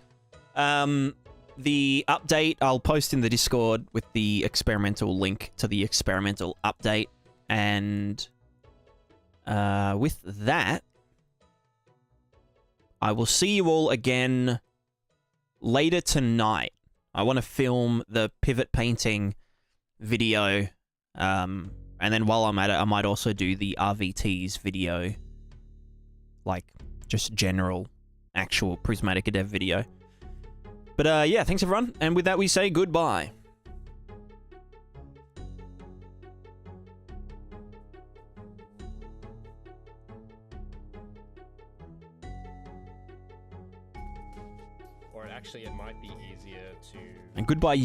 The update I'll post in the Discord with the experimental link to the experimental update. And with that, I will see you all again later tonight. I want to film the pivot painting video. And then while I'm at it, I might also do the RVTs video. Like, just general, actual Prismatica dev video. But yeah, thanks everyone. And with that, we say goodbye. Or actually, it might be easier to... And goodbye.